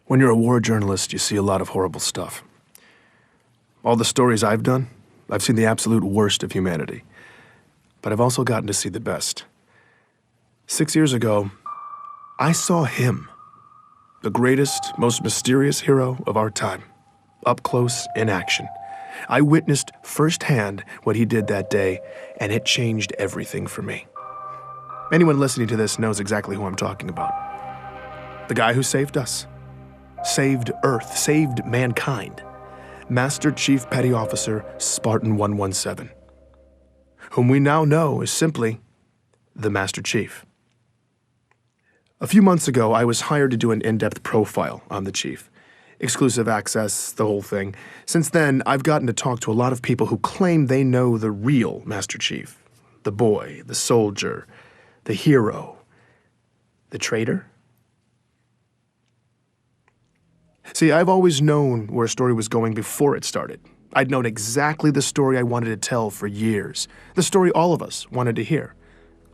When you're a war journalist, you see a lot of horrible stuff. All the stories I've done, I've seen the absolute worst of humanity. But I've also gotten to see the best. 6 years ago, I saw him, the greatest, most mysterious hero of our time, up close in action. I witnessed firsthand what he did that day, and it changed everything for me. Anyone listening to this knows exactly who I'm talking about. The guy who saved us, saved Earth, saved mankind. Master Chief Petty Officer Spartan 117, whom we now know is simply the Master Chief. A few months ago, I was hired to do an in-depth profile on the Chief. Exclusive access, the whole thing. Since then, I've gotten to talk to a lot of people who claim they know the real Master Chief. The boy, the soldier, the hero, the traitor. See, I've always known where a story was going before it started. I'd known exactly the story I wanted to tell for years. The story all of us wanted to hear.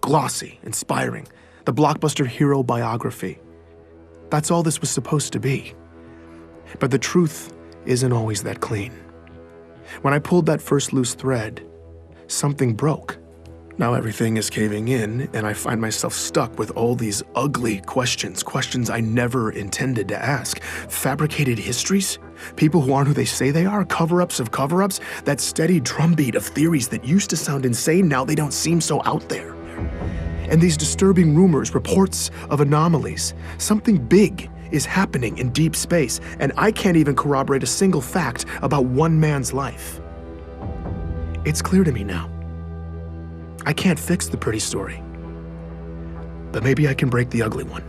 Glossy, inspiring, the blockbuster hero biography. That's all this was supposed to be. But the truth isn't always that clean. When I pulled that first loose thread, something broke. Now everything is caving in, and I find myself stuck with all these ugly questions I never intended to ask. Fabricated histories? People who aren't who they say they are? Cover-ups of cover-ups? That steady drumbeat of theories that used to sound insane, now they don't seem so out there. And these disturbing rumors, reports of anomalies. Something big is happening in deep space, and I can't even corroborate a single fact about one man's life. It's clear to me now. I can't fix the pretty story, but maybe I can break the ugly one.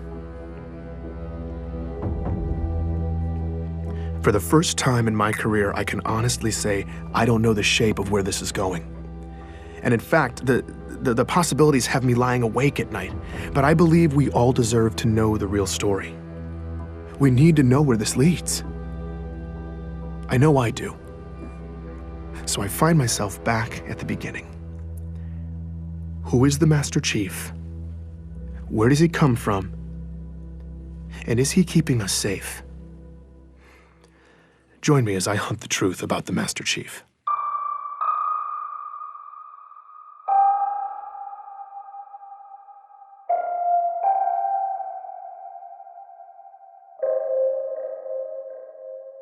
For the first time in my career, I can honestly say I don't know the shape of where this is going. And in fact, the possibilities have me lying awake at night, but I believe we all deserve to know the real story. We need to know where this leads. I know I do. So I find myself back at the beginning. Who is the Master Chief? Where does he come from? And is he keeping us safe? Join me as I hunt the truth about the Master Chief.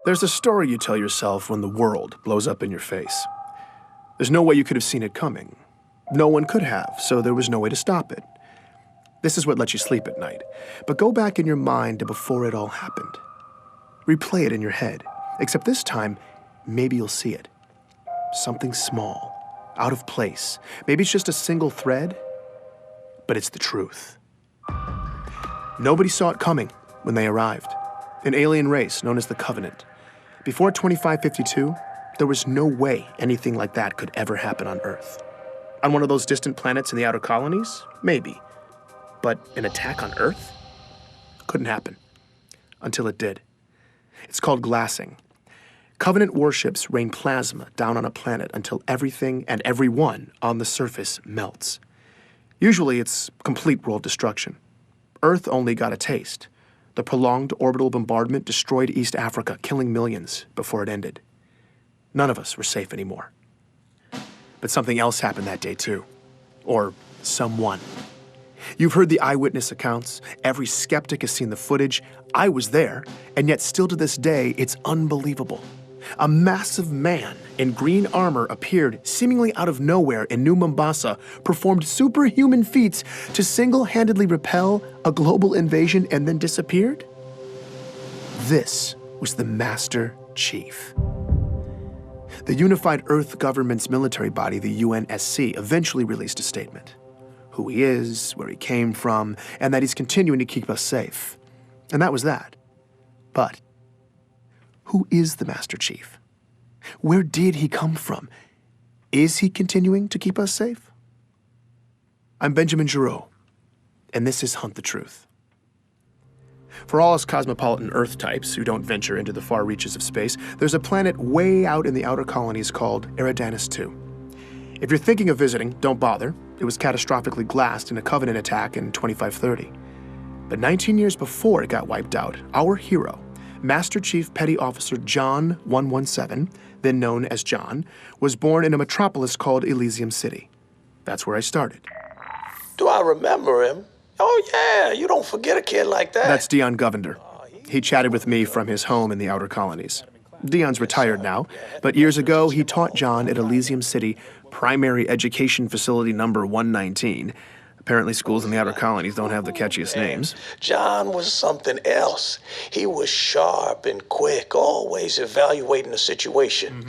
There's a story you tell yourself when the world blows up in your face. There's no way you could have seen it coming. No one could have, so there was no way to stop it. This is what lets you sleep at night. But go back in your mind to before it all happened. Replay it in your head, except this time, maybe you'll see it. Something small, out of place. Maybe it's just a single thread, but it's the truth. Nobody saw it coming when they arrived. An alien race known as the Covenant. Before 2552, there was no way anything like that could ever happen on Earth. On one of those distant planets in the outer colonies? Maybe. But an attack on Earth? Couldn't happen. Until it did. It's called glassing. Covenant warships rain plasma down on a planet until everything and everyone on the surface melts. Usually it's complete world destruction. Earth only got a taste. The prolonged orbital bombardment destroyed East Africa, killing millions before it ended. None of us were safe anymore. But something else happened that day too. Or someone. You've heard the eyewitness accounts. Every skeptic has seen the footage. I was there, and yet still to this day, it's unbelievable. A massive man in green armor appeared seemingly out of nowhere in New Mombasa, performed superhuman feats to single-handedly repel a global invasion and then disappeared? This was the Master Chief. The Unified Earth Government's military body, the UNSC, eventually released a statement. Who he is, where he came from, and that he's continuing to keep us safe. And that was that. But who is the Master Chief? Where did he come from? Is he continuing to keep us safe? I'm Benjamin Giroux, and this is Hunt the Truth. For all us cosmopolitan Earth types who don't venture into the far reaches of space, there's a planet way out in the outer colonies called Eridanus II. If you're thinking of visiting, don't bother. It was catastrophically glassed in a Covenant attack in 2530. But 19 years before it got wiped out, our hero, Master Chief Petty Officer John 117, then known as John, was born in a metropolis called Elysium City. That's where I started. Do I remember him? Oh, yeah, you don't forget a kid like that. That's Dion Govender. He chatted with me from his home in the outer colonies. Dion's retired now, but years ago he taught John at Elysium City Primary Education Facility number 119. Apparently schools in the outer colonies don't have the catchiest names. John was something else. He was sharp and quick, always evaluating the situation.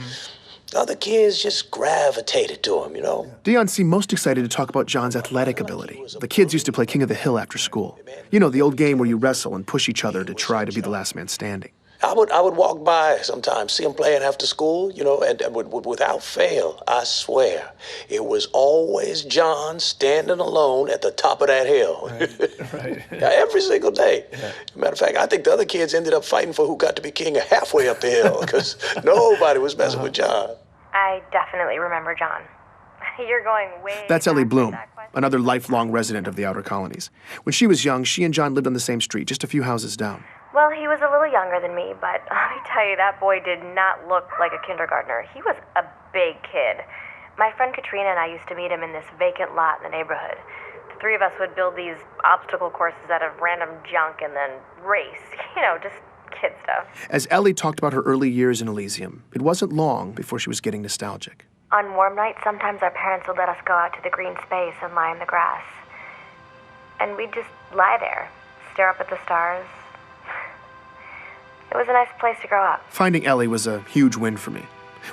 The other kids just gravitated to him, you know? Dion seemed most excited to talk about John's athletic ability. The kids used to play King of the Hill after school. You know, the old game where you wrestle and push each other to try to be the last man standing. I would walk by sometimes, see him playing after school, you know, and without fail, I swear, it was always John standing alone at the top of that hill. Right. Every single day. Yeah. Matter of fact, I think the other kids ended up fighting for who got to be king halfway up the hill, because nobody was messing with John. I definitely remember John. You're going way... That's Ellie Bloom, another lifelong resident of the outer colonies. When she was young, she and John lived on the same street, just a few houses down. Well, he was a little younger than me, but let me tell you, that boy did not look like a kindergartner. He was a big kid. My friend Katrina and I used to meet him in this vacant lot in the neighborhood. The three of us would build these obstacle courses out of random junk and then race. You know, just kid stuff. As Ellie talked about her early years in Elysium, it wasn't long before she was getting nostalgic. On warm nights, sometimes our parents would let us go out to the green space and lie in the grass. And we'd just lie there, stare up at the stars. It was a nice place to grow up. Finding Ellie was a huge win for me.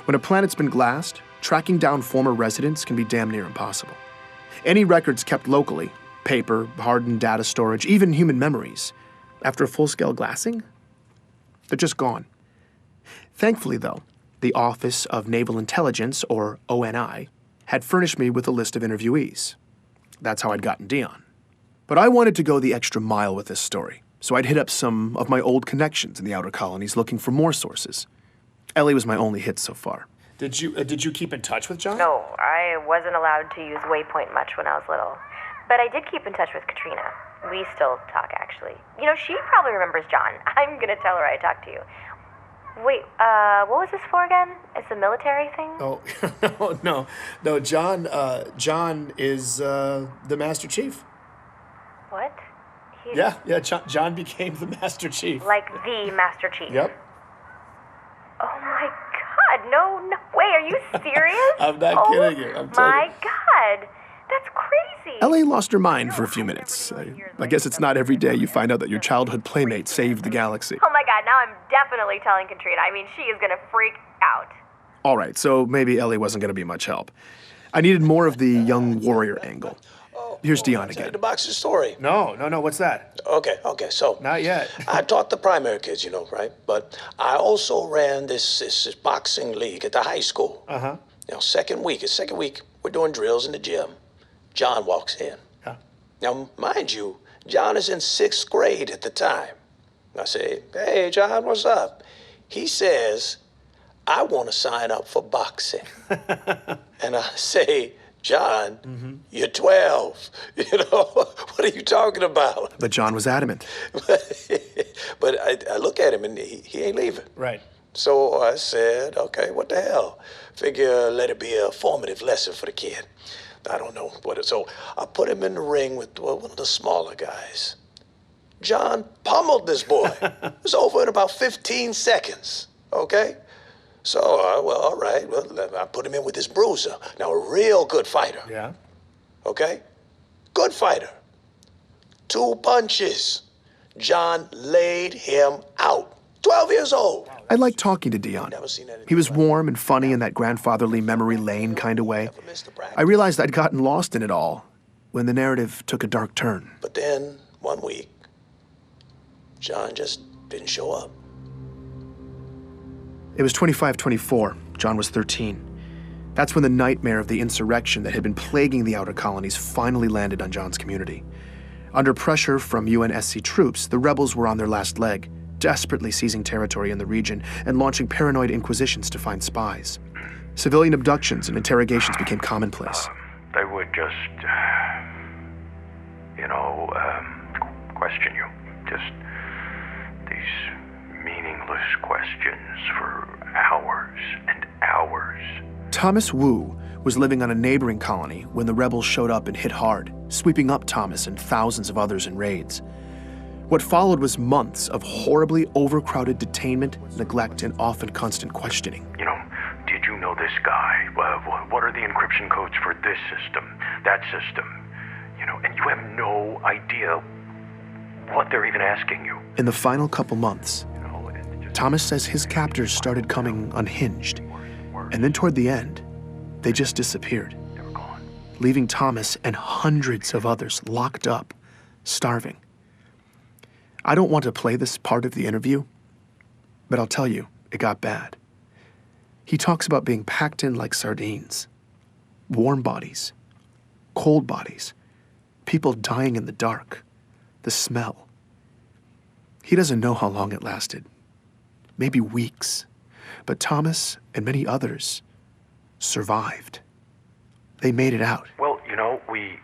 When a planet's been glassed, tracking down former residents can be damn near impossible. Any records kept locally, paper, hardened data storage, even human memories, after a full-scale glassing, they're just gone. Thankfully, though, the Office of Naval Intelligence, or ONI, had furnished me with a list of interviewees. That's how I'd gotten Dion. But I wanted to go the extra mile with this story. So I'd hit up some of my old connections in the outer colonies looking for more sources. Ellie was my only hit so far. Did you keep in touch with John? No, I wasn't allowed to use Waypoint much when I was little. But I did keep in touch with Katrina. We still talk, actually. You know, she probably remembers John. I'm gonna tell her I talked to you. Wait, what was this for again? It's a military thing? Oh, no, John is the Master Chief. What? Yeah, John became the Master Chief. Like the Master Chief? Yep. Oh my God, no way, are you serious? I'm not kidding you. I'm telling you. My God, that's crazy. Ellie lost her mind for a few minutes. I guess it's not every day you find out that your childhood playmate saved the galaxy. Oh my God, now I'm definitely telling Katrina. I mean, she is gonna freak out. All right, so maybe Ellie wasn't gonna be much help. I needed more of the young warrior angle. Here's Dion again. The boxing story. No, what's that? Okay, so. Not yet. I taught the primary kids, you know, right? But I also ran this boxing league at the high school. Uh-huh. You know, second week, we're doing drills in the gym. John walks in. Huh. Now, mind you, John is in 6th grade at the time. I say, hey, John, what's up? He says, I want to sign up for boxing. And I say, John, you're 12. You know, what are you talking about? But John was adamant. But I look at him and he ain't leaving. Right. So I said, okay, what the hell? Figure let it be a formative lesson for the kid. I don't know what it. So I put him in the ring with one of the smaller guys. John pummeled this boy. It was over in about 15 seconds. Okay? So, well, all right. Well, I put him in with this bruiser. Now, a real good fighter. Yeah. Okay? Good fighter. 2 punches. John laid him out. 12 years old. I liked talking to Dion. He was warm and funny in that grandfatherly memory lane kind of way. I realized I'd gotten lost in it all when the narrative took a dark turn. But then, one week, John just didn't show up. It was 25-24. John was 13. That's when the nightmare of the insurrection that had been plaguing the outer colonies finally landed on John's community. Under pressure from UNSC troops, the rebels were on their last leg, desperately seizing territory in the region and launching paranoid inquisitions to find spies. Civilian abductions and interrogations became commonplace. They would just, question you. Just these meaningless questions for hours and hours. Thomas Wu was living on a neighboring colony when the rebels showed up and hit hard, sweeping up Thomas and thousands of others in raids. What followed was months of horribly overcrowded detainment, neglect, and often constant questioning. You know, did you know this guy? What are the encryption codes for this system, that system? You know, and you have no idea what they're even asking you. In the final couple months, Thomas says his captors started coming unhinged, and then toward the end, they just disappeared, leaving Thomas and hundreds of others locked up, starving. I don't want to play this part of the interview, but I'll tell you, it got bad. He talks about being packed in like sardines, warm bodies, cold bodies, people dying in the dark, the smell. He doesn't know how long it lasted, maybe weeks, but Thomas and many others survived. They made it out. Well, you know, we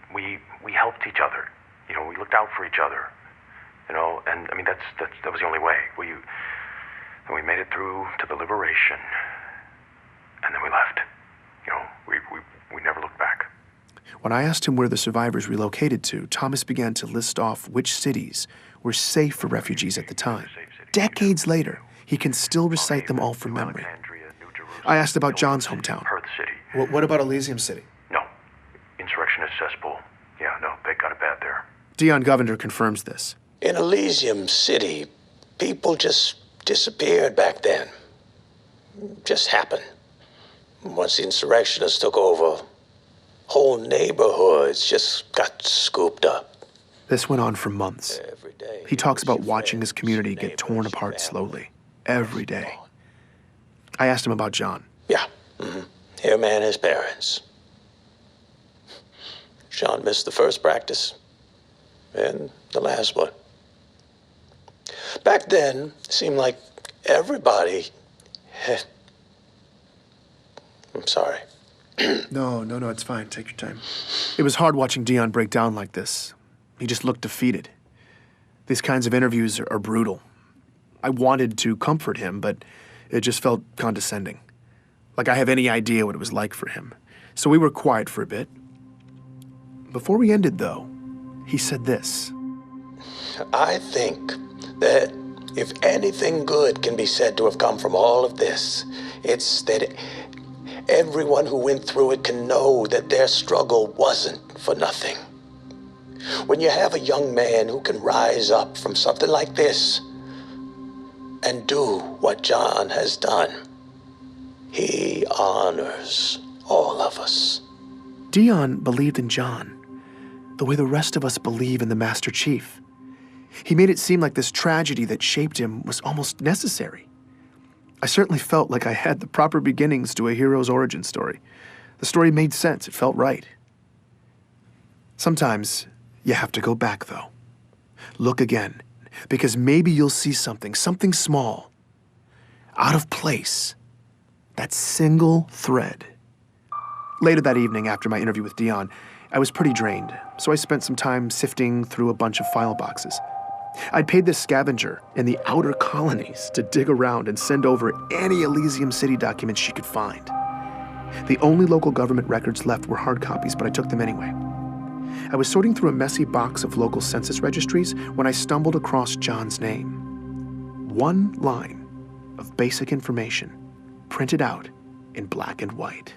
helped each other. You know, we looked out for each other. You know, and I mean that was the only way. We made it through to the liberation, and then we left. You know, we never looked back. When I asked him where the survivors relocated to, Thomas began to list off which cities were safe for refugees at the time. Decades later, he can still recite them all from memory. I asked about John's hometown. Perth City. What about Elysium City? No. Insurrectionist cesspool. Yeah, no, they got it bad there. Dion Govender confirms this. In Elysium City, people just disappeared back then. Just happened. Once the insurrectionists took over, whole neighborhoods just got scooped up. This went on for months. Every day. He talks about watching his community get torn apart slowly, every day. I asked him about John. Yeah. Him and his parents. Sean missed the first practice and the last one. Back then, it seemed like everybody had... I'm sorry. No, it's fine. Take your time. It was hard watching Dion break down like this. He just looked defeated. These kinds of interviews are brutal. I wanted to comfort him, but it just felt condescending. Like I have any idea what it was like for him. So we were quiet for a bit. Before we ended, though, he said this. I think that if anything good can be said to have come from all of this, it's that everyone who went through it can know that their struggle wasn't for nothing. When you have a young man who can rise up from something like this and do what John has done, he honors all of us. Dion believed in John the way the rest of us believe in the Master Chief. He made it seem like this tragedy that shaped him was almost necessary. I certainly felt like I had the proper beginnings to a hero's origin story. The story made sense. It felt right. Sometimes you have to go back, though. Look again, because maybe you'll see something small, out of place, that single thread. Later that evening, after my interview with Dion, I was pretty drained, so I spent some time sifting through a bunch of file boxes. I'd paid this scavenger in the outer colonies to dig around and send over any Elysium City documents she could find. The only local government records left were hard copies, but I took them anyway. I was sorting through a messy box of local census registries when I stumbled across John's name. One line of basic information, printed out in black and white.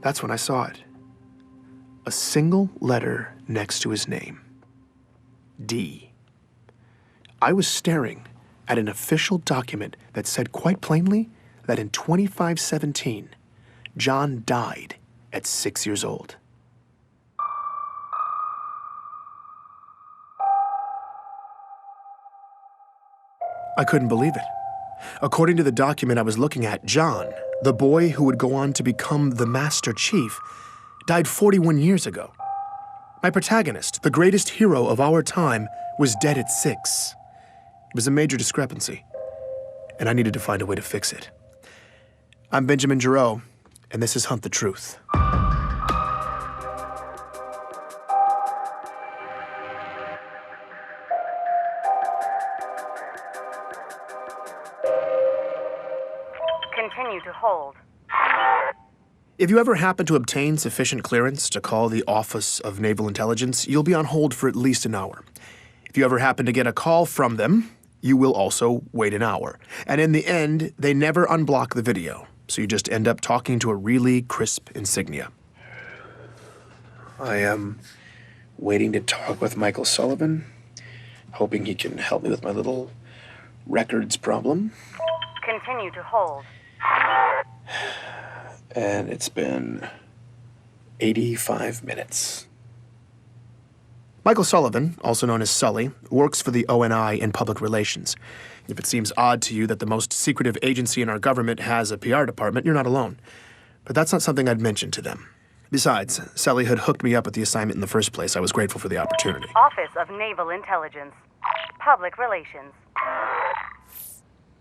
That's when I saw it. A single letter next to his name. D. I was staring at an official document that said quite plainly that in 2517, John died at 6 years old. I couldn't believe it. According to the document I was looking at, John, the boy who would go on to become the Master Chief, died 41 years ago. My protagonist, the greatest hero of our time, was dead at 6. It was a major discrepancy, and I needed to find a way to fix it. I'm Benjamin Giroux, and this is Hunt the Truth. Continue to hold. If you ever happen to obtain sufficient clearance to call the Office of Naval Intelligence, you'll be on hold for at least an hour. If you ever happen to get a call from them, you will also wait an hour. And in the end, they never unblock the video, so you just end up talking to a really crisp insignia. I am waiting to talk with Michael Sullivan, hoping he can help me with my little records problem. Continue to hold. And it's been 85 minutes. Michael Sullivan, also known as Sully, works for the ONI in public relations. If it seems odd to you that the most secretive agency in our government has a PR department, you're not alone. But that's not something I'd mention to them. Besides, Sully had hooked me up with the assignment in the first place. I was grateful for the opportunity. Office of Naval Intelligence. Public Relations.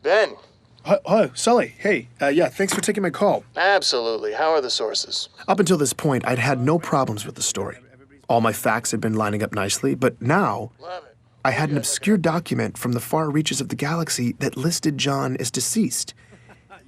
Ben. Hi, Sully. Hey, yeah, thanks for taking my call. Absolutely. How are the sources? Up until this point, I'd had no problems with the story. All my facts had been lining up nicely, but now I had an obscure document from the far reaches of the galaxy that listed John as deceased.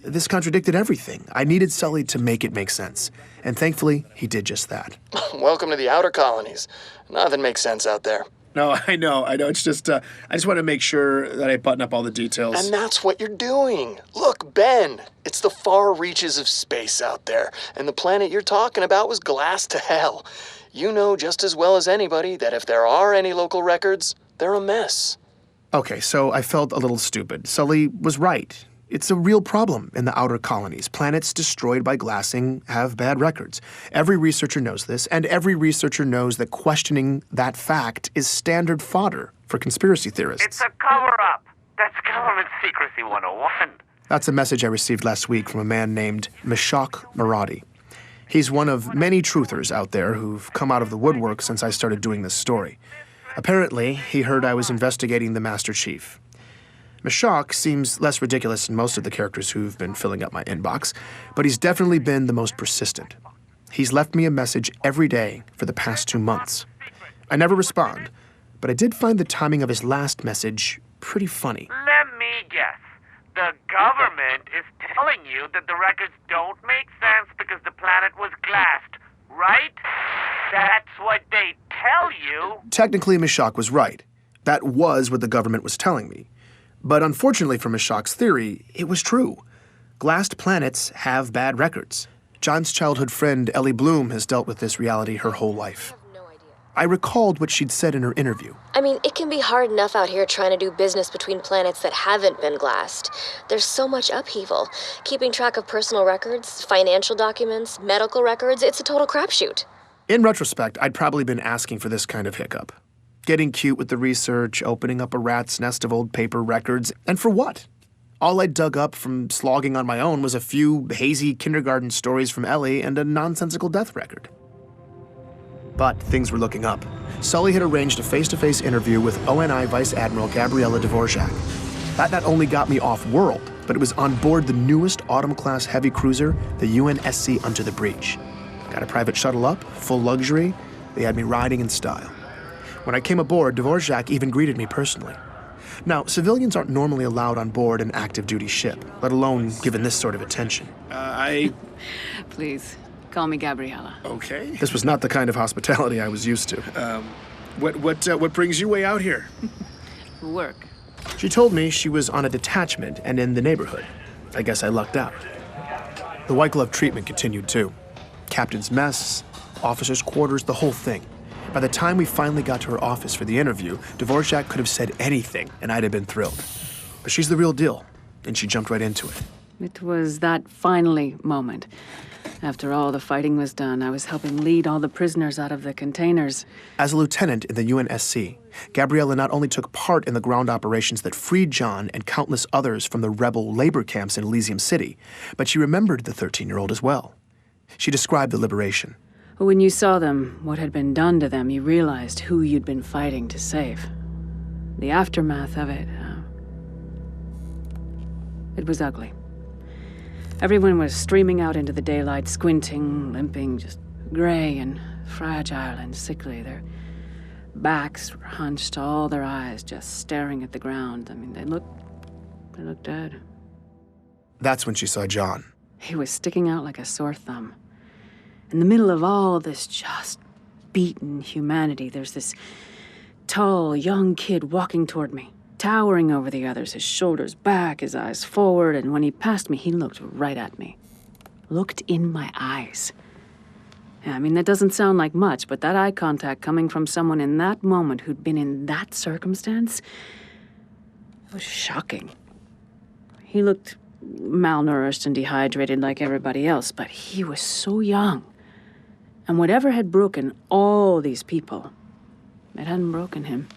This contradicted everything. I needed Sully to make it make sense, and thankfully, he did just that. Welcome to the outer colonies. Nothing makes sense out there. No, I know. It's just, I just want to make sure that I button up all the details. And that's what you're doing. Look, Ben, it's the far reaches of space out there, and the planet you're talking about was glassed to hell. You know just as well as anybody that if there are any local records, they're a mess. Okay, so I felt a little stupid. Sully was right. It's a real problem in the outer colonies. Planets destroyed by glassing have bad records. Every researcher knows this, and every researcher knows that questioning that fact is standard fodder for conspiracy theorists. It's a cover-up. That's government secrecy 101. That's a message I received last week from a man named Mishak Maradi. He's one of many truthers out there who've come out of the woodwork since I started doing this story. Apparently, he heard I was investigating the Master Chief. Mishak seems less ridiculous than most of the characters who've been filling up my inbox, but he's definitely been the most persistent. He's left me a message every day for the past 2 months. I never respond, but I did find the timing of his last message pretty funny. Let me guess. The government is telling you that the records don't make sense because the planet was glassed, right? That's what they tell you. Technically, Mishak was right. That was what the government was telling me. But unfortunately for Mishak's theory, it was true. Glassed planets have bad records. John's childhood friend, Ellie Bloom, has dealt with this reality her whole life. I recalled what she'd said in her interview. I mean, it can be hard enough out here trying to do business between planets that haven't been glassed. There's so much upheaval. Keeping track of personal records, financial documents, medical records, it's a total crapshoot. In retrospect, I'd probably been asking for this kind of hiccup. Getting cute with the research, opening up a rat's nest of old paper records, and for what? All I dug up from slogging on my own was a few hazy kindergarten stories from Ellie and a nonsensical death record. But things were looking up. Sully had arranged a face-to-face interview with ONI Vice Admiral Gabriela Dvorak. That not only got me off-world, but it was on board the newest Autumn-class heavy cruiser, the UNSC Under the Breach. Got a private shuttle up, full luxury. They had me riding in style. When I came aboard, Dvorak even greeted me personally. Now, civilians aren't normally allowed on board an active-duty ship, let alone given this sort of attention. Please, call me Gabriella. Okay. This was not the kind of hospitality I was used to. What brings you way out here? Work. She told me she was on a detachment and in the neighborhood. I guess I lucked out. The white glove treatment continued too. Captain's mess, officers' quarters, the whole thing. By the time we finally got to her office for the interview, Dvorak could have said anything, and I'd have been thrilled. But she's the real deal, and she jumped right into it. It was that finally moment. After all the fighting was done, I was helping lead all the prisoners out of the containers. As a lieutenant in the UNSC, Gabriella not only took part in the ground operations that freed John and countless others from the rebel labor camps in Elysium City, but she remembered the 13-year-old as well. She described the liberation. When you saw them, what had been done to them, you realized who you'd been fighting to save. The aftermath of it, it was ugly. Everyone was streaming out into the daylight, squinting, limping, just gray and fragile and sickly. Their backs were hunched, all their eyes just staring at the ground. I mean, they looked dead. That's when she saw John. He was sticking out like a sore thumb. In the middle of all this just beaten humanity, there's this tall, young kid walking toward me, towering over the others, his shoulders back, his eyes forward, and when he passed me, he looked right at me. Looked in my eyes. Yeah, I mean, that doesn't sound like much, but that eye contact coming from someone in that moment who'd been in that circumstance was shocking. He looked malnourished and dehydrated like everybody else, but he was so young. And whatever had broken all these people, it hadn't broken him.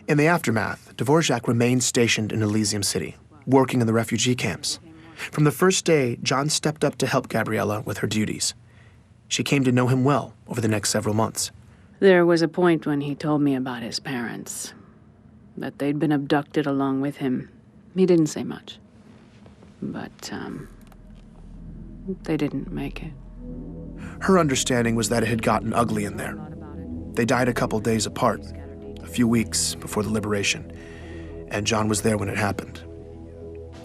In the aftermath, Dvorak remained stationed in Elysium City, working in the refugee camps. From the first day, John stepped up to help Gabriella with her duties. She came to know him well over the next several months. There was a point when he told me about his parents, that they'd been abducted along with him. He didn't say much, but they didn't make it. Her understanding was that it had gotten ugly in there. They died a couple days apart, a few weeks before the liberation, and John was there when it happened.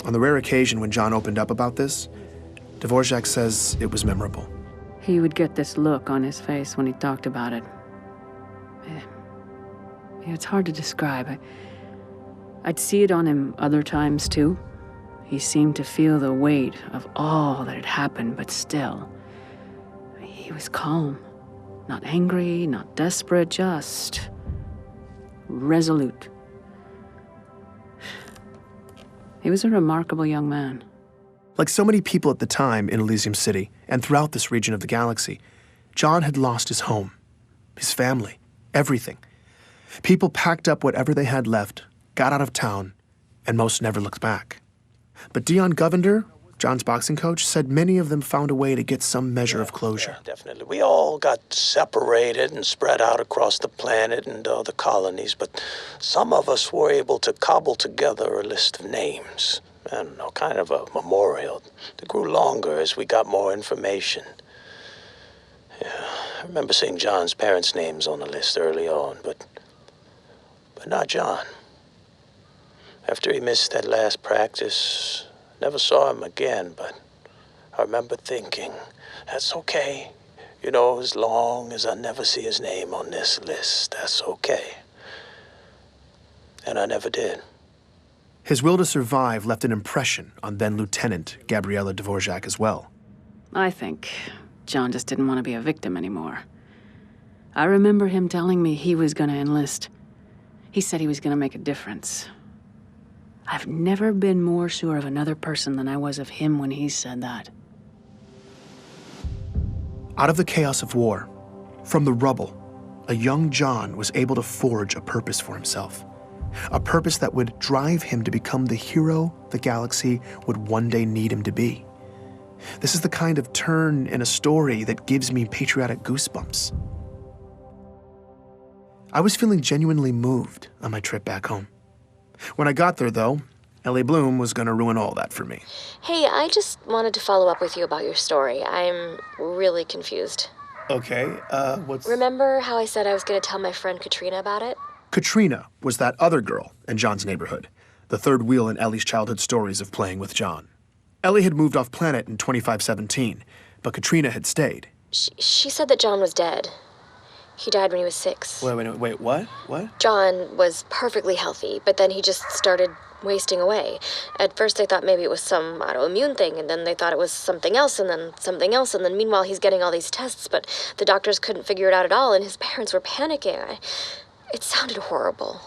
On the rare occasion when John opened up about this, Dvorak says it was memorable. He would get this look on his face when he talked about it. It's hard to describe. I'd see it on him other times, too. He seemed to feel the weight of all that had happened, but still, he was calm. Not angry, not desperate, just resolute. He was a remarkable young man. Like so many people at the time in Elysium City and throughout this region of the galaxy, John had lost his home, his family, everything. People packed up whatever they had left, got out of town, and most never looked back. But Dion Govender, John's boxing coach, said many of them found a way to get some measure of closure. Yeah, definitely. We all got separated and spread out across the planet and the colonies, but some of us were able to cobble together a list of names. I don't know, kind of a memorial that grew longer as we got more information. Yeah, I remember seeing John's parents' names on the list early on, but not John. After he missed that last practice, never saw him again, but I remember thinking, that's okay. You know, as long as I never see his name on this list, that's okay. And I never did. His will to survive left an impression on then-Lieutenant Gabriella Dvorak as well. I think John just didn't want to be a victim anymore. I remember him telling me he was going to enlist. He said he was going to make a difference. I've never been more sure of another person than I was of him when he said that. Out of the chaos of war, from the rubble, a young John was able to forge a purpose for himself. A purpose that would drive him to become the hero the galaxy would one day need him to be. This is the kind of turn in a story that gives me patriotic goosebumps. I was feeling genuinely moved on my trip back home. When I got there, though, Ellie Bloom was going to ruin all that for me. Hey, I just wanted to follow up with you about your story. I'm really confused. Okay, Remember how I said I was going to tell my friend Katrina about it? Katrina was that other girl in John's neighborhood, the third wheel in Ellie's childhood stories of playing with John. Ellie had moved off planet in 2517, but Katrina had stayed. She said that John was dead. He died when he was 6. Wait, what? What? John was perfectly healthy, but then he just started wasting away. At first they thought maybe it was some autoimmune thing, and then they thought it was something else, and then something else, and then meanwhile he's getting all these tests, but the doctors couldn't figure it out at all, and his parents were panicking. It sounded horrible.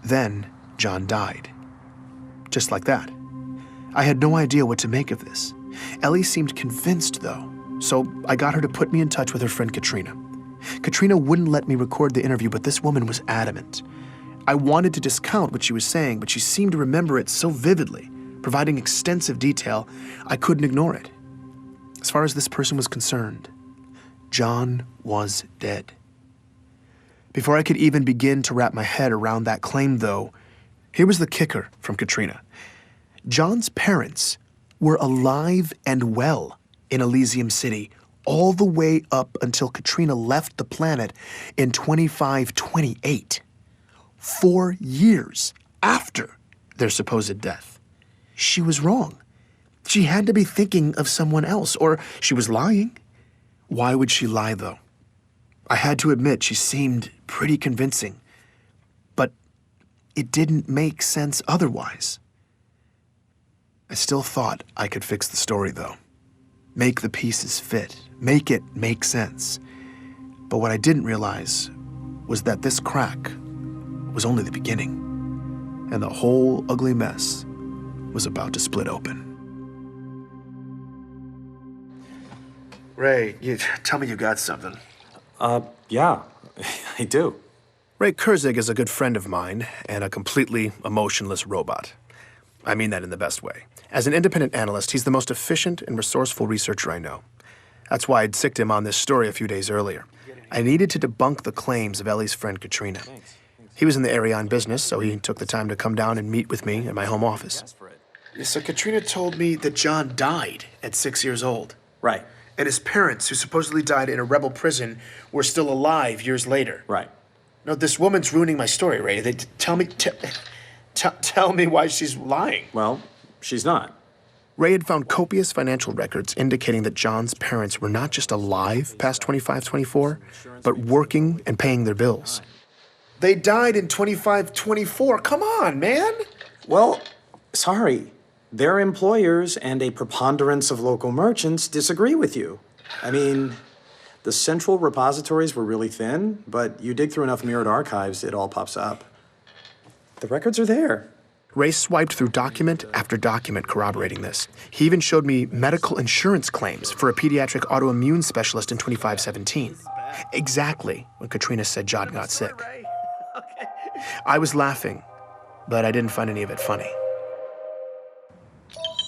Then John died. Just like that. I had no idea what to make of this. Ellie seemed convinced, though, so I got her to put me in touch with her friend Katrina. Katrina wouldn't let me record the interview, but this woman was adamant. I wanted to discount what she was saying, but she seemed to remember it so vividly, providing extensive detail, I couldn't ignore it. As far as this person was concerned, John was dead. Before I could even begin to wrap my head around that claim, though, here was the kicker from Katrina. John's parents were alive and well in Elysium City all the way up until Katrina left the planet in 2528, 4 years after their supposed death. she was wrong. She had to be thinking of someone else, or she was lying. Why would she lie, though? I had to admit she seemed pretty convincing, but it didn't make sense otherwise. I still thought I could fix the story, though. Make the pieces fit, make it make sense. But what I didn't realize was that this crack was only the beginning, and the whole ugly mess was about to split open. Ray, tell me you got something. Yeah, I do. Ray Kurzig is a good friend of mine and a completely emotionless robot. I mean that in the best way. As an independent analyst, he's the most efficient and resourceful researcher I know. That's why I'd sicked him on this story a few days earlier. I needed to debunk the claims of Ellie's friend Katrina. He was in the area on business, so he took the time to come down and meet with me at my home office. So Katrina told me that John died at 6 years old. Right, And his parents, who supposedly died in a rebel prison, were still alive years later. right. No, this woman's ruining my story, Ray. Tell me why she's lying. Well, she's not. Ray had found copious financial records indicating that John's parents were not just alive past 25-24, but working and paying their bills. They died in 25-24. Come on, man. Well, sorry. Their employers and a preponderance of local merchants disagree with you. I mean, the central repositories were really thin, but you dig through enough mirrored archives, it all pops up. The records are there. Ray swiped through document after document corroborating this. He even showed me medical insurance claims for a pediatric autoimmune specialist in 2517. Exactly when Katrina said John got sick. I was laughing, but I didn't find any of it funny.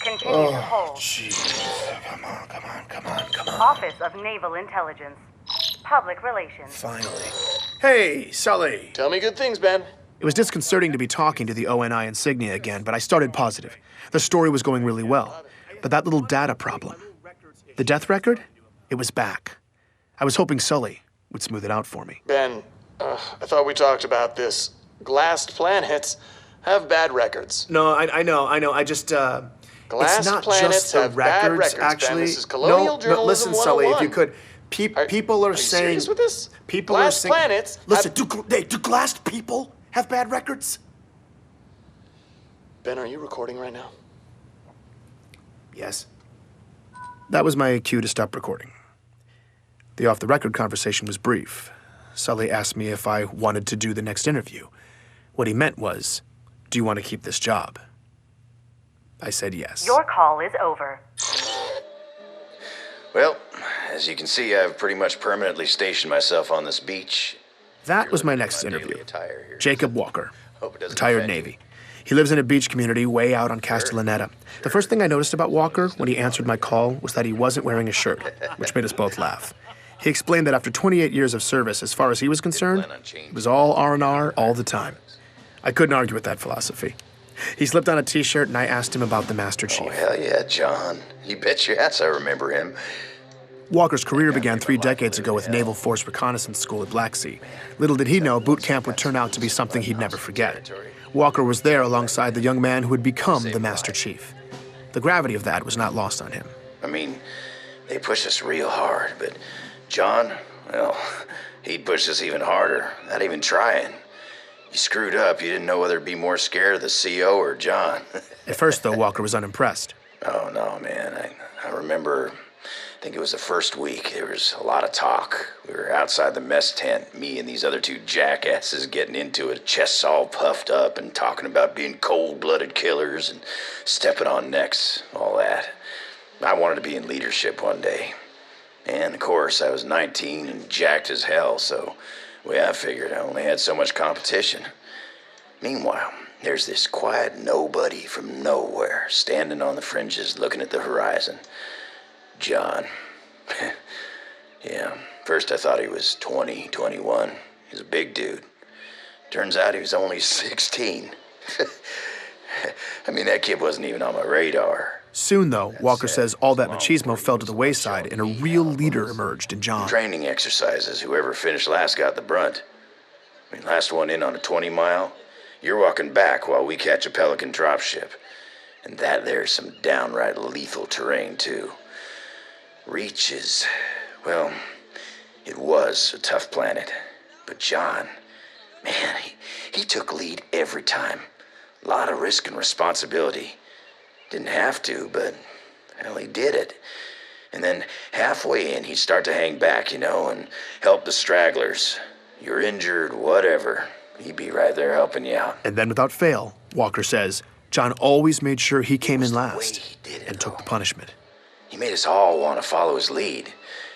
Continue to hold. Jeez. Come on. Office of Naval Intelligence. Public Relations. Finally. Hey, Sully. Tell me good things, Ben. It was disconcerting to be talking to the ONI insignia again, but I started positive. The story was going really well. But that little data problem, the death record, it was back. I was hoping Sully would smooth it out for me. Ben, I thought we talked about this. Glassed planets have bad records. No, I know. I just, Glassed it's not planets just the have bad records, Ben. actually. This is colonial journalism listen, Sully, if you 101. could. People are you saying. serious with this? People Glassed are saying. planets Listen, have... do glassed people have bad records? Ben, are you recording right now? Yes. That was my cue to stop recording. The off-the-record conversation was brief. Sully asked me if I wanted to do the next interview. What he meant was, do you want to keep this job? I said yes. Your call is over. Well, as you can see, I've pretty much permanently stationed myself on this beach. That was my next interview. Jacob Walker, Hope it doesn't retired offend you. Navy. He lives in a beach community way out on Castellaneta. The first thing I noticed about Walker when he answered my call was that he wasn't wearing a shirt, which made us both laugh. He explained that after 28 years of service, as far as he was concerned, it was all R&R all the time. I couldn't argue with that philosophy. He slipped on a t-shirt and I asked him about the Master Chief. Oh, hell yeah, John. You bet your ass I remember him. Walker's career began 3 decades ago with Naval Force Reconnaissance School at Black Sea. Little did he know boot camp would turn out to be something he'd never forget. Walker was there alongside the young man who would become the Master Chief. The gravity of that was not lost on him. I mean, they pushed us real hard, but John, well, he'd push us even harder, not even trying. You screwed up, you didn't know whether to be more scared of the CO or John. At first, though, Walker was unimpressed. Oh, no, man. I remember, I think it was the first week, there was a lot of talk. We were outside the mess tent, me and these other 2 jackasses getting into it, chests all puffed up and talking about being cold-blooded killers and stepping on necks, all that. I wanted to be in leadership one day. And, of course, I was 19 and jacked as hell, so I figured I only had so much competition. Meanwhile, there's this quiet nobody from nowhere standing on the fringes looking at the horizon. John. Yeah, first I thought he was 20, 21. He was a big dude. Turns out he was only 16. I mean, that kid wasn't even on my radar. Soon, though, Walker says all that machismo fell to the wayside and a real leader emerged in John. Training exercises, whoever finished last got the brunt. I mean, last one in on a 20-mile, you're walking back while we catch a Pelican dropship. And that there's some downright lethal terrain, too. Reach is, well, it was a tough planet. But John, man, he took lead every time. A lot of risk and responsibility. Didn't have to, but, well, he did it. And then halfway in, he'd start to hang back, and help the stragglers. You're injured, whatever. He'd be right there helping you out. And then without fail, Walker says, John always made sure he came in last and took the punishment. He made us all want to follow his lead.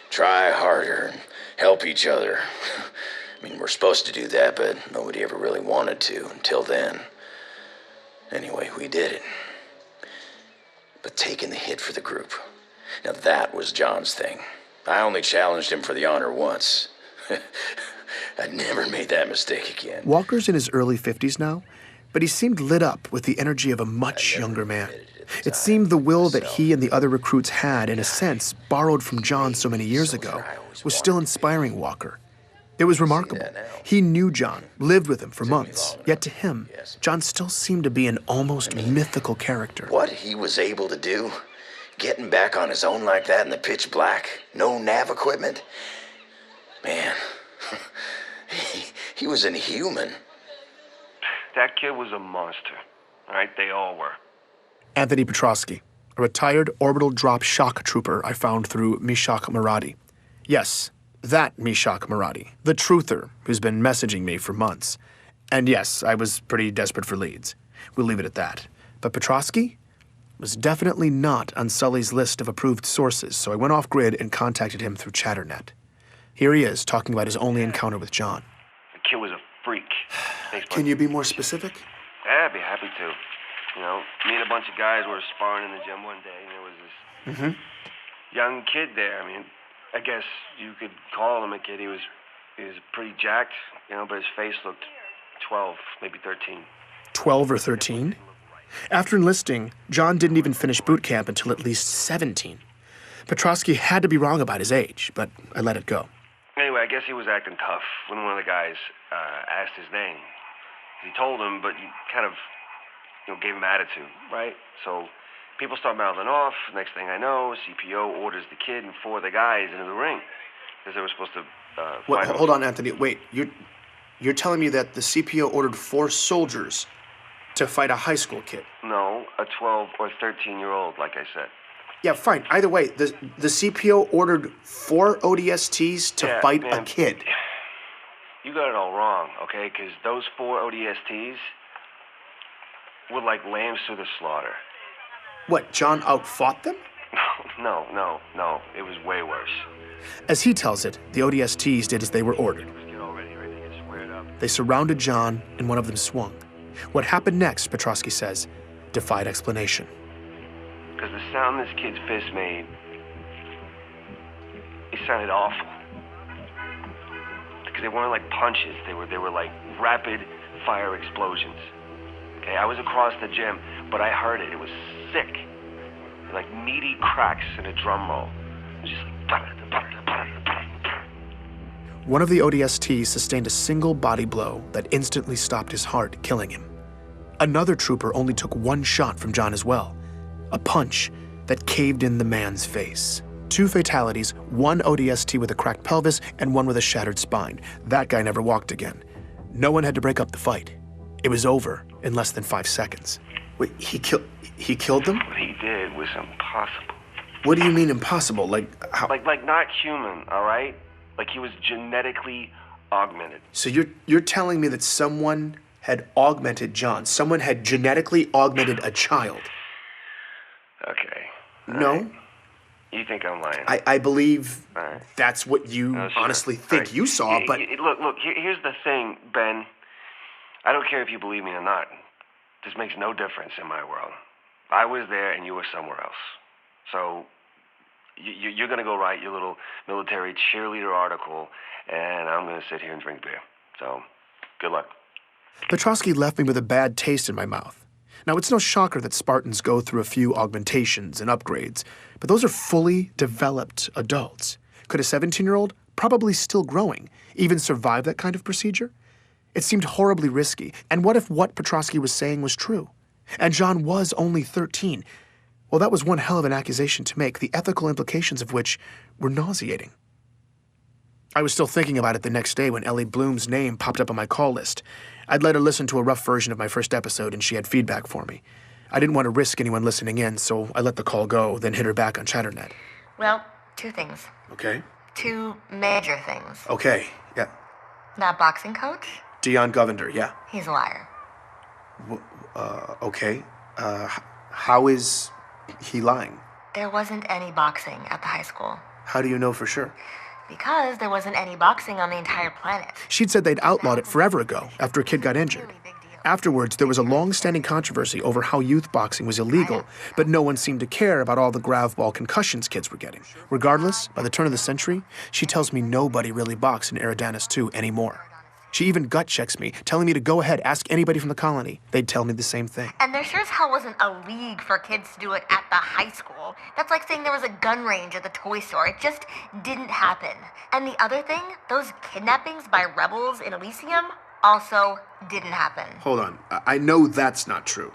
Try harder and help each other. I mean, we're supposed to do that, but nobody ever really wanted to until then. Anyway, we did it. But taking the hit for the group, now that was John's thing. I only challenged him for the honor once. I never made that mistake again. Walker's in his early 50s now, but he seemed lit up with the energy of a much younger man. It seemed the will that he and the other recruits had, in a sense, borrowed from John so many years ago, was still inspiring Walker. It was remarkable. He knew John, lived with him for months, yet to him, John still seemed to be an almost mythical character. What he was able to do, getting back on his own like that in the pitch black, no nav equipment, man, he was inhuman. That kid was a monster, all right? They all were. Anthony Petrosky, a retired orbital drop shock trooper I found through Mishak Maradi. Yes, that Mishak Maradi, the truther who's been messaging me for months. And yes, I was pretty desperate for leads. We'll leave it at that. But Petrosky was definitely not on Sully's list of approved sources, so I went off-grid and contacted him through Chatternet. Here he is, talking about his only encounter with John. The kid was a freak. Can you be more specific? Yeah, I'd be happy to. Me and a bunch of guys were sparring in the gym one day, and there was this young kid there. I mean, I guess you could call him a kid. He was pretty jacked, but his face looked 12, maybe 13. 12 or 13? After enlisting, John didn't even finish boot camp until at least 17. Petrosky had to be wrong about his age, but I let it go. Anyway, I guess he was acting tough when one of the guys asked his name. He told him, but he kind of gave him attitude, right? So people start mouthing off. Next thing I know, CPO orders the kid and 4 of the guys into the ring because they were supposed to fight him. Hold on, Anthony. Wait, you're telling me that the CPO ordered 4 soldiers to fight a high school kid? No, a 12 or 13-year-old, like I said. Yeah, fine. Either way, the CPO ordered 4 ODSTs to fight a kid. You got it all wrong, okay? Because those 4 ODSTs were like lambs to the slaughter. What, John outfought them? No. It was way worse. As he tells it, the ODSTs did as they were ordered. They surrounded John, and one of them swung. What happened next, Petrosky says, defied explanation. Because the sound this kid's fist made, it sounded awful. Because they weren't like punches, they were like rapid fire explosions. Okay, I was across the gym, but I heard it. It was sick. Like meaty cracks in a drum roll. It was just like... One of the ODSTs sustained a single body blow that instantly stopped his heart, killing him. Another trooper only took 1 shot from John as well. A punch that caved in the man's face. 2 fatalities, 1 ODST with a cracked pelvis and 1 with a shattered spine. That guy never walked again. No one had to break up the fight. It was over in less than 5 seconds. Wait, he killed them? What he did was impossible. What do you mean impossible? Like how? Like not human, all right? Like he was genetically augmented. So you're telling me that someone had augmented John? Someone had genetically augmented a child? Okay. No? Right. You think I'm lying? I believe that's what you honestly think you saw, but... Look, here's the thing, Ben. I don't care if you believe me or not. This makes no difference in my world. I was there and you were somewhere else. So you're going to go write your little military cheerleader article, and I'm going to sit here and drink beer. So good luck. Petrosky left me with a bad taste in my mouth. Now, it's no shocker that Spartans go through a few augmentations and upgrades, but those are fully developed adults. Could a 17-year-old, probably still growing, even survive that kind of procedure? It seemed horribly risky, and what if what Petrosky was saying was true? And John was only 13. Well, that was one hell of an accusation to make, the ethical implications of which were nauseating. I was still thinking about it the next day when Ellie Bloom's name popped up on my call list. I'd let her listen to a rough version of my first episode, and she had feedback for me. I didn't want to risk anyone listening in, so I let the call go, then hit her back on ChatterNet. Well, 2 things. Okay. 2 major things. Okay, yeah. That boxing coach? Dion Govender, yeah. He's a liar. Okay. How is he lying? There wasn't any boxing at the high school. How do you know for sure? Because there wasn't any boxing on the entire planet. She'd said they'd outlawed it forever ago, after a kid got injured. Afterwards, there was a long-standing controversy over how youth boxing was illegal, but no one seemed to care about all the grav-ball concussions kids were getting. Regardless, by the turn of the century, she tells me nobody really boxed in Eridanus 2 anymore. She even gut-checks me, telling me to go ahead, ask anybody from the colony. They'd tell me the same thing. And there sure as hell wasn't a league for kids to do it at the high school. That's like saying there was a gun range at the toy store. It just didn't happen. And the other thing, those kidnappings by rebels in Elysium also didn't happen. Hold on. I know that's not true.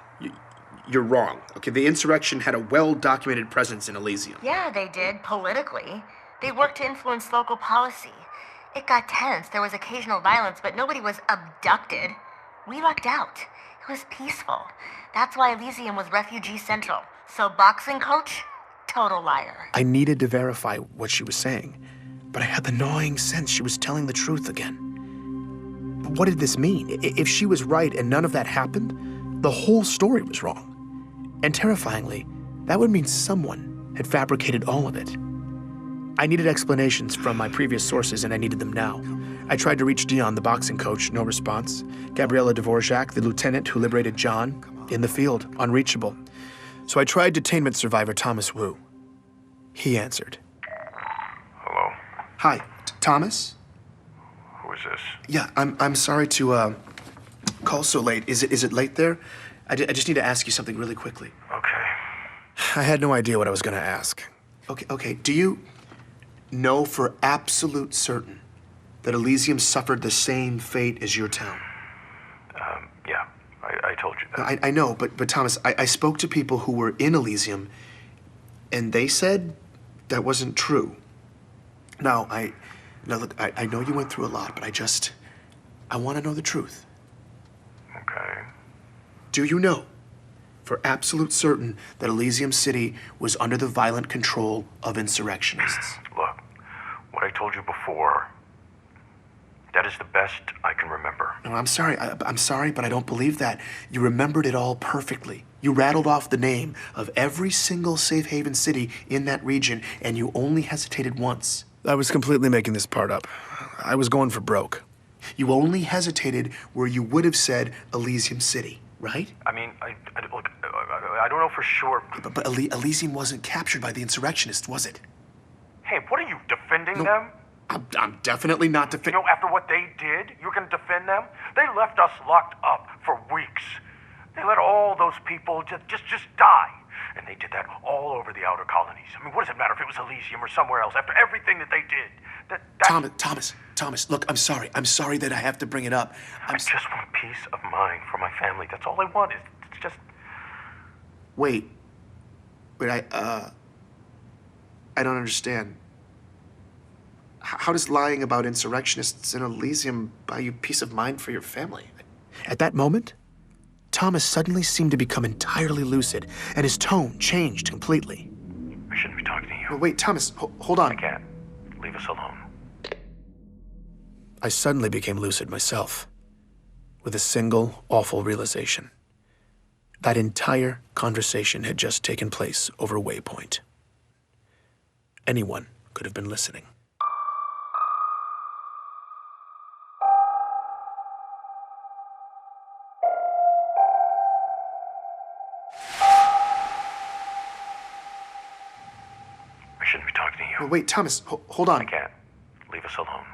You're wrong. Okay, the insurrection had a well-documented presence in Elysium. Yeah, they did, politically. They worked to influence local policy. It got tense. There was occasional violence, but nobody was abducted. We lucked out. It was peaceful. That's why Elysium was refugee central. So boxing coach, total liar. I needed to verify what she was saying, but I had the gnawing sense she was telling the truth again. What did this mean? If she was right and none of that happened, the whole story was wrong. And terrifyingly, that would mean someone had fabricated all of it. I needed explanations from my previous sources, and I needed them now. I tried to reach Dion, the boxing coach, no response. Gabriella Dvorak, the lieutenant who liberated John, in the field, unreachable. So I tried detainment survivor Thomas Wu. He answered. Hello? Hi, Thomas? Who is this? Yeah, I'm sorry to call so late. Is it late there? I just need to ask you something really quickly. Okay. I had no idea what I was going to ask. Okay, do you know for absolute certain that Elysium suffered the same fate as your town? Yeah, I told you that. I know, but Thomas, I spoke to people who were in Elysium, and they said that wasn't true. Now, look, I know you went through a lot, but I want to know the truth. Okay. Do you know for absolute certain that Elysium City was under the violent control of insurrectionists? Look, what I told you before, that is the best I can remember. No, I'm sorry. I'm sorry, but I don't believe that. You remembered it all perfectly. You rattled off the name of every single safe haven city in that region, and you only hesitated once. I was completely making this part up. I was going for broke. You only hesitated where you would have said Elysium City, right? I mean, look, I don't know for sure. But Elysium wasn't captured by the insurrectionists, was it? Hey, what are you, defending them? I'm definitely not You know, after what they did, you're going to defend them? They left us locked up for weeks. They let all those people just die. And they did that all over the outer colonies. I mean, what does it matter if it was Elysium or somewhere else after everything that they did? Thomas, look, I'm sorry. I'm sorry that I have to bring it up. I just want peace of mind for my family. That's all I want. It's just... Wait, I don't understand. How does lying about insurrectionists in Elysium buy you peace of mind for your family? At that moment, Thomas suddenly seemed to become entirely lucid, and his tone changed completely. I shouldn't be talking to you. Wait, Thomas, hold on. I can't. Leave us alone. I suddenly became lucid myself, with a single awful realization. That entire conversation had just taken place over Waypoint. Anyone could have been listening. I shouldn't be talking to you. Wait, Thomas, hold on. I can't. Leave us alone.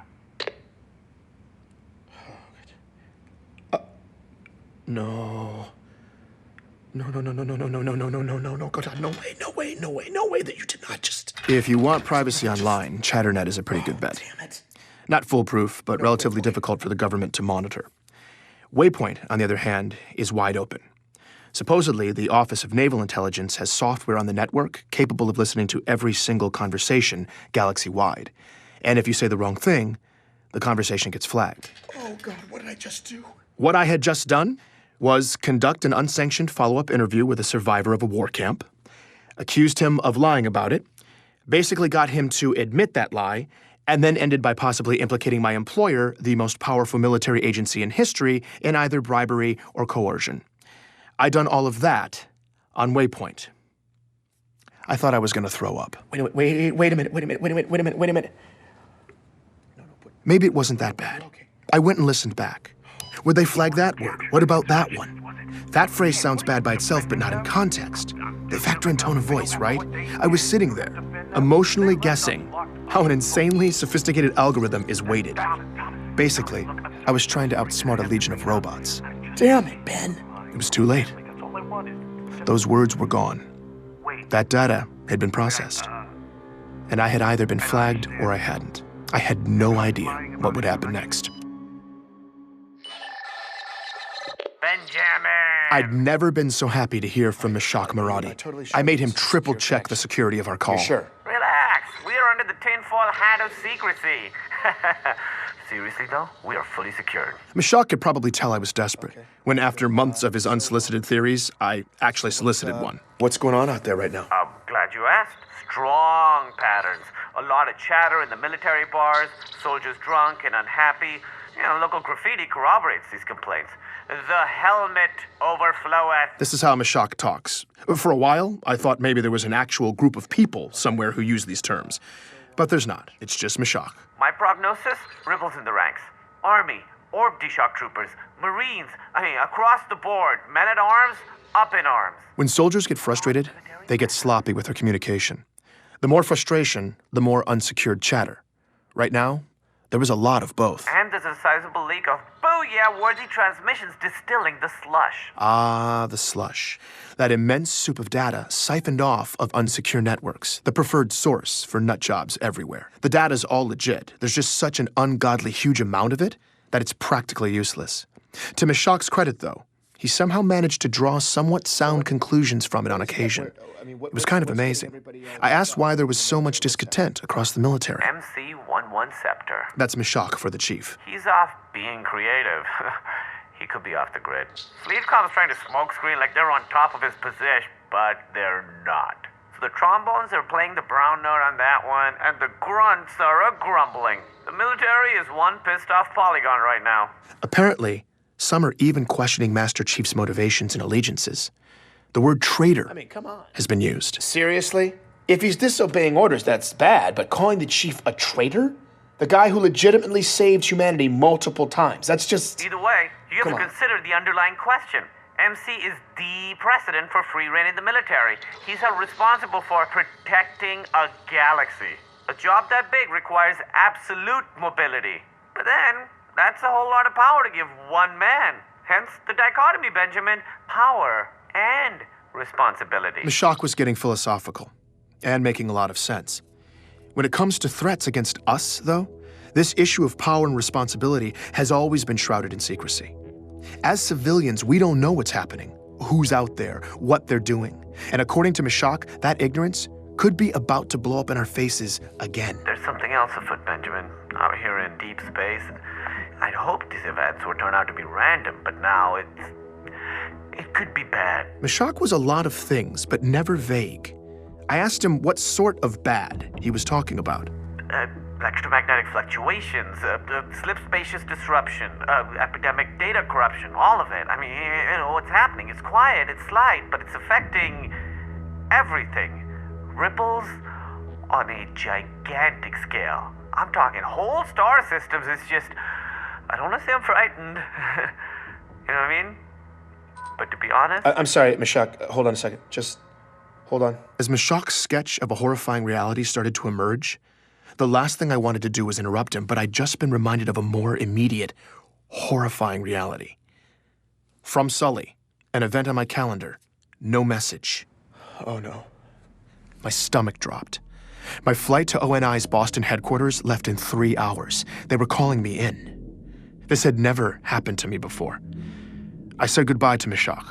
No. No, God, no way that you did not just... If you want privacy online, ChatterNet is a pretty good bet. Damn it. Not foolproof, but relatively difficult for the government to monitor. Waypoint, on the other hand, is wide open. Supposedly, the Office of Naval Intelligence has software on the network capable of listening to every single conversation galaxy-wide. And if you say the wrong thing, the conversation gets flagged. Oh, God, what did I just do? What I had just done was conduct an unsanctioned follow-up interview with a survivor of a war camp, accused him of lying about it, basically got him to admit that lie, and then ended by possibly implicating my employer, the most powerful military agency in history, in either bribery or coercion. I'd done all of that on Waypoint. I thought I was going to throw up. Wait a minute. Maybe it wasn't that bad. I went and listened back. Would they flag that word? What about that one? That phrase sounds bad by itself, but not in context. They factor in tone of voice, right? I was sitting there, emotionally guessing how an insanely sophisticated algorithm is weighted. Basically, I was trying to outsmart a legion of robots. Damn it, Ben. It was too late. Those words were gone. That data had been processed. And I had either been flagged or I hadn't. I had no idea what would happen next. Benjamin! I'd never been so happy to hear from Mashak Maradi. I made him triple check the security of our call. You sure? Relax. We are under the tinfoil hat of secrecy. Seriously, though, we are fully secured. Mashak could probably tell I was desperate, when after months of his unsolicited theories, I actually solicited one. What's going on out there right now? I'm glad you asked. Strong patterns. A lot of chatter in the military bars, soldiers drunk and unhappy. Local graffiti corroborates these complaints. The helmet overfloweth. This is how Mashak talks. For a while, I thought maybe there was an actual group of people somewhere who use these terms. But there's not. It's just Mashak. My prognosis? Ripples in the ranks. Army, orb D-Shock troopers, Marines, across the board. Men at arms, up in arms. When soldiers get frustrated, they get sloppy with their communication. The more frustration, the more unsecured chatter. Right now, there was a lot of both. And there's a sizable leak of booyah-worthy transmissions distilling the slush. Ah, the slush. That immense soup of data siphoned off of unsecure networks, the preferred source for nut jobs everywhere. The data's all legit. There's just such an ungodly huge amount of it that it's practically useless. To Mashak's credit, though, he somehow managed to draw somewhat sound conclusions from it on occasion. It was kind of amazing. I asked why there was so much discontent across the military. MC-11 Scepter. That's Mashak for the chief. He's off being creative. He could be off the grid. Fleetcom's trying to smokescreen like they're on top of his position, but they're not. So the trombones are playing the brown note on that one, and the grunts are a-grumbling. The military is one pissed-off polygon right now. Apparently, some are even questioning Master Chief's motivations and allegiances. The word traitor Come on. has been used. Seriously? If he's disobeying orders, that's bad, but calling the chief a traitor? The guy who legitimately saved humanity multiple times. That's just... Either way, you have Come to on. consider the underlying question. MC is the precedent for free reign in the military. He's held responsible for protecting a galaxy. A job that big requires absolute mobility. But then, that's a whole lot of power to give one man. Hence the dichotomy, Benjamin. Power and responsibility. Mashak was getting philosophical and making a lot of sense. When it comes to threats against us, though, this issue of power and responsibility has always been shrouded in secrecy. As civilians, we don't know what's happening, who's out there, what they're doing. And according to Mashak, that ignorance could be about to blow up in our faces again. There's something else afoot, Benjamin. Out here in deep space. I'd hoped these events would turn out to be random, but now it could be bad. Mashak was a lot of things, but never vague. I asked him what sort of bad he was talking about. Electromagnetic fluctuations, slip spacious disruption, epidemic data corruption, all of it. What's happening? It's quiet, it's slight, but it's affecting everything. Ripples on a gigantic scale. I'm talking whole star systems. It's just, I don't want to say I'm frightened. You know what I mean? But to be honest... I'm sorry, Mashak. Hold on a second. Just hold on. As Mashak's sketch of a horrifying reality started to emerge, the last thing I wanted to do was interrupt him, but I'd just been reminded of a more immediate, horrifying reality. From Sully, an event on my calendar, no message. Oh, no. My stomach dropped. My flight to ONI's Boston headquarters left in 3 hours. They were calling me in. This had never happened to me before. I said goodbye to Mashak.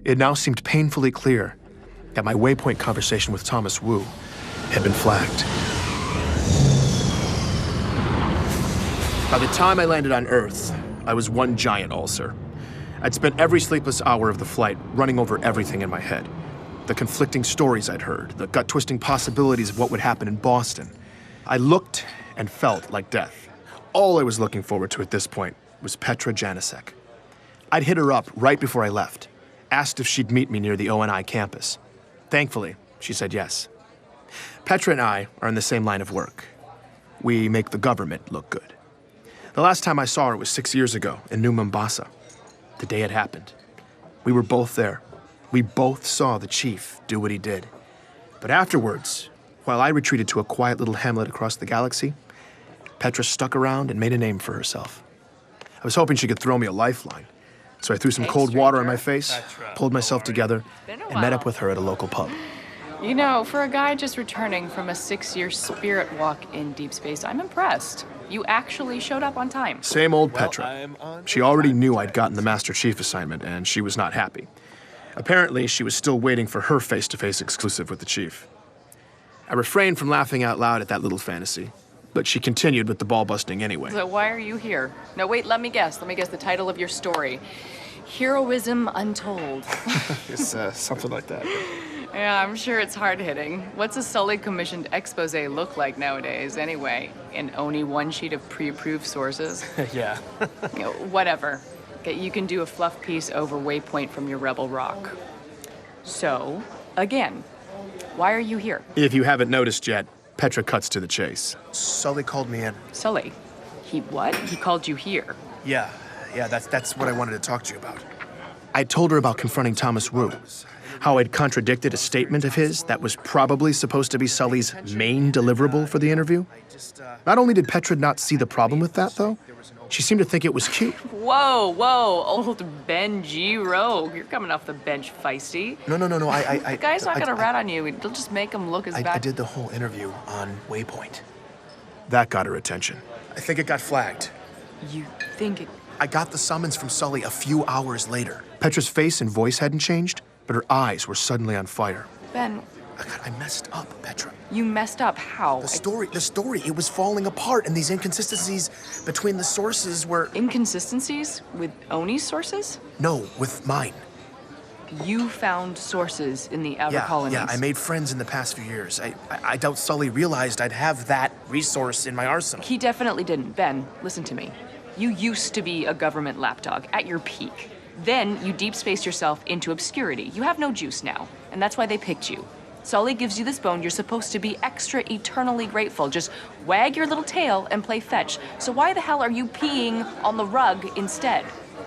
It now seemed painfully clear that my waypoint conversation with Thomas Wu had been flagged. By the time I landed on Earth, I was one giant ulcer. I'd spent every sleepless hour of the flight running over everything in my head. The conflicting stories I'd heard, the gut-twisting possibilities of what would happen in Boston. I looked and felt like death. All I was looking forward to at this point was Petra Janicek. I'd hit her up right before I left, asked if she'd meet me near the ONI campus. Thankfully, she said yes. Petra and I are in the same line of work. We make the government look good. The last time I saw her was 6 years ago in New Mombasa, the day it happened. We were both there. We both saw the chief do what he did. But afterwards, while I retreated to a quiet little hamlet across the galaxy, Petra stuck around and made a name for herself. I was hoping she could throw me a lifeline, so I threw some cold water on my face, pulled myself together, and met up with her at a local pub. You know, for a guy just returning from a 6-year spirit walk in deep space, I'm impressed. You actually showed up on time. Same old Petra. She already knew I'd gotten the Master Chief assignment, and she was not happy. Apparently, she was still waiting for her face-to-face exclusive with the Chief. I refrained from laughing out loud at that little fantasy, but she continued with the ball-busting anyway. So why are you here? No, wait, let me guess. Let me guess the title of your story. Heroism Untold. It's something like that. Yeah, I'm sure it's hard-hitting. What's a Sully-commissioned expose look like nowadays, anyway? And only one sheet of pre-approved sources? Yeah. You know, whatever. Okay, you can do a fluff piece over Waypoint from your Rebel Rock. So, again, why are you here? If you haven't noticed yet, Petra cuts to the chase. Sully called me in. Sully? He what? He called you here? Yeah, that's what I wanted to talk to you about. I told her about confronting Thomas Wu, how I'd contradicted a statement of his that was probably supposed to be Sully's main deliverable for the interview. Not only did Petra not see the problem with that, though, she seemed to think it was cute. Whoa, old Ben G. Rogue. You're coming off the bench feisty. No, The guy's not gonna rat on you. It'll just make him look as bad. I did the whole interview on Waypoint. That got her attention. I think it got flagged. You think it... I got the summons from Sully a few hours later. Petra's face and voice hadn't changed, but her eyes were suddenly on fire. Ben... I messed up, Petra. You messed up how? The story, it was falling apart, and these inconsistencies between the sources were... Inconsistencies? With Oni's sources? No, with mine. You found sources in the outer colonies? Yeah, I made friends in the past few years. I doubt Sully realized I'd have that resource in my arsenal. He definitely didn't. Ben, listen to me. You used to be a government lapdog, at your peak. Then you deep spaced yourself into obscurity. You have no juice now, and that's why they picked you. Sully gives you this bone, you're supposed to be extra eternally grateful. Just wag your little tail and play fetch. So why the hell are you peeing on the rug instead?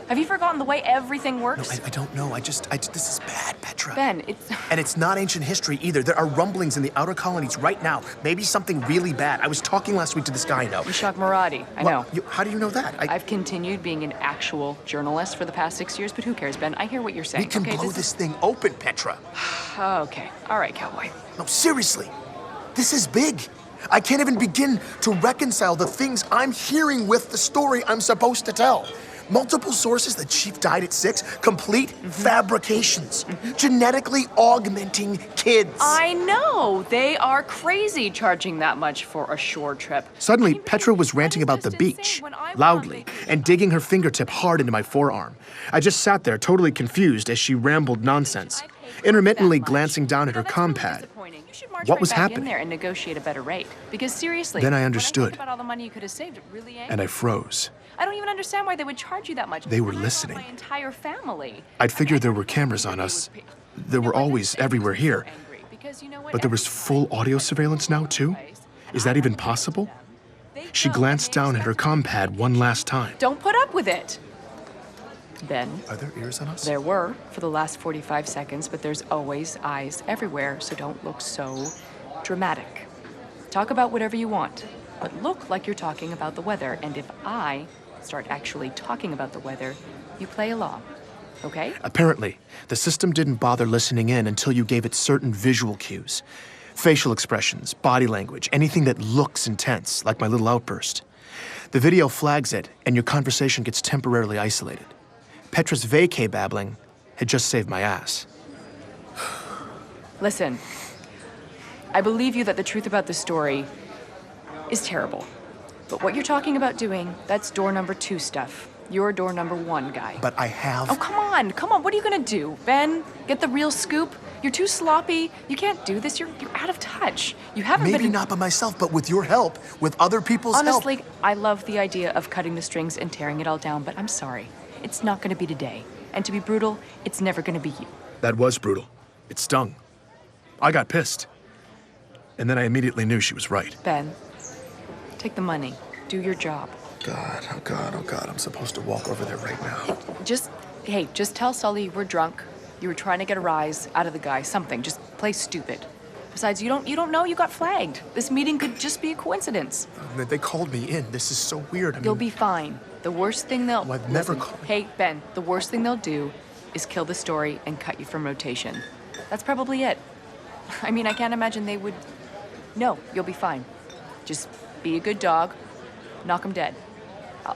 Have you forgotten the way everything works? No, I don't know. This is bad, Petra. Ben, it's... And it's not ancient history either. There are rumblings in the outer colonies right now. Maybe something really bad. I was talking last week to this guy I know. Ishak Maradi, I know. How do you know that? I've continued being an actual journalist for the past 6 years, but who cares, Ben? I hear what you're saying. We can blow this thing open, Petra. Okay. All right, cowboy. No, seriously. This is big. I can't even begin to reconcile the things I'm hearing with the story I'm supposed to tell. Multiple sources, the chief died at 6, complete fabrications, genetically augmenting kids. I know, they are crazy charging that much for a shore trip. Suddenly, Petra was ranting about the beach, loudly, and digging her fingertip hard into my forearm. I just sat there, totally confused as she rambled nonsense, intermittently glancing down at her compad. What was happening? In there and negotiate a better rate. Because seriously, then I understood, about all the money you could have saved, it really ain't. And I froze. I don't even understand why they would charge you that much. They were listening. My entire family. I'd figured there were cameras on us. There were always everywhere here. But there was full audio surveillance now, too? Is that even possible? She glanced down at her compad one last time. Don't put up with it. Ben. Are there ears on us? There were for the last 45 seconds, but there's always eyes everywhere, so don't look so dramatic. Talk about whatever you want, but look like you're talking about the weather, and if I start actually talking about the weather, you play along, okay? Apparently, the system didn't bother listening in until you gave it certain visual cues. Facial expressions, body language, anything that looks intense, like my little outburst. The video flags it, and your conversation gets temporarily isolated. Petra's vacay babbling had just saved my ass. Listen, I believe you that the truth about the story is terrible. But what you're talking about doing, that's door number 2 stuff. You're door number 1 guy. But I have... Oh, come on. What are you gonna do? Ben, get the real scoop? You're too sloppy. You can't do this. You're out of touch. You haven't been... Maybe not by myself, but with your help, with other people's help. Honestly, I love the idea of cutting the strings and tearing it all down, but I'm sorry. It's not gonna be today. And to be brutal, it's never gonna be you. That was brutal. It stung. I got pissed. And then I immediately knew she was right. Ben, take the money. Do your job. God, oh God, oh God, I'm supposed to walk over there right now. Just tell Sully you were drunk. You were trying to get a rise out of the guy, something. Just play stupid. Besides, you don't know you got flagged. This meeting could just be a coincidence. They called me in. This is so weird. You'll be fine. The worst thing they'll... Well, I've never called... Hey, Ben, the worst thing they'll do is kill the story and cut you from rotation. That's probably it. I mean, I can't imagine they would... No, you'll be fine. Just be a good dog. Knock 'em dead.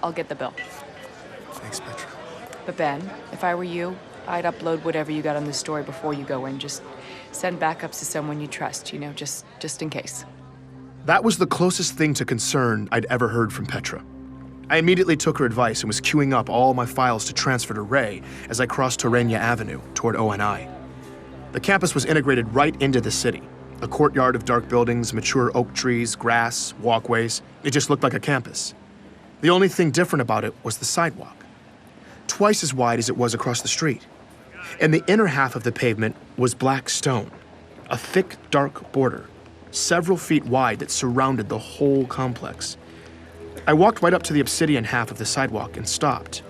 I'll get the bill. Thanks, Petra. But Ben, if I were you, I'd upload whatever you got on the story before you go in. Just send backups to someone you trust, just in case. That was the closest thing to concern I'd ever heard from Petra. I immediately took her advice and was queuing up all my files to transfer to Ray as I crossed Torrenia Avenue toward ONI. The campus was integrated right into the city. A courtyard of dark buildings, mature oak trees, grass, walkways. It just looked like a campus. The only thing different about it was the sidewalk. Twice as wide as it was across the street. And the inner half of the pavement was black stone, a thick, dark border, several feet wide that surrounded the whole complex. I walked right up to the obsidian half of the sidewalk and stopped.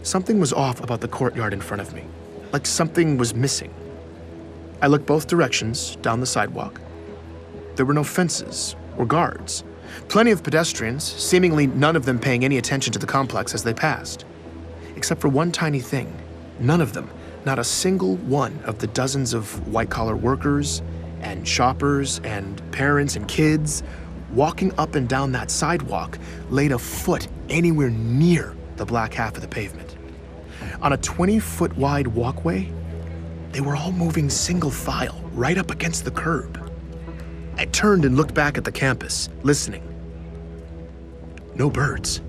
Something was off about the courtyard in front of me, like something was missing. I looked both directions down the sidewalk. There were no fences or guards. Plenty of pedestrians, seemingly none of them paying any attention to the complex as they passed. Except for one tiny thing. None of them, not a single one of the dozens of white-collar workers and shoppers and parents and kids walking up and down that sidewalk laid a foot anywhere near the black half of the pavement. On a 20-foot wide walkway, they were all moving single file right up against the curb. I turned and looked back at the campus, listening. No birds.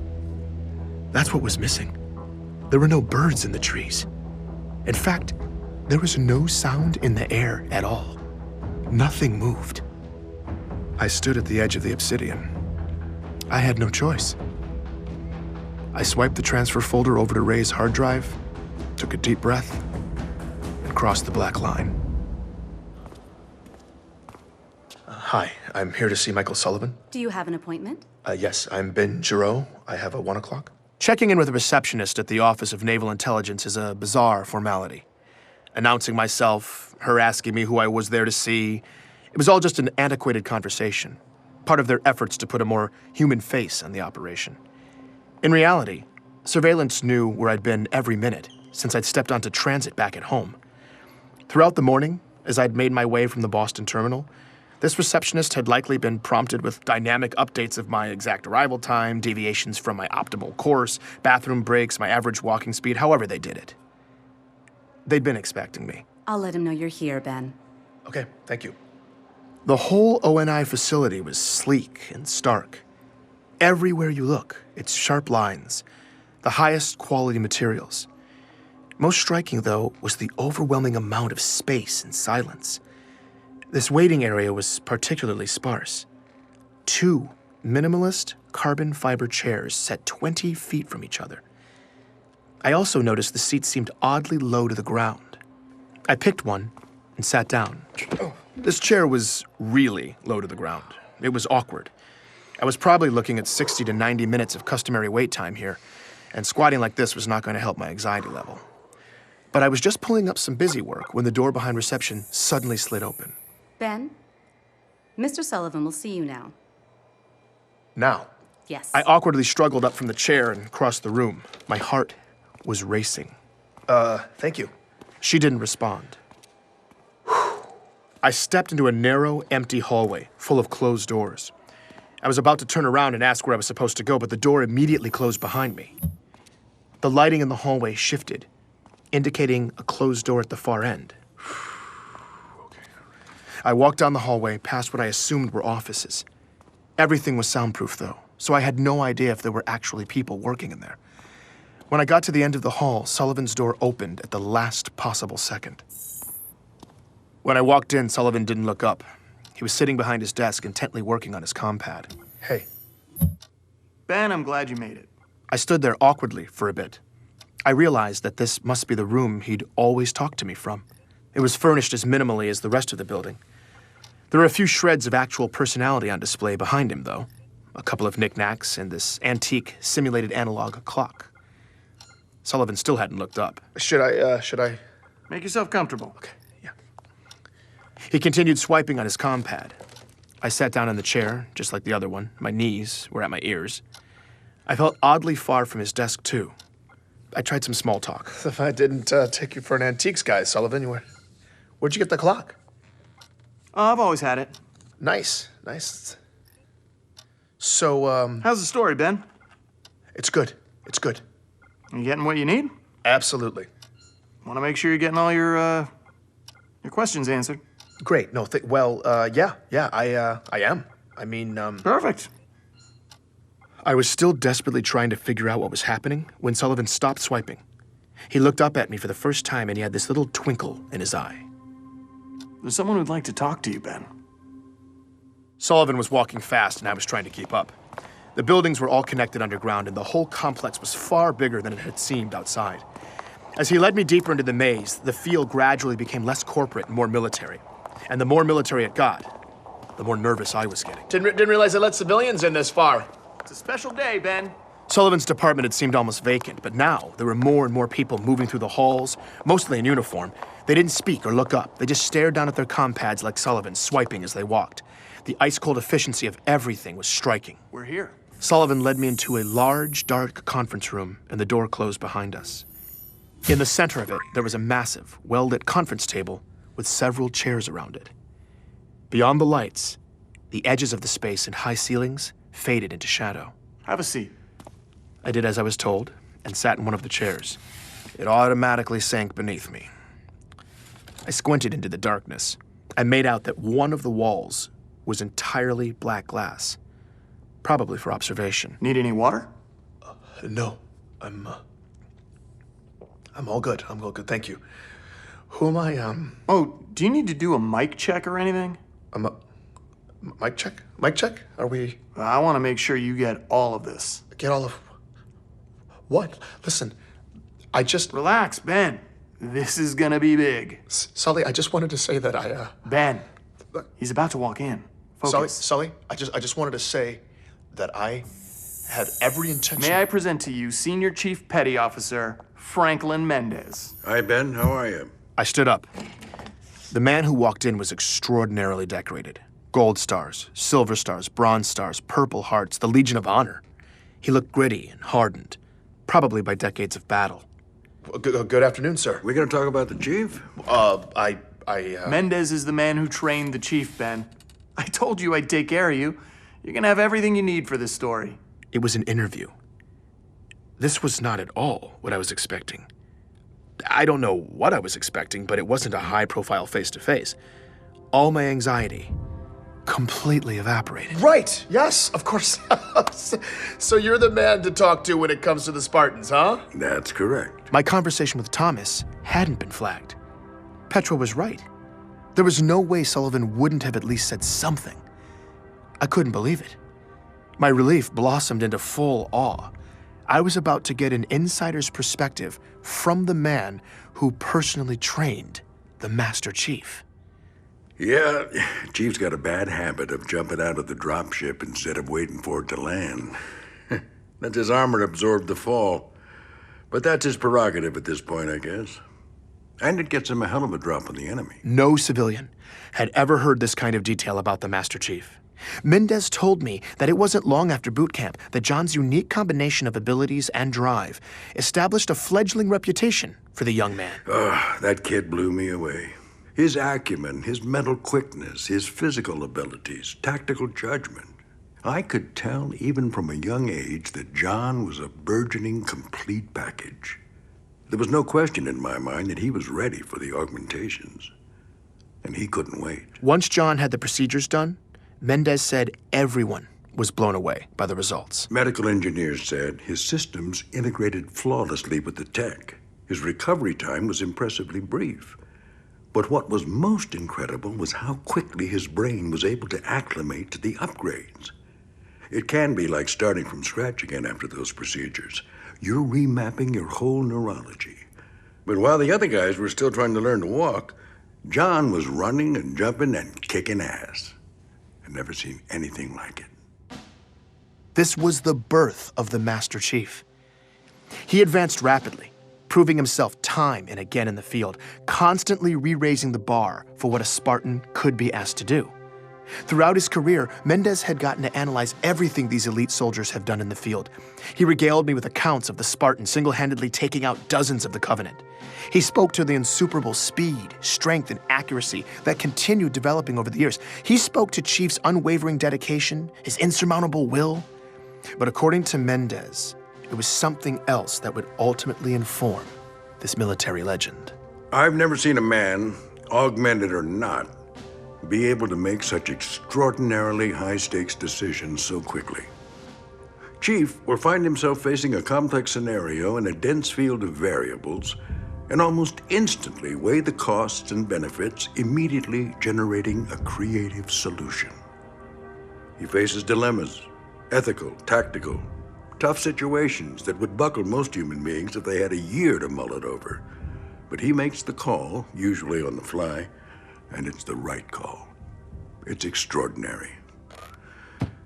That's what was missing. There were no birds in the trees. In fact, there was no sound in the air at all. Nothing moved. I stood at the edge of the obsidian. I had no choice. I swiped the transfer folder over to Ray's hard drive, took a deep breath, and crossed the black line. Hi, I'm here to see Michael Sullivan. Do you have an appointment? Yes, I'm Ben Giroux. I have a 1 o'clock. Checking in with a receptionist at the Office of Naval Intelligence is a bizarre formality. Announcing myself, her asking me who I was there to see, it was all just an antiquated conversation, part of their efforts to put a more human face on the operation. In reality, surveillance knew where I'd been every minute since I'd stepped onto transit back at home. Throughout the morning, as I'd made my way from the Boston terminal, this receptionist had likely been prompted with dynamic updates of my exact arrival time, deviations from my optimal course, bathroom breaks, my average walking speed, however they did it. They'd been expecting me. I'll let him know you're here, Ben. Okay, thank you. The whole ONI facility was sleek and stark. Everywhere you look, it's sharp lines, the highest quality materials. Most striking, though, was the overwhelming amount of space and silence. This waiting area was particularly sparse. 2 minimalist carbon fiber chairs set 20 feet from each other. I also noticed the seats seemed oddly low to the ground. I picked one and sat down. This chair was really low to the ground. It was awkward. I was probably looking at 60 to 90 minutes of customary wait time here, and squatting like this was not going to help my anxiety level. But I was just pulling up some busy work when the door behind reception suddenly slid open. Ben, Mr. Sullivan will see you now. Now? Yes. I awkwardly struggled up from the chair and crossed the room. My heart was racing. Thank you. She didn't respond. I stepped into a narrow, empty hallway full of closed doors. I was about to turn around and ask where I was supposed to go, but the door immediately closed behind me. The lighting in the hallway shifted. indicating a closed door at the far end. I walked down the hallway past what I assumed were offices. Everything was soundproof, though, so I had no idea if there were actually people working in there. When I got to the end of the hall, Sullivan's door opened at the last possible second. When I walked in, Sullivan didn't look up. He was sitting behind his desk, intently working on his compad. Hey. Ben, I'm glad you made it. I stood there awkwardly for a bit. I realized that this must be the room he'd always talked to me from. It was furnished as minimally as the rest of the building. There were a few shreds of actual personality on display behind him, though. A couple of knickknacks and this antique, simulated analog clock. Sullivan still hadn't looked up. Should I? Make yourself comfortable. Okay, yeah. He continued swiping on his compad. I sat down in the chair, just like the other one. My knees were at my ears. I felt oddly far from his desk, too. I tried some small talk. If I didn't take you for an antiques guy, Sullivan, where'd you get the clock? Oh, I've always had it. Nice. So, how's the story, Ben? It's good. You getting what you need? Absolutely. Want to make sure you're getting all your questions answered. Great. No, yeah, I am. I mean, Perfect. I was still desperately trying to figure out what was happening when Sullivan stopped swiping. He looked up at me for the first time, and he had this little twinkle in his eye. There's someone who'd like to talk to you, Ben. Sullivan was walking fast, and I was trying to keep up. The buildings were all connected underground, and the whole complex was far bigger than it had seemed outside. As he led me deeper into the maze, the feel gradually became less corporate and more military. And the more military it got, the more nervous I was getting. Didn't realize they let civilians in this far. It's a special day, Ben. Sullivan's department had seemed almost vacant, but now there were more and more people moving through the halls, mostly in uniform. They didn't speak or look up. They just stared down at their compads like Sullivan, swiping as they walked. The ice-cold efficiency of everything was striking. We're here. Sullivan led me into a large, dark conference room, and the door closed behind us. In the center of it, there was a massive, well-lit conference table with several chairs around it. Beyond the lights, the edges of the space and high ceilings faded into shadow. Have a seat. I did as I was told and sat in one of the chairs. It automatically sank beneath me. I squinted into the darkness. I made out that one of the walls was entirely black glass, probably for observation. Need any water? No, I'm all good. I'm all good, thank you. Who am I, Oh, do you need to do a mic check or anything? Mic check? Mic check? Are we... I want to make sure you get all of this. Get all of... What? Listen, I just... Relax, Ben. This is gonna be big. Sully, I just wanted to say that I, Ben, he's about to walk in. Focus. Sully, I just wanted to say that I had every intention... May I present to you Senior Chief Petty Officer Franklin Mendez. Hi, Ben. How are you? I stood up. The man who walked in was extraordinarily decorated. Gold stars, silver stars, bronze stars, purple hearts, the Legion of Honor. He looked gritty and hardened, probably by decades of battle. Good afternoon, sir. We gonna talk about the chief? Mendez is the man who trained the chief, Ben. I told you I'd take care of you. You're gonna have everything you need for this story. It was an interview. This was not at all what I was expecting. I don't know what I was expecting, but it wasn't a high-profile face-to-face. All my anxiety completely evaporated. Right, yes, of course. So you're the man to talk to when it comes to the Spartans, huh? That's correct. My conversation with Thomas hadn't been flagged. Petra was right. There was no way Sullivan wouldn't have at least said something. I couldn't believe it. My relief blossomed into full awe. I was about to get an insider's perspective from the man who personally trained the Master Chief. Yeah, Chief's got a bad habit of jumping out of the dropship instead of waiting for it to land. Let his armor absorb the fall. But that's his prerogative at this point, I guess. And it gets him a hell of a drop on the enemy. No civilian had ever heard this kind of detail about the Master Chief. Mendez told me that it wasn't long after boot camp that John's unique combination of abilities and drive established a fledgling reputation for the young man. That kid blew me away. His acumen, his mental quickness, his physical abilities, tactical judgment. I could tell even from a young age that John was a burgeoning complete package. There was no question in my mind that he was ready for the augmentations. And he couldn't wait. Once John had the procedures done, Mendez said everyone was blown away by the results. Medical engineers said his systems integrated flawlessly with the tech. His recovery time was impressively brief. But what was most incredible was how quickly his brain was able to acclimate to the upgrades. It can be like starting from scratch again after those procedures. You're remapping your whole neurology. But while the other guys were still trying to learn to walk, John was running and jumping and kicking ass. I'd never seen anything like it. This was the birth of the Master Chief. He advanced rapidly, proving himself time and again in the field, constantly re-raising the bar for what a Spartan could be asked to do. Throughout his career, Mendez had gotten to analyze everything these elite soldiers have done in the field. He regaled me with accounts of the Spartan single-handedly taking out dozens of the Covenant. He spoke to the insuperable speed, strength, and accuracy that continued developing over the years. He spoke to Chief's unwavering dedication, his insurmountable will. But according to Mendez, it was something else that would ultimately inform this military legend. I've never seen a man, augmented or not, be able to make such extraordinarily high-stakes decisions so quickly. Chief will find himself facing a complex scenario in a dense field of variables and almost instantly weigh the costs and benefits, immediately generating a creative solution. He faces dilemmas, ethical, tactical, tough situations that would buckle most human beings if they had a year to mull it over. But he makes the call, usually on the fly, and it's the right call. It's extraordinary.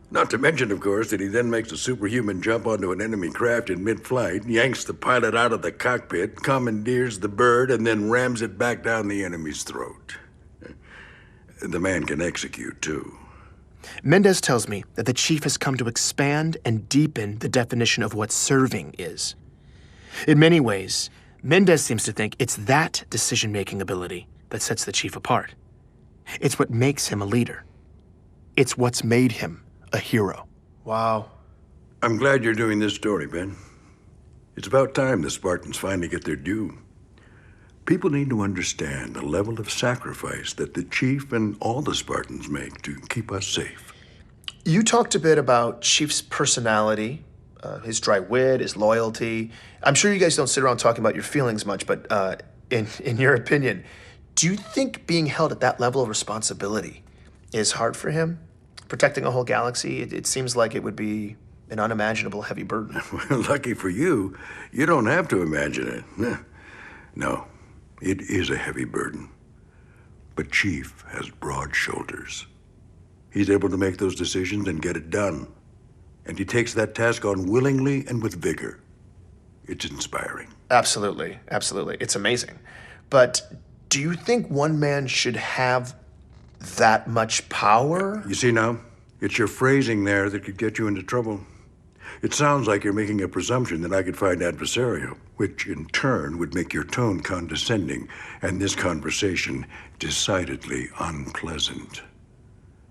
Not to mention, of course, that he then makes a superhuman jump onto an enemy craft in mid-flight, yanks the pilot out of the cockpit, commandeers the bird, and then rams it back down the enemy's throat. The man can execute, too. Mendez tells me that the Chief has come to expand and deepen the definition of what serving is. In many ways, Mendez seems to think it's that decision-making ability that sets the Chief apart. It's what makes him a leader. It's what's made him a hero. Wow. I'm glad you're doing this story, Ben. It's about time the Spartans finally get their due. People need to understand the level of sacrifice that the Chief and all the Spartans make to keep us safe. You talked a bit about Chief's personality, his dry wit, his loyalty. I'm sure you guys don't sit around talking about your feelings much, but in your opinion, do you think being held at that level of responsibility is hard for him? Protecting a whole galaxy, it seems like it would be an unimaginable heavy burden. Well, lucky for you, you don't have to imagine it. No, it is a heavy burden. But Chief has broad shoulders. He's able to make those decisions and get it done. And he takes that task on willingly and with vigor. It's inspiring. Absolutely, absolutely. It's amazing. But do you think one man should have that much power? You see now, it's your phrasing there that could get you into trouble. It sounds like you're making a presumption that I could find adversarial, which in turn would make your tone condescending and this conversation decidedly unpleasant.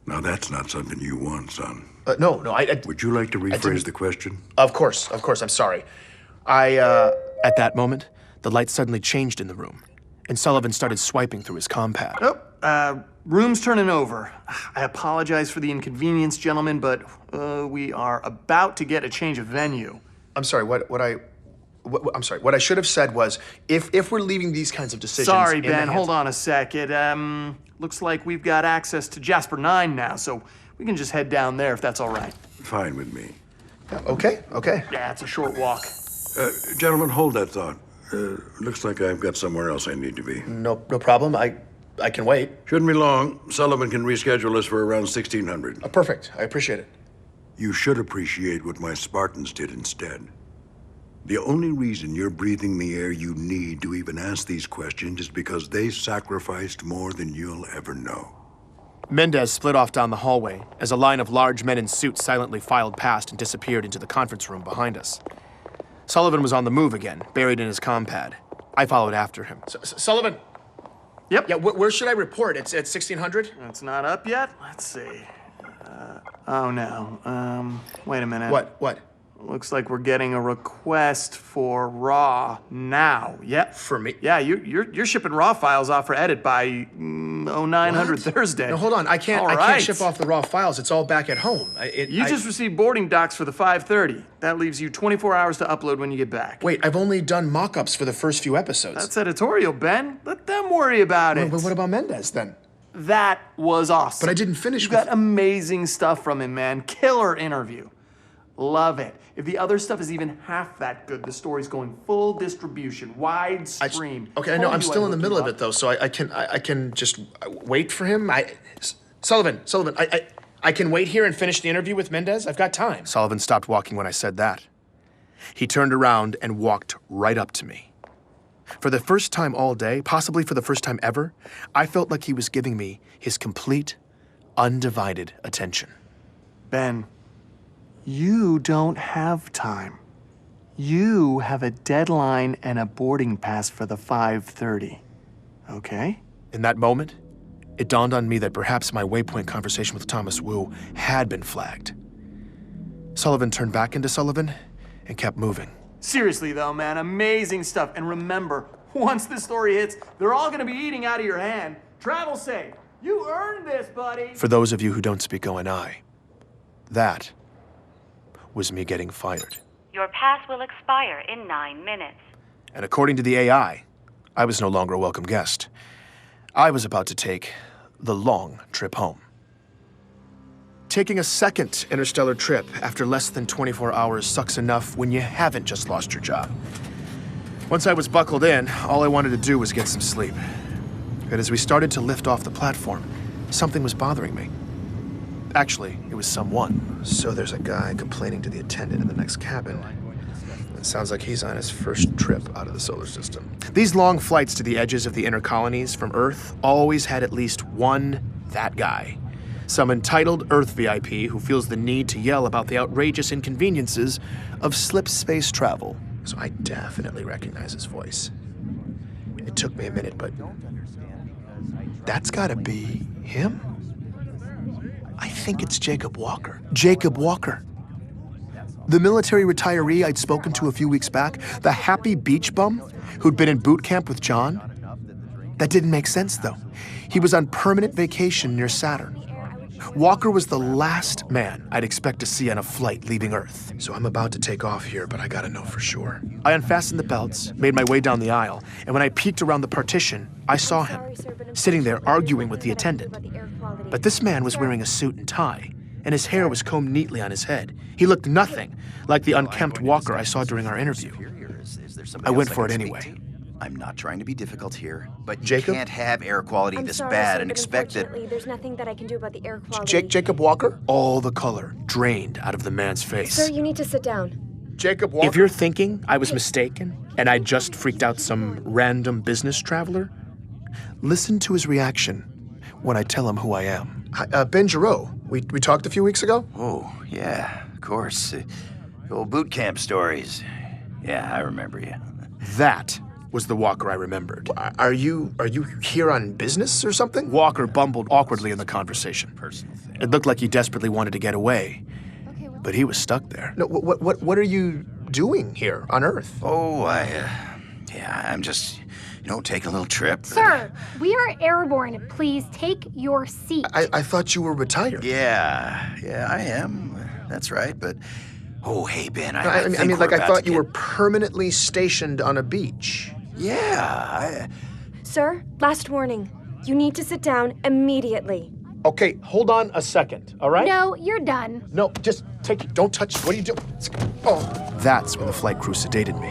Now that's not something you want, son. No, Would you like to rephrase the question? Of course, I'm sorry. At that moment, the light suddenly changed in the room, and Sullivan started swiping through his compad. Oh, room's turning over. I apologize for the inconvenience, gentlemen, but we are about to get a change of venue. I'm sorry, what I should have said was, if we're leaving these kinds of decisions... Sorry, Ben, hold on a sec. It looks like we've got access to Jasper 9 now, so we can just head down there if that's all right. Fine with me. Okay. Yeah, it's a short walk. Gentlemen, hold that thought. Looks like I've got somewhere else I need to be. No problem. I can wait. Shouldn't be long. Sullivan can reschedule us for around 1600. Perfect. I appreciate it. You should appreciate what my Spartans did instead. The only reason you're breathing the air you need to even ask these questions is because they sacrificed more than you'll ever know. Mendez split off down the hallway as a line of large men in suits silently filed past and disappeared into the conference room behind us. Sullivan was on the move again, buried in his compad. I followed after him. Sullivan! Yep. Yeah, where should I report? It's at 1600? It's not up yet? Let's see. Oh, no. Wait a minute. What? Looks like we're getting a request for raw now. Yep. For me? Yeah, you're shipping raw files off for edit by 0900 Thursday. No, hold on. I can't All I right. can't ship off the raw files. It's all back at home. You just received boarding docs for the 5:30. That leaves you 24 hours to upload when you get back. Wait, I've only done mock-ups for the first few episodes. That's editorial, Ben. Let them worry about it. But what about Mendez then? That was awesome. But I didn't finish You with- got amazing stuff from him, man. Killer interview. Love it. If the other stuff is even half that good, the story's going full distribution, widescreen. Okay, I know. I'm still in the middle of it though, so I can just wait for him. Sullivan, I can wait here and finish the interview with Mendez. I've got time. Sullivan stopped walking when I said that. He turned around and walked right up to me. For the first time all day, possibly for the first time ever, I felt like he was giving me his complete, undivided attention. Ben, you don't have time. You have a deadline and a boarding pass for the 5:30. Okay? In that moment, it dawned on me that perhaps my waypoint conversation with Thomas Wu had been flagged. Sullivan turned back into Sullivan and kept moving. Seriously though, man, amazing stuff. And remember, once this story hits, they're all gonna be eating out of your hand. Travel safe. You earned this, buddy. For those of you who don't speak ONI, that was me getting fired. Your pass will expire in 9 minutes. And according to the AI, I was no longer a welcome guest. I was about to take the long trip home. Taking a second interstellar trip after less than 24 hours sucks enough when you haven't just lost your job. Once I was buckled in, all I wanted to do was get some sleep. But as we started to lift off the platform, something was bothering me. Actually, it was someone. So there's a guy complaining to the attendant in the next cabin. It sounds like he's on his first trip out of the solar system. These long flights to the edges of the inner colonies from Earth always had at least one that guy. Some entitled Earth VIP who feels the need to yell about the outrageous inconveniences of slip space travel. So I definitely recognize his voice. It took me a minute, but that's gotta be him? I think it's Jacob Walker. Jacob Walker. The military retiree I'd spoken to a few weeks back, the happy beach bum who'd been in boot camp with John. That didn't make sense, though. He was on permanent vacation near Saturn. Walker was the last man I'd expect to see on a flight leaving Earth. So I'm about to take off here, but I gotta know for sure. I unfastened the belts, made my way down the aisle, and when I peeked around the partition, I saw him, sitting there arguing with the attendant. But this man was wearing a suit and tie, and his hair was combed neatly on his head. He looked nothing like the unkempt Walker I saw during our interview. I went for it anyway. I'm not trying to be difficult here, but you Jacob? can't have air quality this bad and expect that. There's nothing that I can do about the air quality. Jacob Walker? All the color drained out of the man's face. Sir, you need to sit down. Jacob Walker? If you're thinking I was mistaken and I just freaked out some random business traveler, listen to his reaction when I tell him who I am. Ben Giroux. We talked a few weeks ago? Oh, yeah, of course. Old boot camp stories. Yeah, I remember you. That was the Walker I remembered. Are you here on business or something? Walker bumbled awkwardly in the conversation. Personal thing. It looked like he desperately wanted to get away, but he was stuck there. No, what are you doing here on Earth? Oh, I'm just, taking a little trip. Sir, we are airborne. Please take your seat. I thought you were retired. Yeah, I am. That's right, but... Oh, hey, Ben, I mean, like, I thought you were permanently stationed on a beach. Yeah, Sir, last warning. You need to sit down immediately. Okay, hold on a second, all right? No, you're done. No, just take it. Don't touch. What are you doing? Oh. That's when the flight crew sedated me.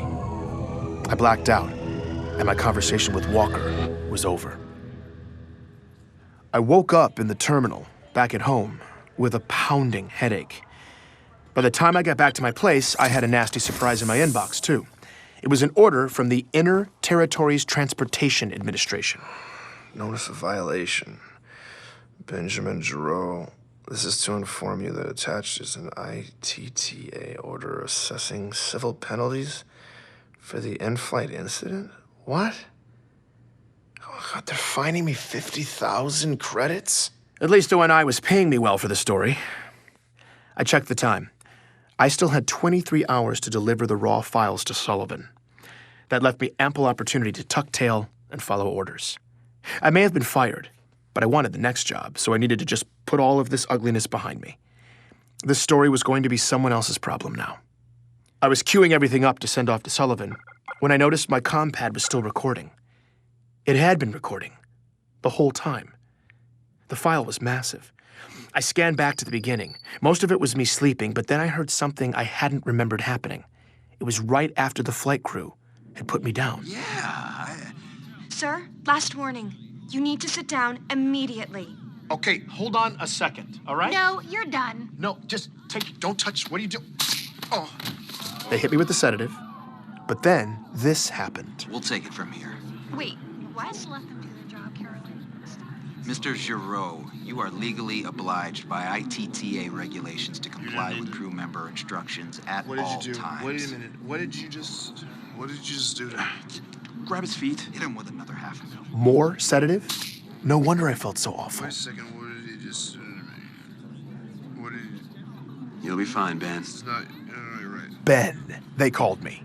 I blacked out, and my conversation with Walker was over. I woke up in the terminal, back at home, with a pounding headache. By the time I got back to my place, I had a nasty surprise in my inbox, too. It was an order from the Inner Territories Transportation Administration. Notice of violation. Benjamin Giroux. This is to inform you that attached is an ITTA order assessing civil penalties for the in-flight incident? What? Oh, God, they're fining me 50,000 credits? At least ONI was paying me well for the story. I checked the time. I still had 23 hours to deliver the raw files to Sullivan. That left me ample opportunity to tuck tail and follow orders. I may have been fired, but I wanted the next job, so I needed to just put all of this ugliness behind me. This story was going to be someone else's problem now. I was queuing everything up to send off to Sullivan when I noticed my comm pad was still recording. It had been recording the whole time. The file was massive. I scanned back to the beginning. Most of it was me sleeping, but then I heard something I hadn't remembered happening. It was right after the flight crew had put me down. Sir, last warning. You need to sit down immediately. Okay, hold on a second, all right? No, you're done. No, just don't touch. What are you doing? Oh. They hit me with the sedative, but then this happened. We'll take it from here. Wait, what? Just let them do their job, Caroline. Mr. Giroux, you are legally obliged by ITTA regulations to comply with crew member instructions at all times. What did you do? Wait a minute. What did you just do to him? Grab his feet. Hit him with another half a mil. More sedative? No wonder I felt so awful. Wait a second. What did he just do to me? What did he... You'll be fine, Ben. It's not... You're right. Ben, they called me.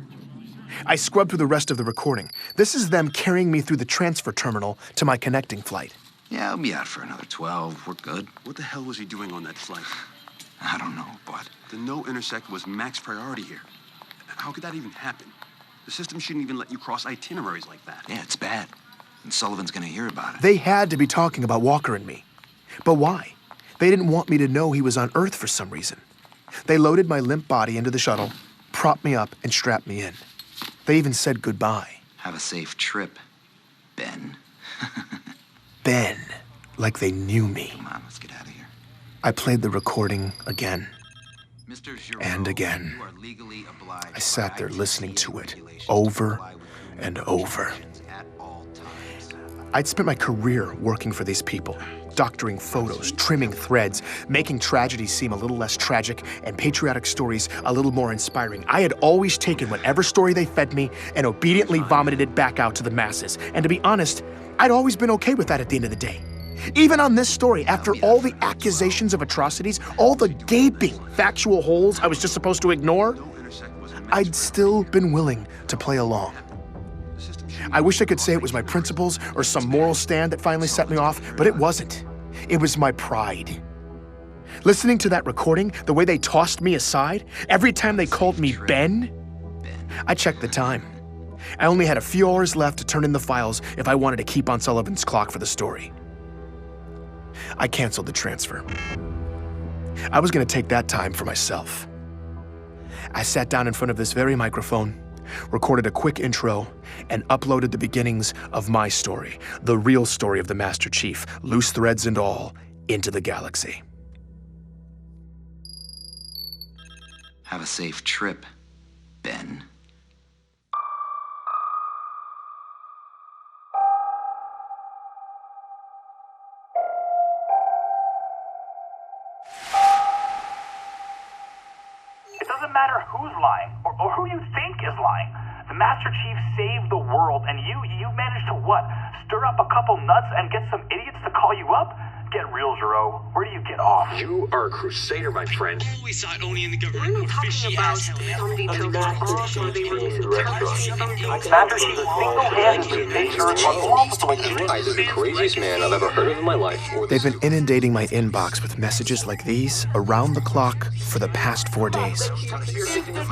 I scrubbed through the rest of the recording. This is them carrying me through the transfer terminal to my connecting flight. Yeah, I'll be out for another 12. We're good. What the hell was he doing on that flight? I don't know, but... The no intersect was max priority here. How could that even happen? The system shouldn't even let you cross itineraries like that. Yeah, it's bad. And Sullivan's gonna hear about it. They had to be talking about Walker and me. But why? They didn't want me to know he was on Earth for some reason. They loaded my limp body into the shuttle, propped me up, and strapped me in. They even said goodbye. Have a safe trip, Ben. Ben, like they knew me. Come on, let's get out of here. I played the recording again. Mr. Giroux, and again. you are legally obliged I sat there by listening ITTA to it regulations over comply with and crew over. instructions at all times. I'd spent my career working for these people, doctoring photos, trimming threads, making tragedy seem a little less tragic and patriotic stories a little more inspiring. I had always taken whatever story they fed me and obediently vomited it back out to the masses. And to be honest, I'd always been okay with that at the end of the day. Even on this story, after all the accusations of atrocities, all the gaping factual holes I was just supposed to ignore, I'd still been willing to play along. I wish I could say it was my principles or some moral stand that finally set me off, but it wasn't. It was my pride. Listening to that recording, the way they tossed me aside, every time they called me Ben, I checked the time. I only had a few hours left to turn in the files if I wanted to keep on Sullivan's clock for the story. I canceled the transfer. I was going to take that time for myself. I sat down in front of this very microphone, recorded a quick intro, and uploaded the beginnings of my story, the real story of the Master Chief, loose threads and all, into the galaxy. Have a safe trip, Ben. It doesn't matter who's lying or who you think is lying. The Master Chief saved the world, and you managed to what? Stir up a couple nuts and get some idiots to call you up? Get real, Giroux. Where do you get off? You are a crusader, my friend. We saw it only in the government. We're not talking about zombie children. Master Chief single-handedly saved Earth on multiple occasions. Either the craziest man I've ever heard of in my life, or They've been inundating my inbox with messages like these around the clock for the past 4 days.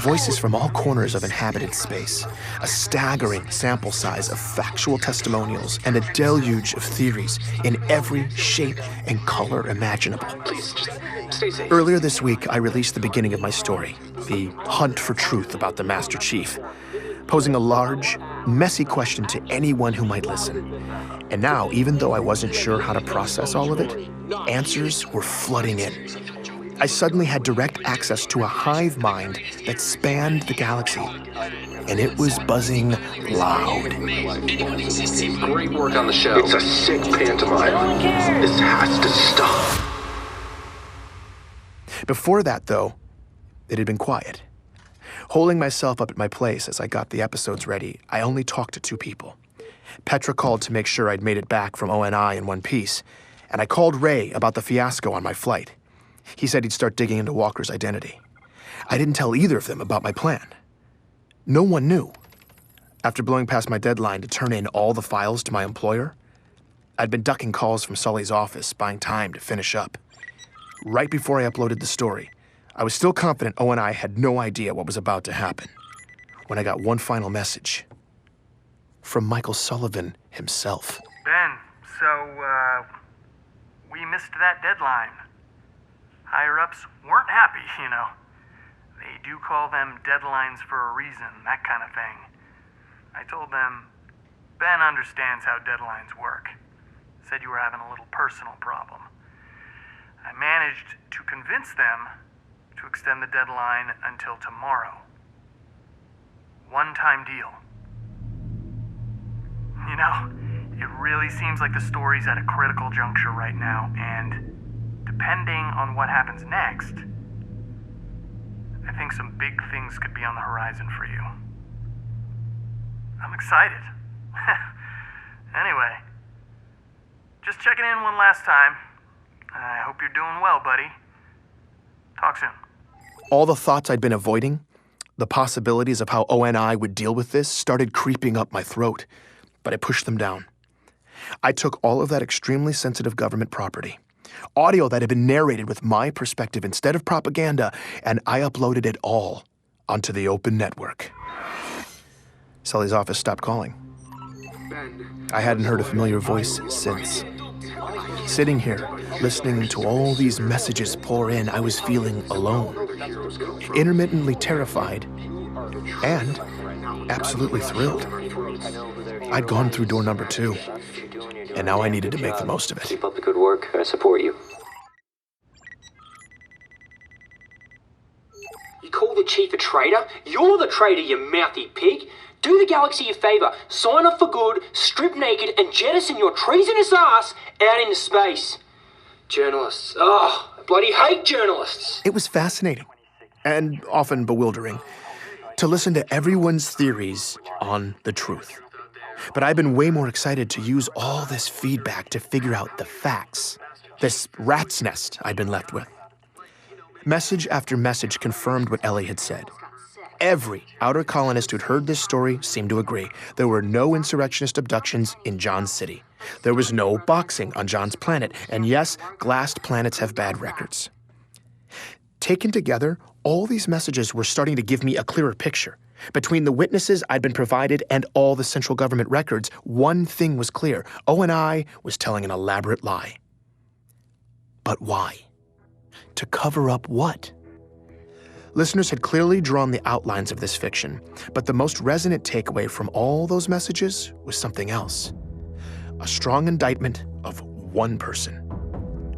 Voices from all corners of inhabited space, a staggering sample size of factual testimonials, and a deluge of theories in every shape and color imaginable. Please, just stay safe. Earlier this week, I released the beginning of my story, the hunt for truth about the Master Chief, posing a large, messy question to anyone who might listen. And now, even though I wasn't sure how to process all of it, answers were flooding in. I suddenly had direct access to a hive mind that spanned the galaxy, and it was buzzing loud. Great work on the show. It's a sick pantomime. This has to stop. Before that, though, it had been quiet. Holding myself up at my place as I got the episodes ready, I only talked to 2 people. Petra called to make sure I'd made it back from ONI in one piece, and I called Ray about the fiasco on my flight. He said he'd start digging into Walker's identity. I didn't tell either of them about my plan. No one knew. After blowing past my deadline to turn in all the files to my employer, I'd been ducking calls from Sully's office, buying time to finish up. Right before I uploaded the story, I was still confident O&I had no idea what was about to happen, when I got one final message from Michael Sullivan himself. Ben, so, we missed that deadline. Higher-ups weren't happy, you know. They do call them deadlines for a reason, that kind of thing. I told them, Ben understands how deadlines work. Said you were having a little personal problem. I managed to convince them to extend the deadline until tomorrow. One-time deal. You know, it really seems like the story's at a critical juncture right now, and depending on what happens next, I think some big things could be on the horizon for you. I'm excited. Anyway, just checking in one last time. I hope you're doing well, buddy. Talk soon. All the thoughts I'd been avoiding, the possibilities of how O&I would deal with this, started creeping up my throat, but I pushed them down. I took all of that extremely sensitive government property, audio that had been narrated with my perspective instead of propaganda, and I uploaded it all onto the open network. Sully's office stopped calling. I hadn't heard a familiar voice since. Sitting here, listening to all these messages pour in, I was feeling alone, intermittently terrified, and absolutely thrilled. I'd gone through door number 2, and now I needed to make the most of it. Keep up the good work. I support you. You call the chief a traitor? You're the traitor, you mouthy pig. Do the galaxy a favor. Sign up for good, strip naked, and jettison your treasonous ass out into space. Journalists. Oh, I bloody hate journalists. It was fascinating, and often bewildering, to listen to everyone's theories on the truth. But I've been way more excited to use all this feedback to figure out the facts, this rat's nest I'd been left with. Message after message confirmed what Ellie had said. Every outer colonist who'd heard this story seemed to agree. There were no insurrectionist abductions in John's city. There was no boxing on John's planet. And yes, glassed planets have bad records. Taken together, all these messages were starting to give me a clearer picture. Between the witnesses I'd been provided and all the central government records, one thing was clear. O&I was telling an elaborate lie. But why? To cover up what? Listeners had clearly drawn the outlines of this fiction, but the most resonant takeaway from all those messages was something else. A strong indictment of one person.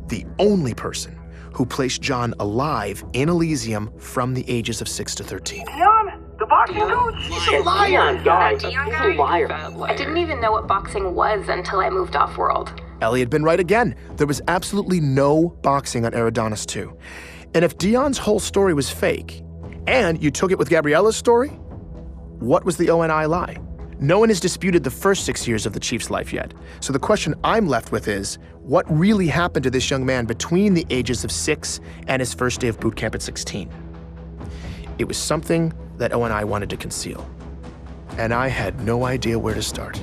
The only person who placed John alive in Elysium from the ages of 6 to 13. Dion, the boxing coach? He's a liar. He's a liar. I didn't even know what boxing was until I moved off-world. Ellie had been right again. There was absolutely no boxing on Eridanus 2. And if Dion's whole story was fake, and you took it with Gabriella's story, what was the O&I lie? No one has disputed the first 6 years of the Chief's life yet. So the question I'm left with is, what really happened to this young man between the ages of 6 and his first day of boot camp at 16? It was something that O&I wanted to conceal. And I had no idea where to start.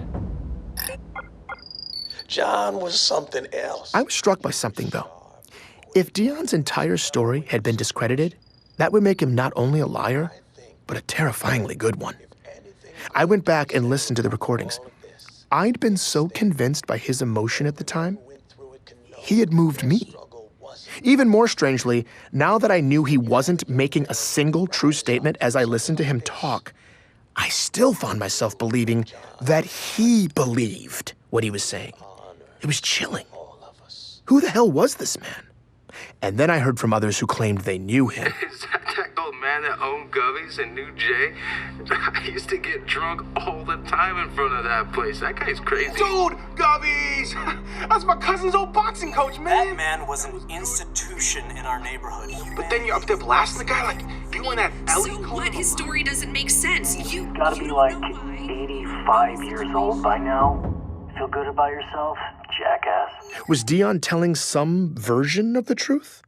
John was something else. I was struck by something, though. If Dion's entire story had been discredited, that would make him not only a liar, but a terrifyingly good one. I went back and listened to the recordings. I'd been so convinced by his emotion at the time, he had moved me. Even more strangely, now that I knew he wasn't making a single true statement as I listened to him talk, I still found myself believing that he believed what he was saying. It was chilling. Who the hell was this man? And then I heard from others who claimed they knew him. Is that old man that owned Gubby's and knew Jay? I used to get drunk all the time in front of that place. That guy's crazy. Dude, Gubby's! That's my cousin's old boxing coach, man. That man was an institution in our neighborhood. But then you're up there blasting the guy like you and that Ellie. So what? His story doesn't make sense. You gotta be like 85 years old by now. Feel good about yourself, jackass. Was Dion telling some version of the truth?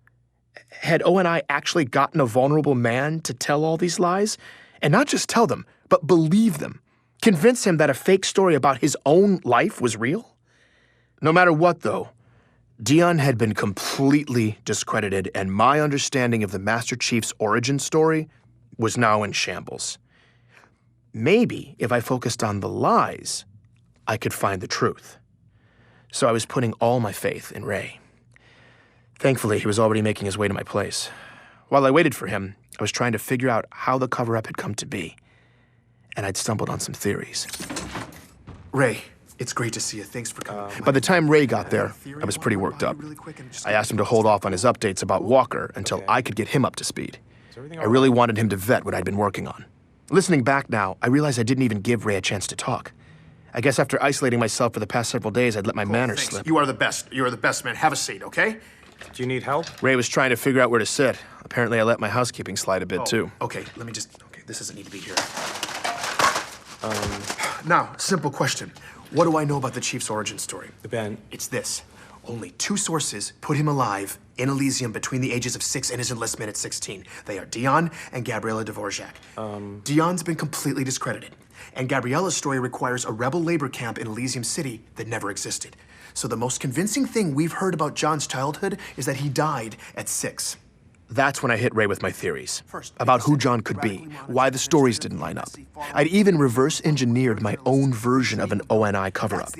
Had ONI actually gotten a vulnerable man to tell all these lies? And not just tell them, but believe them. Convince him that a fake story about his own life was real? No matter what, though, Dion had been completely discredited, and my understanding of the Master Chief's origin story was now in shambles. Maybe if I focused on the lies, I could find the truth. So I was putting all my faith in Ray. Thankfully, he was already making his way to my place. While I waited for him, I was trying to figure out how the cover-up had come to be. And I'd stumbled on some theories. Ray, it's great to see you. Thanks for coming. By the time Ray got there, I was pretty worked up. I asked him to hold off on his updates about Walker until I could get him up to speed. I really wanted him to vet what I'd been working on. Listening back now, I realized I didn't even give Ray a chance to talk. I guess after isolating myself for the past several days, I'd let my manners slip. You are the best. You are the best, man. Have a seat, okay? Do you need help? Ray was trying to figure out where to sit. Apparently, I let my housekeeping slide a bit, too. Okay, let me just... Okay, this doesn't need to be here. Now, simple question. What do I know about the Chief's origin story? Ben. It's this. Only 2 sources put him alive in Elysium between the ages of 6 and his enlistment at 16. They are Dion and Gabriella Dvorak. Dion's been completely discredited. And Gabriella's story requires a rebel labor camp in Elysium City that never existed. So the most convincing thing we've heard about John's childhood is that he died at 6. That's when I hit Ray with my theories about who John could be, why the stories didn't line up. I'd even reverse-engineered my own version of an ONI cover-up,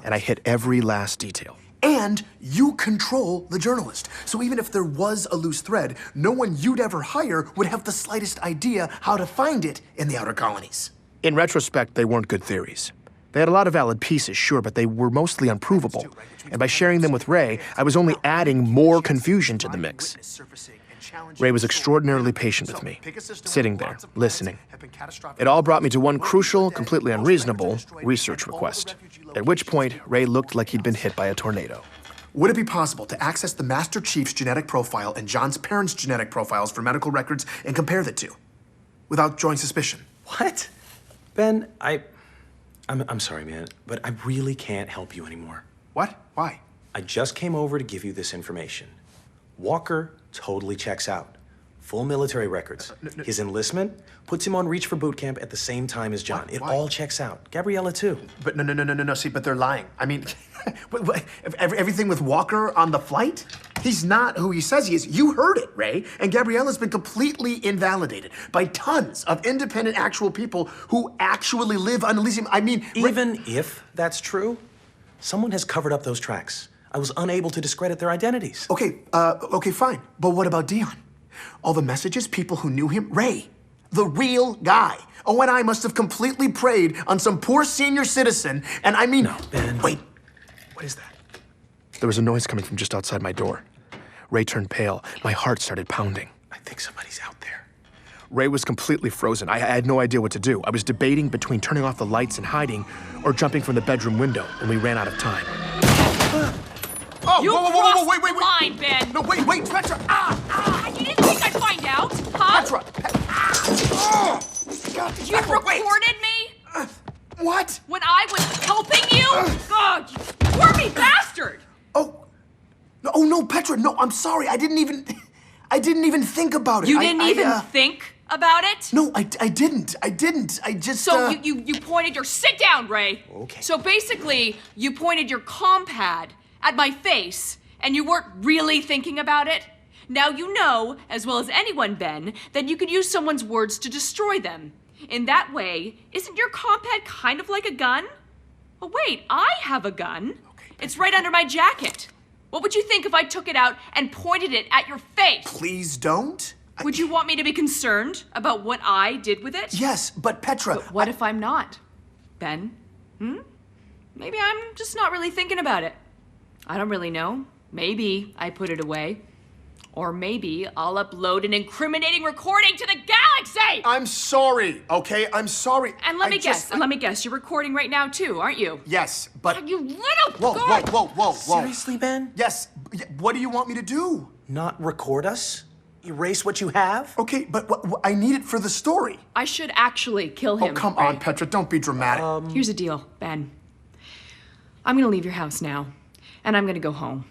and I hit every last detail. And you control the journalist. So even if there was a loose thread, no one you'd ever hire would have the slightest idea how to find it in the outer colonies. In retrospect, they weren't good theories. They had a lot of valid pieces, sure, but they were mostly unprovable. And by sharing them with Ray, I was only adding more confusion to the mix. Ray was extraordinarily patient with me, sitting there, listening. It all brought me to one crucial, completely unreasonable research request, at which point Ray looked like he'd been hit by a tornado. Would it be possible to access the Master Chief's genetic profile and John's parents' genetic profiles for medical records and compare the two, without drawing suspicion? What? Ben, I'm sorry, man, but I really can't help you anymore. What? Why? I just came over to give you this information. Walker totally checks out. Full military records. His enlistment puts him on reach for boot camp at the same time as John. It all checks out. Gabriella, too. But no, see, but they're lying. I mean, everything with Walker on the flight? He's not who he says he is. You heard it, Ray. And Gabriella's been completely invalidated by tons of independent actual people who actually live on Elysium. I mean... Even if that's true, someone has covered up those tracks. I was unable to discredit their identities. Okay, fine. But what about Dion? All the messages, people who knew him? Ray, the real guy. ONI must have completely preyed on some poor senior citizen, and I mean... No, Ben. Wait, what is that? There was a noise coming from just outside my door. Ray turned pale. My heart started pounding. I think somebody's out there. Ray was completely frozen. I had no idea what to do. I was debating between turning off the lights and hiding or jumping from the bedroom window, and we ran out of time. Oh, You whoa, wait. line, Ben. No, wait, Petra. You didn't think I'd find out, huh? Petra. You recorded me? What? When I was helping you? God, you squirmy bastard! Oh, no, Petra, no, I'm sorry. I didn't even think about it. You didn't even think about it? No, I didn't. I just, So you pointed your... Sit down, Ray. Okay. So basically, you pointed your compad at my face, and you weren't really thinking about it? Now you know, as well as anyone, Ben, that you could use someone's words to destroy them. In that way, isn't your compad kind of like a gun? Oh, wait, I have a gun. It's right under my jacket. What would you think if I took it out and pointed it at your face? Please don't. Would you want me to be concerned about what I did with it? Yes, but Petra... But what if I'm not? Ben? Maybe I'm just not really thinking about it. I don't really know. Maybe I put it away. Or maybe I'll upload an incriminating recording to the galaxy! I'm sorry, okay? I'm sorry. And let me guess, you're recording right now too, aren't you? Yes, but... You little Whoa. Seriously, Ben? Yes, what do you want me to do? Not record us? Erase what you have? Okay, but I need it for the story. I should actually kill him. Oh, come on, Petra, don't be dramatic. Here's the deal, Ben. I'm gonna leave your house now, and I'm gonna go home.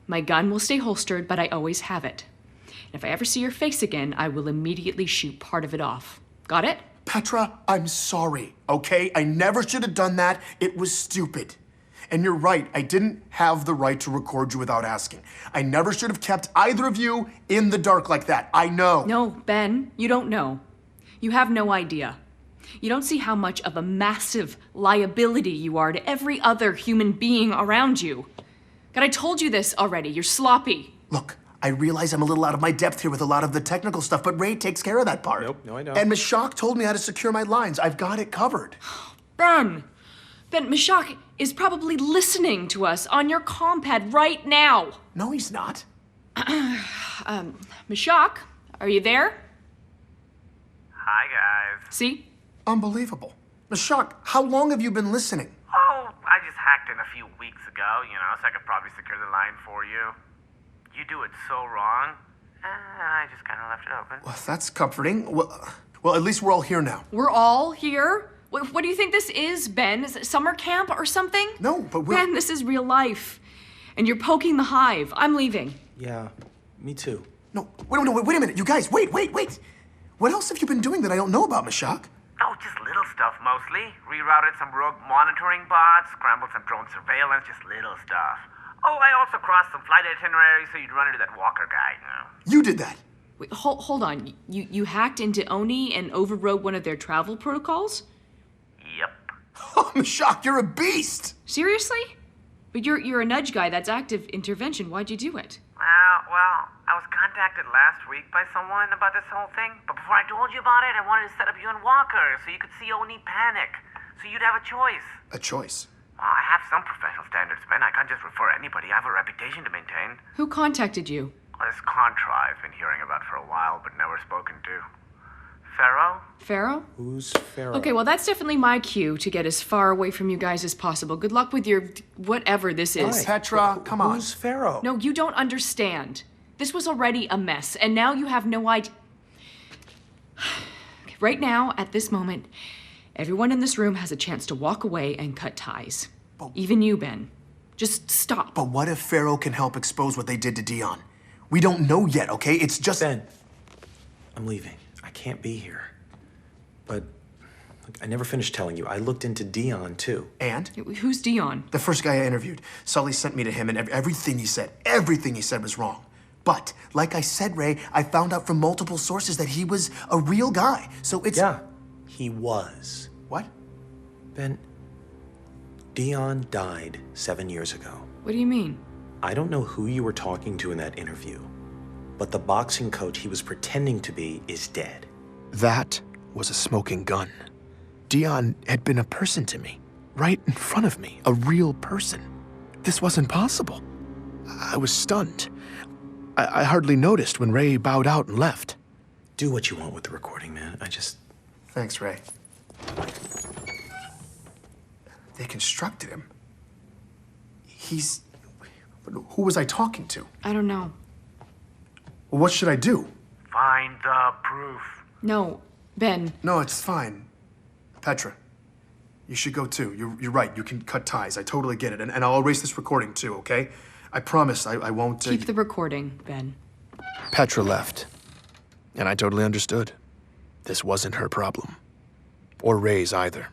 My gun will stay holstered, but I always have it. If I ever see your face again, I will immediately shoot part of it off. Got it? Petra, I'm sorry, okay? I never should have done that. It was stupid. And you're right, I didn't have the right to record you without asking. I never should have kept either of you in the dark like that. I know. No, Ben, you don't know. You have no idea. You don't see how much of a massive liability you are to every other human being around you. God, I told you this already. You're sloppy. Look, I realize I'm a little out of my depth here with a lot of the technical stuff, but Ray takes care of that part. Nope, no, I don't. And Mashak told me how to secure my lines. I've got it covered. Ben, Mashak is probably listening to us on your compad right now. No, he's not. Mashak, are you there? Hi, guys. See? Unbelievable. Mashak, how long have you been listening? Oh, I just hacked in a few weeks ago, so I could probably secure the line for you. You do it so wrong, and I just kind of left it open. Well, that's comforting. Well, at least we're all here now. We're all here? What do you think this is, Ben? Is it summer camp or something? No, but we're... Ben, this is real life. And you're poking the hive. I'm leaving. Yeah, me too. No, wait a minute. You guys, wait. What else have you been doing that I don't know about, Mashak? Oh, just little stuff mostly. Rerouted some rogue monitoring bots, scrambled some drone surveillance, just little stuff. Oh, I also crossed some flight itineraries so you'd run into that Walker guy, You did that? Wait, hold on. You hacked into Oni and overrode one of their travel protocols? Yep. Oh, Mashak, you're a beast! Seriously? But you're a nudge guy. That's active intervention. Why'd you do it? Well, I was contacted last week by someone about this whole thing, but before I told you about it, I wanted to set up you and Walker so you could see Oni panic, so you'd have a choice. A choice? Well, I have some professional standards, man. I can't just refer anybody. I have a reputation to maintain. Who contacted you? This Contra I've been hearing about for a while, but never spoken to. Pharaoh? Pharaoh? Who's Pharaoh? Okay, well, that's definitely my cue to get as far away from you guys as possible. Good luck with your whatever this is. Right. Petra, come on. Who's Pharaoh? No, you don't understand. This was already a mess, and now you have no idea. Okay, right now, at this moment, everyone in this room has a chance to walk away and cut ties. Even you, Ben. Just stop. But what if Pharaoh can help expose what they did to Dion? We don't know yet, okay? It's just... Ben, I'm leaving. I can't be here. But look, I never finished telling you. I looked into Dion, too. And? Who's Dion? The first guy I interviewed. Sully sent me to him, and everything he said was wrong. But, like I said, Ray, I found out from multiple sources that he was a real guy. So it's... Yeah, he was. What? Ben, Dion died 7 years ago. What do you mean? I don't know who you were talking to in that interview, but the boxing coach he was pretending to be is dead. That was a smoking gun. Dion had been a person to me, right in front of me, a real person. This wasn't possible. I was stunned. I hardly noticed when Ray bowed out and left. Do what you want with the recording, man. Thanks, Ray. They constructed him. Who was I talking to? I don't know. Well, what should I do? Find the proof. No, Ben. No, it's fine. Petra, you should go too. You're right. You can cut ties. I totally get it. And I'll erase this recording too, okay? I promise I won't... Keep the recording, Ben. Petra left, and I totally understood. This wasn't her problem. Or Ray's either.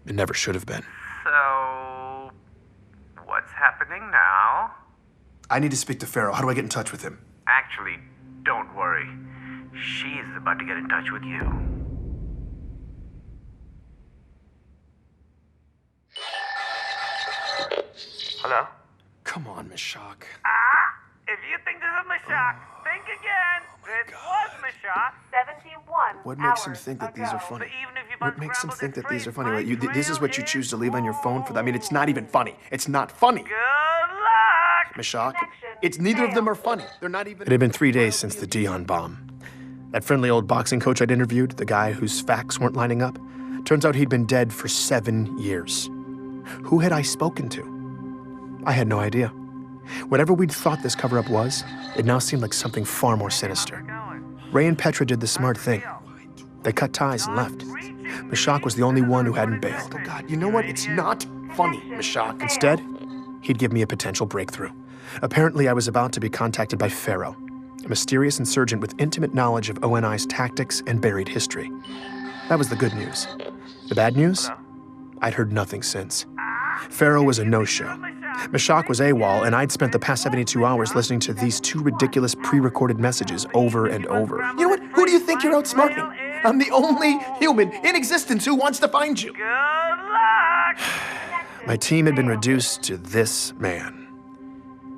It never should have been. So, what's happening now? I need to speak to Pharaoh. How do I get in touch with him? Actually, don't worry. She's about to get in touch with you. Hello? Come on, Mashak. If you think this is Mashak, think again. This was Mashak. 71 What makes him think that these are funny? What makes him think that these are funny? Wait, this is what you choose to leave on your phone for that? I mean, it's not even funny. It's not funny. Good luck! Mashak, it's neither of them are funny. They're not even... It had been 3 days since the Dion bomb. That friendly old boxing coach I'd interviewed, the guy whose facts weren't lining up, turns out he'd been dead for 7 years. Who had I spoken to? I had no idea. Whatever we'd thought this cover-up was, it now seemed like something far more sinister. Ray and Petra did the smart thing. They cut ties and left. Mashak was the only one who hadn't bailed. Oh God, you know what? It's not funny, Mashak. Instead, he'd give me a potential breakthrough. Apparently, I was about to be contacted by Pharaoh. a mysterious insurgent with intimate knowledge of ONI's tactics and buried history. That was the good news. The bad news? I'd heard nothing since. Pharaoh was a no-show. Meshach was AWOL, and I'd spent the past 72 hours listening to these two ridiculous pre-recorded messages over and over. You know what? Who do you think you're outsmarting? I'm the only human in existence who wants to find you. My team had been reduced to this man.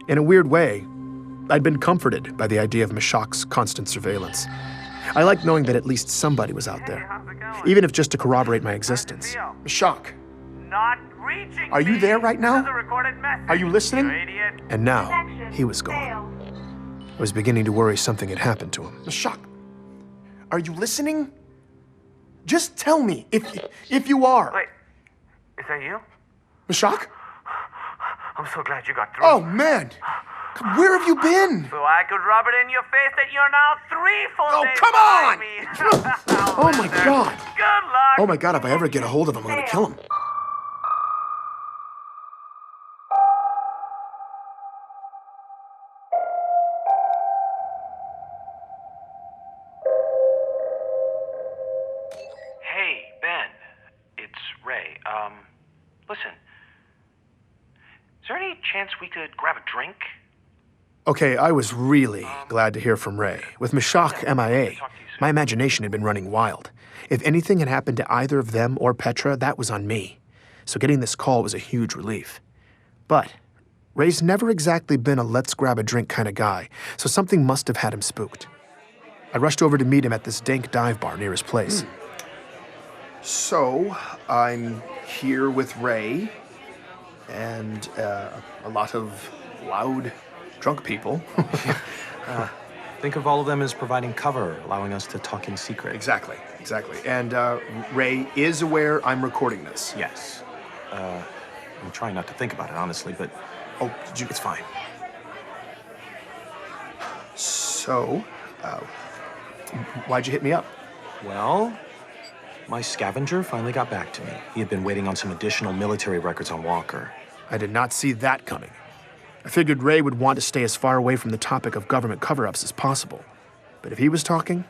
In a weird way, I'd been comforted by the idea of Meshach's constant surveillance. I liked knowing that at least somebody was out there, even if just to corroborate my existence. Meshach, are you there right now? Are you listening? And now, he was gone. I was beginning to worry something had happened to him. Meshach, are you listening? Just tell me if you are. Wait, is that you? Meshach? I'm so glad you got through. Oh, man. Where have you been? So I could rub it in your face that you're now 3 full days come on! behind me. Oh, my God. Good luck. Oh my God, if I ever get a hold of him, I'm gonna kill him. Hey, Ben. It's Ray. Listen. Is there any chance we could grab a drink? Okay, I was really glad to hear from Ray. With Meshach MIA, my imagination had been running wild. If anything had happened to either of them or Petra, that was on me. So getting this call was a huge relief. But Ray's never exactly been a let's grab a drink kind of guy, so something must have had him spooked. I rushed over to meet him at this dank dive bar near his place. So, I'm here with Ray and a lot of loud, drunk people. Think of all of them as providing cover, allowing us to talk in secret. Exactly. And Ray is aware I'm recording this. Yes. I'm trying not to think about it, honestly, but... Oh, it's fine. So, why'd you hit me up? Well, my scavenger finally got back to me. He had been waiting on some additional military records on Walker. I did not see that coming. I figured Ray would want to stay as far away from the topic of government cover-ups as possible. But if he was talking,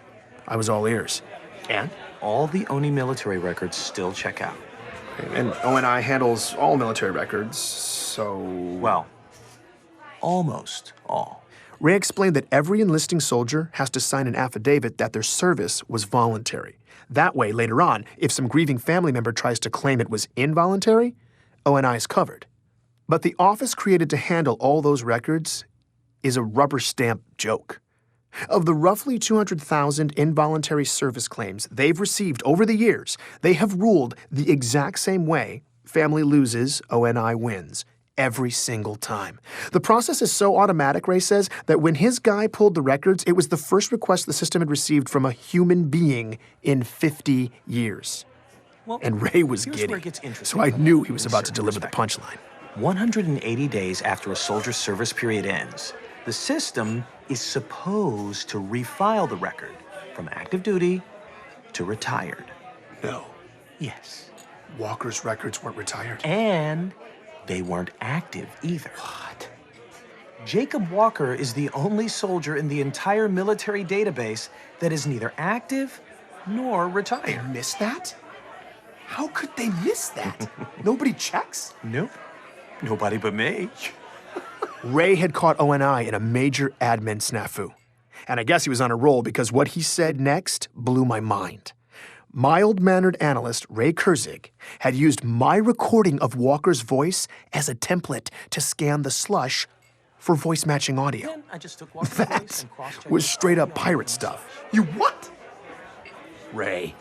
I was all ears. And? All the ONI military records still check out. And ONI handles all military records, so... Well, almost all. Ray explained that every enlisting soldier has to sign an affidavit that their service was voluntary. That way, later on, if some grieving family member tries to claim it was involuntary, ONI is covered. But the office created to handle all those records is a rubber stamp joke. Of the roughly 200,000 involuntary service claims they've received over the years, they have ruled the exact same way: family loses, ONI wins. Every single time. The process is so automatic, Ray says, that when his guy pulled the records, it was the first request the system had received from a human being in 50 years. Well, and Ray was here's giddy, where it gets interesting. so I knew he was about to deliver the punchline. 180 days after a soldier's service period ends, the system is supposed to refile the record from active duty to retired. No. Yes. Walker's records weren't retired. And they weren't active either. What? Jacob Walker is the only soldier in the entire military database that is neither active nor retired. They missed that? How could they miss that? Nobody checks? Nope. Nobody but me. Ray had caught ONI in a major admin snafu. And I guess he was on a roll because what he said next blew my mind. Mild-mannered analyst Ray Kurzig had used my recording of Walker's voice as a template to scan the slush for voice-matching audio. Then I just took Walker's voice That and cross-checked was it. straight-up pirate stuff. You what? Ray.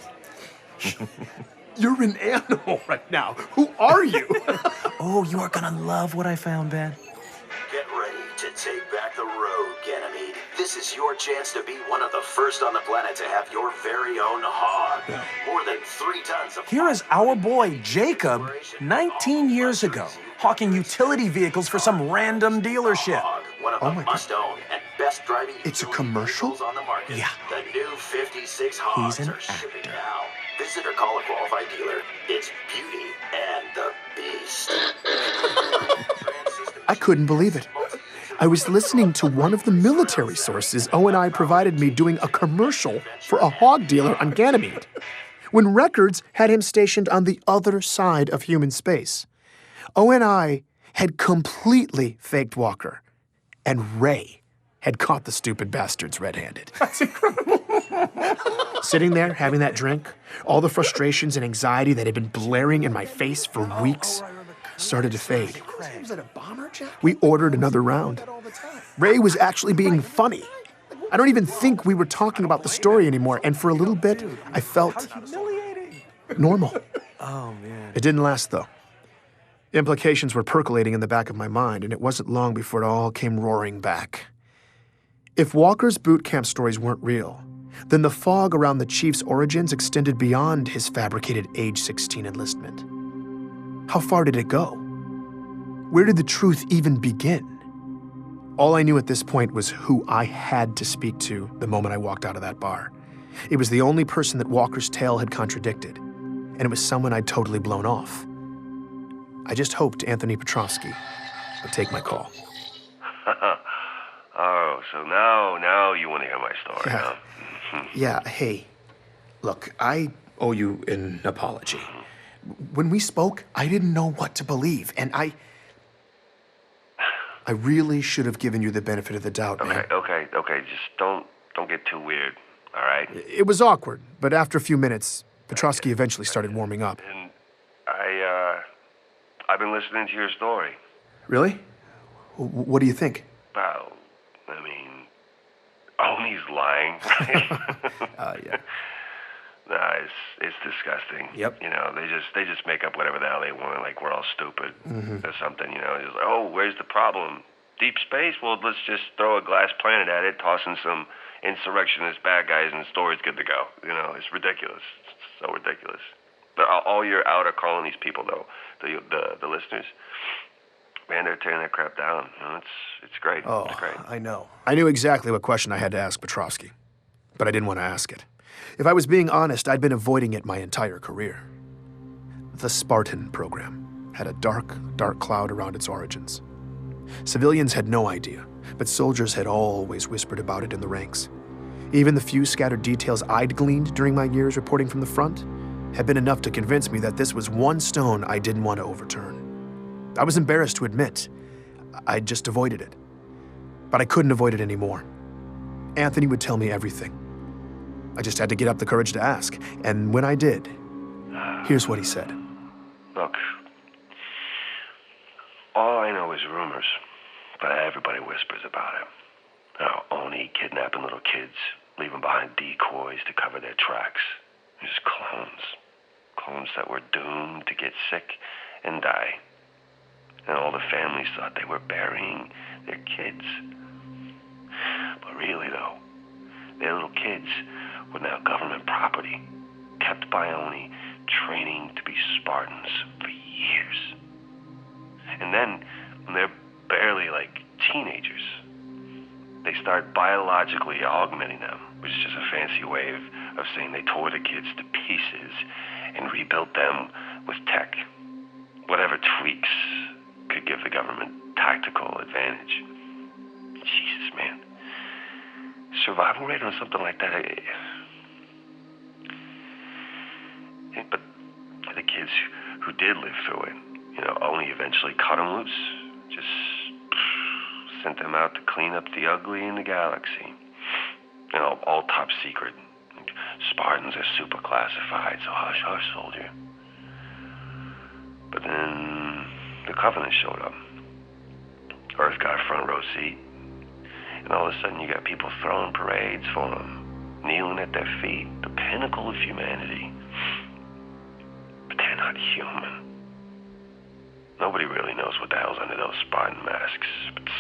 You're an animal right now. Who are you? Oh, you are gonna love what I found, Ben. Get ready to take back the road, Ganymede. This is your chance to be one of the first on the planet to have your very own hog. More than 3 tons of... Here is our boy, Jacob, 19 years ago, hawking utility vehicles for some random dealership. One of the must-own and best driving It's a commercial? vehicles on the market. Yeah. The new 56 hogs He's an are shipping actor. now. Visit or call a qualified dealer. It's Beauty and the Beast. I couldn't believe it. I was listening to one of the military sources O&I provided me doing a commercial for a hog dealer on Ganymede, when records had him stationed on the other side of human space. O&I had completely faked Walker, and Ray had caught the stupid bastards red-handed. That's incredible. Sitting there, having that drink, all the frustrations and anxiety that had been blaring in my face for weeks started to fade. Was it a bomber jet? We ordered another round. Ray was actually being funny. I don't even think we were talking about the story anymore, and for a little bit, I felt normal. Oh, man. It didn't last, though. Implications were percolating in the back of my mind, and it wasn't long before it all came roaring back. If Walker's boot camp stories weren't real, then the fog around the Chief's origins extended beyond his fabricated age 16 enlistment. How far did it go? Where did the truth even begin? All I knew at this point was who I had to speak to the moment I walked out of that bar. It was the only person that Walker's tale had contradicted, and it was someone I'd totally blown off. I just hoped Anthony Petrovsky would take my call. Oh, so now you want to hear my story, huh? Yeah, hey, look, I owe you an apology. When we spoke, I didn't know what to believe, and I really should have given you the benefit of the doubt, man. Okay, just don't get too weird, all right? It was awkward, but after a few minutes, Petrovsky eventually started warming up. And I've been listening to your story. Really? What do you think? Well, I mean, Oni's lying. Yeah. Nah, it's disgusting. Yep. You know, they just make up whatever the hell they want, like we're all stupid or something. You know, it's like, oh, where's the problem? Deep space? Well, let's just throw a glass planet at it, toss in some insurrectionist bad guys, and the story's good to go. You know, it's ridiculous. It's so ridiculous. But all your outer colonies people, though, the listeners, man, they're tearing that crap down. You know, it's great. Oh, it's great. I know. I knew exactly what question I had to ask Petrovsky, but I didn't want to ask it. If I was being honest, I'd been avoiding it my entire career. The Spartan program had a dark, dark cloud around its origins. Civilians had no idea, but soldiers had always whispered about it in the ranks. Even the few scattered details I'd gleaned during my years reporting from the front had been enough to convince me that this was one stone I didn't want to overturn. I was embarrassed to admit I'd just avoided it. But I couldn't avoid it anymore. Anthony would tell me everything. I just had to get up the courage to ask, and when I did, here's what he said. Look, all I know is rumors, but everybody whispers about it. Now, Oni kidnapping little kids, leaving behind decoys to cover their tracks. Just clones. Clones that were doomed to get sick and die. And all the families thought they were burying their kids. But really, though, their little kids were now government property, kept by Oni, training to be Spartans for years. And then, when they're barely like teenagers, they start biologically augmenting them, which is just a fancy way of saying they tore the kids to pieces and rebuilt them with tech. Whatever tweaks could give the government tactical advantage. Jesus, man. Survival rate on something like that. But the kids who did live through it, you know, only eventually cut them loose. Just sent them out to clean up the ugly in the galaxy. You know, all top secret. Spartans are super classified, so hush, hush, soldier. But then the Covenant showed up. Earth got a front row seat. And all of a sudden you got people throwing parades for them, kneeling at their feet, the pinnacle of humanity. But they're not human. Nobody really knows what the hell's under those Spartan masks, but it's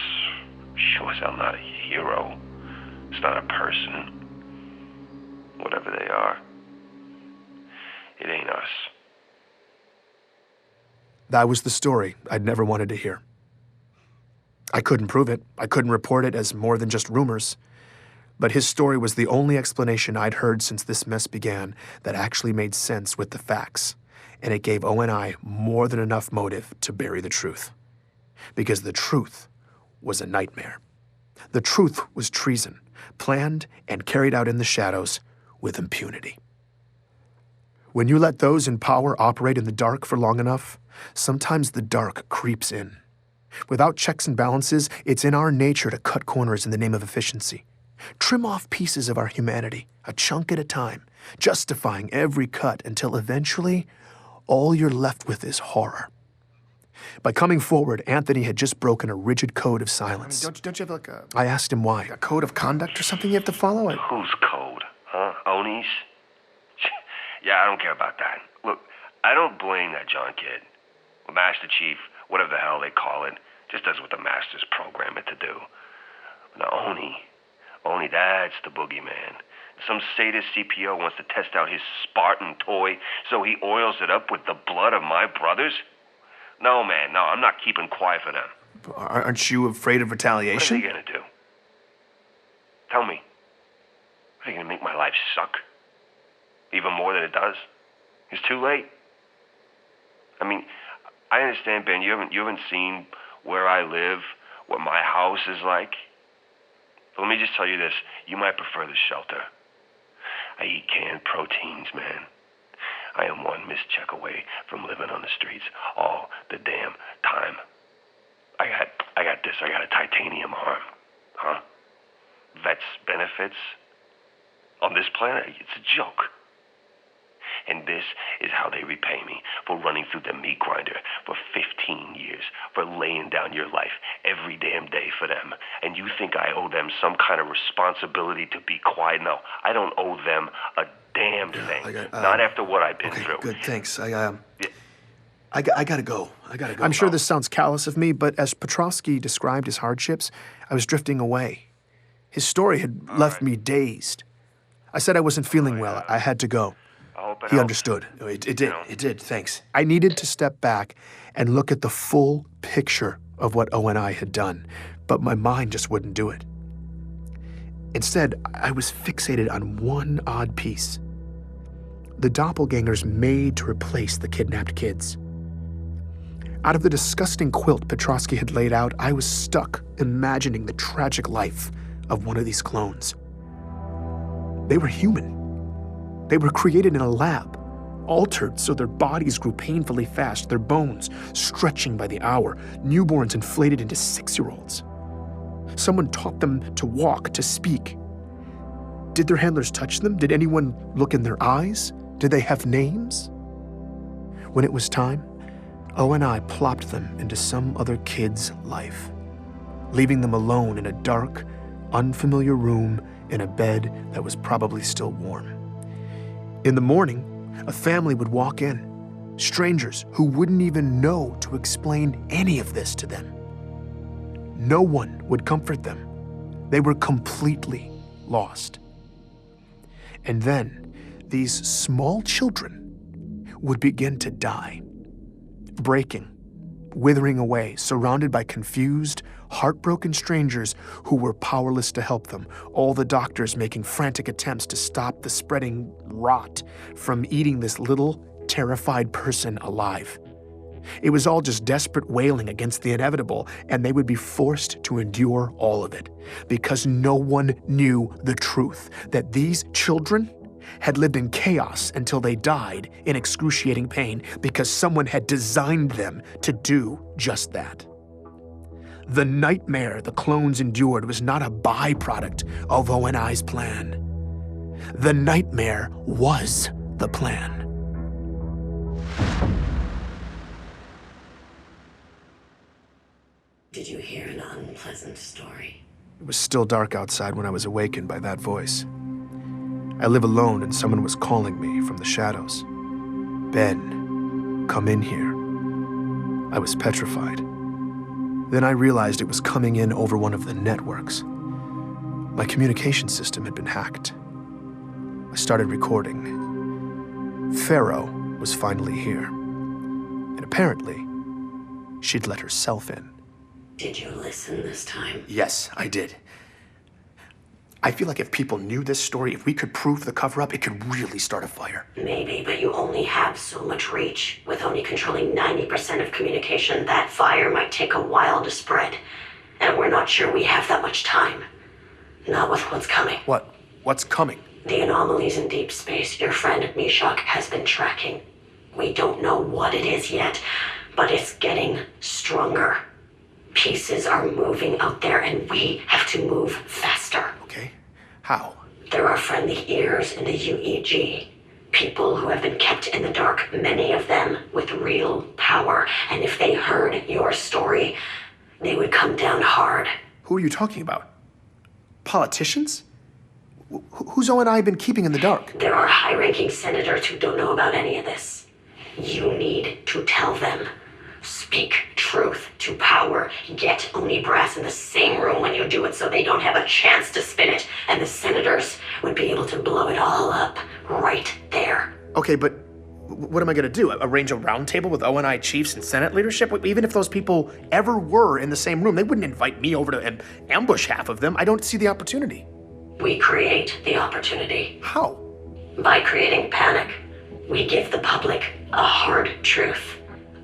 sure as hell not a hero. It's not a person. Whatever they are, it ain't us. That was the story I'd never wanted to hear. I couldn't prove it. I couldn't report it as more than just rumors. But his story was the only explanation I'd heard since this mess began that actually made sense with the facts. And it gave O&I more than enough motive to bury the truth. Because the truth was a nightmare. The truth was treason, planned and carried out in the shadows with impunity. When you let those in power operate in the dark for long enough, sometimes the dark creeps in. Without checks and balances, it's in our nature to cut corners in the name of efficiency. Trim off pieces of our humanity, a chunk at a time, justifying every cut until eventually all you're left with is horror. By coming forward, Anthony had just broken a rigid code of silence. Don't you have like a I asked him why. code of conduct or something you have to follow? Whose code? Huh? Oni's? Yeah, I don't care about that. Look, I don't blame that John kid. The Master Chief, whatever the hell they call it, just does what the Masters program it to do. But now Oni, that's the boogeyman. Some sadist CPO wants to test out his Spartan toy, so he oils it up with the blood of my brothers? No, man, no, I'm not keeping quiet for them. Aren't you afraid of retaliation? What are they gonna do? Tell me. Are they gonna make my life suck? Even more than it does? It's too late. I mean, I understand, Ben, you haven't seen where I live, what my house is like. But let me just tell you this, you might prefer the shelter. I eat canned proteins, man. I am one missed check away from living on the streets all the damn time. I got this, I got a titanium arm. Huh? Vets benefits? On this planet, it's a joke. And this is how they repay me for running through the meat grinder for 15 years, for laying down your life every damn day for them. And you think I owe them some kind of responsibility to be quiet? No, I don't owe them a damn thing. Not after what I've been through. Good, thanks. I gotta go. I'm sure this sounds callous of me, but as Petrovsky described his hardships, I was drifting away. His story had left me dazed. I said I wasn't feeling well. I had to go. He understood. It did, thanks. I needed to step back and look at the full picture of what ONI had done, but my mind just wouldn't do it. Instead, I was fixated on one odd piece. The doppelgangers made to replace the kidnapped kids. Out of the disgusting quilt Petrovsky had laid out, I was stuck imagining the tragic life of one of these clones. They were human. They were created in a lab, altered so their bodies grew painfully fast, their bones stretching by the hour, newborns inflated into 6-year-olds. Someone taught them to walk, to speak. Did their handlers touch them? Did anyone look in their eyes? Did they have names? When it was time, ONI plopped them into some other kid's life, leaving them alone in a dark, unfamiliar room in a bed that was probably still warm. In the morning, a family would walk in, strangers who wouldn't even know to explain any of this to them. No one would comfort them. They were completely lost. And then, these small children would begin to die, breaking, withering away, surrounded by confused, heartbroken strangers who were powerless to help them, all the doctors making frantic attempts to stop the spreading rot from eating this little, terrified person alive. It was all just desperate wailing against the inevitable, and they would be forced to endure all of it, because no one knew the truth, that these children had lived in chaos until they died in excruciating pain because someone had designed them to do just that. The nightmare the clones endured was not a byproduct of ONI's plan. The nightmare was the plan. Did you hear an unpleasant story? It was still dark outside when I was awakened by that voice. I live alone and someone was calling me from the shadows. Ben, come in here. I was petrified. Then I realized it was coming in over one of the networks. My communication system had been hacked. I started recording. Pharaoh was finally here. And apparently, she'd let herself in. Did you listen this time? Yes, I did. I feel like if people knew this story, if we could prove the cover-up, it could really start a fire. Maybe, but you only have so much reach. With only controlling 90% of communication, that fire might take a while to spread. And and we're not sure we have that much time. Not with what's coming. What? What's coming? The anomalies in deep space your friend Meshach has been tracking. We don't know what it is yet, but it's getting stronger. Pieces are moving out there, and we have to move faster. Okay. How? There are friendly ears in the UEG. People who have been kept in the dark, many of them with real power. And if they heard your story, they would come down hard. Who are you talking about? Politicians? Who's O&I been keeping in the dark? There are high-ranking senators who don't know about any of this. You need to tell them. Speak truth to power. Get Oni Brass in the same room when you do it so they don't have a chance to spin it. And the senators would be able to blow it all up right there. Okay, but what am I going to do? Arrange a roundtable with O&I chiefs and Senate leadership? Even if those people ever were in the same room, they wouldn't invite me over to ambush half of them. I don't see the opportunity. We create the opportunity. How? By creating panic. We give the public a hard truth.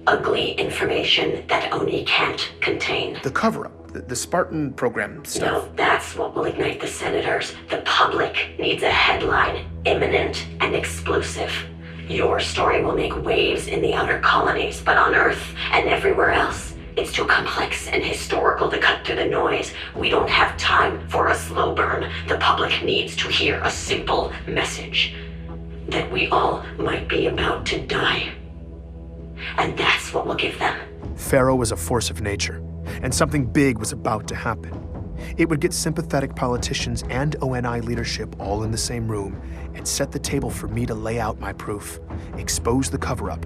Ugly information that Oni can't contain. The cover-up, the Spartan program stuff. No, that's what will ignite the senators. The public needs a headline, imminent and explosive. Your story will make waves in the outer colonies, but on Earth and everywhere else, it's too complex and historical to cut through the noise. We don't have time for a slow burn. The public needs to hear a simple message. That we all might be about to die. And that's what we'll give them. Pharaoh was a force of nature, and something big was about to happen. It would get sympathetic politicians and ONI leadership all in the same room and set the table for me to lay out my proof, expose the cover-up,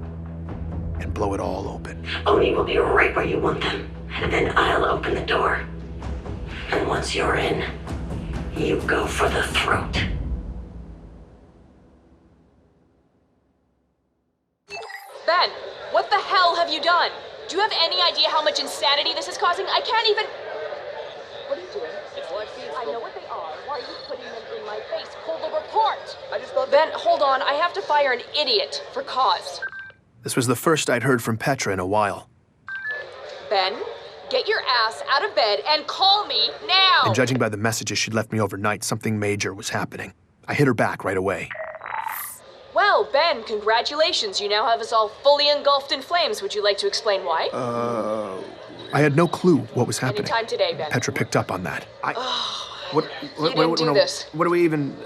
and blow it all open. Oni will be right where you want them, and then I'll open the door. And once you're in, you go for the throat. Ben, what the hell have you done? Do you have any idea how much insanity this is causing? I can't even... What are you doing? It's live feeds. I know what they are. Why are you putting them in my face? Pull the report! I just thought... Ben, hold on. I have to fire an idiot for cause. This was the first I'd heard from Petra in a while. Ben, get your ass out of bed and call me now! And judging by the messages she'd left me overnight, something major was happening. I hit her back right away. Well, Ben, congratulations. You now have us all fully engulfed in flames. Would you like to explain why? I had no clue what was happening. Anytime today, Ben. Petra picked up on that. You didn't do this. What do we even...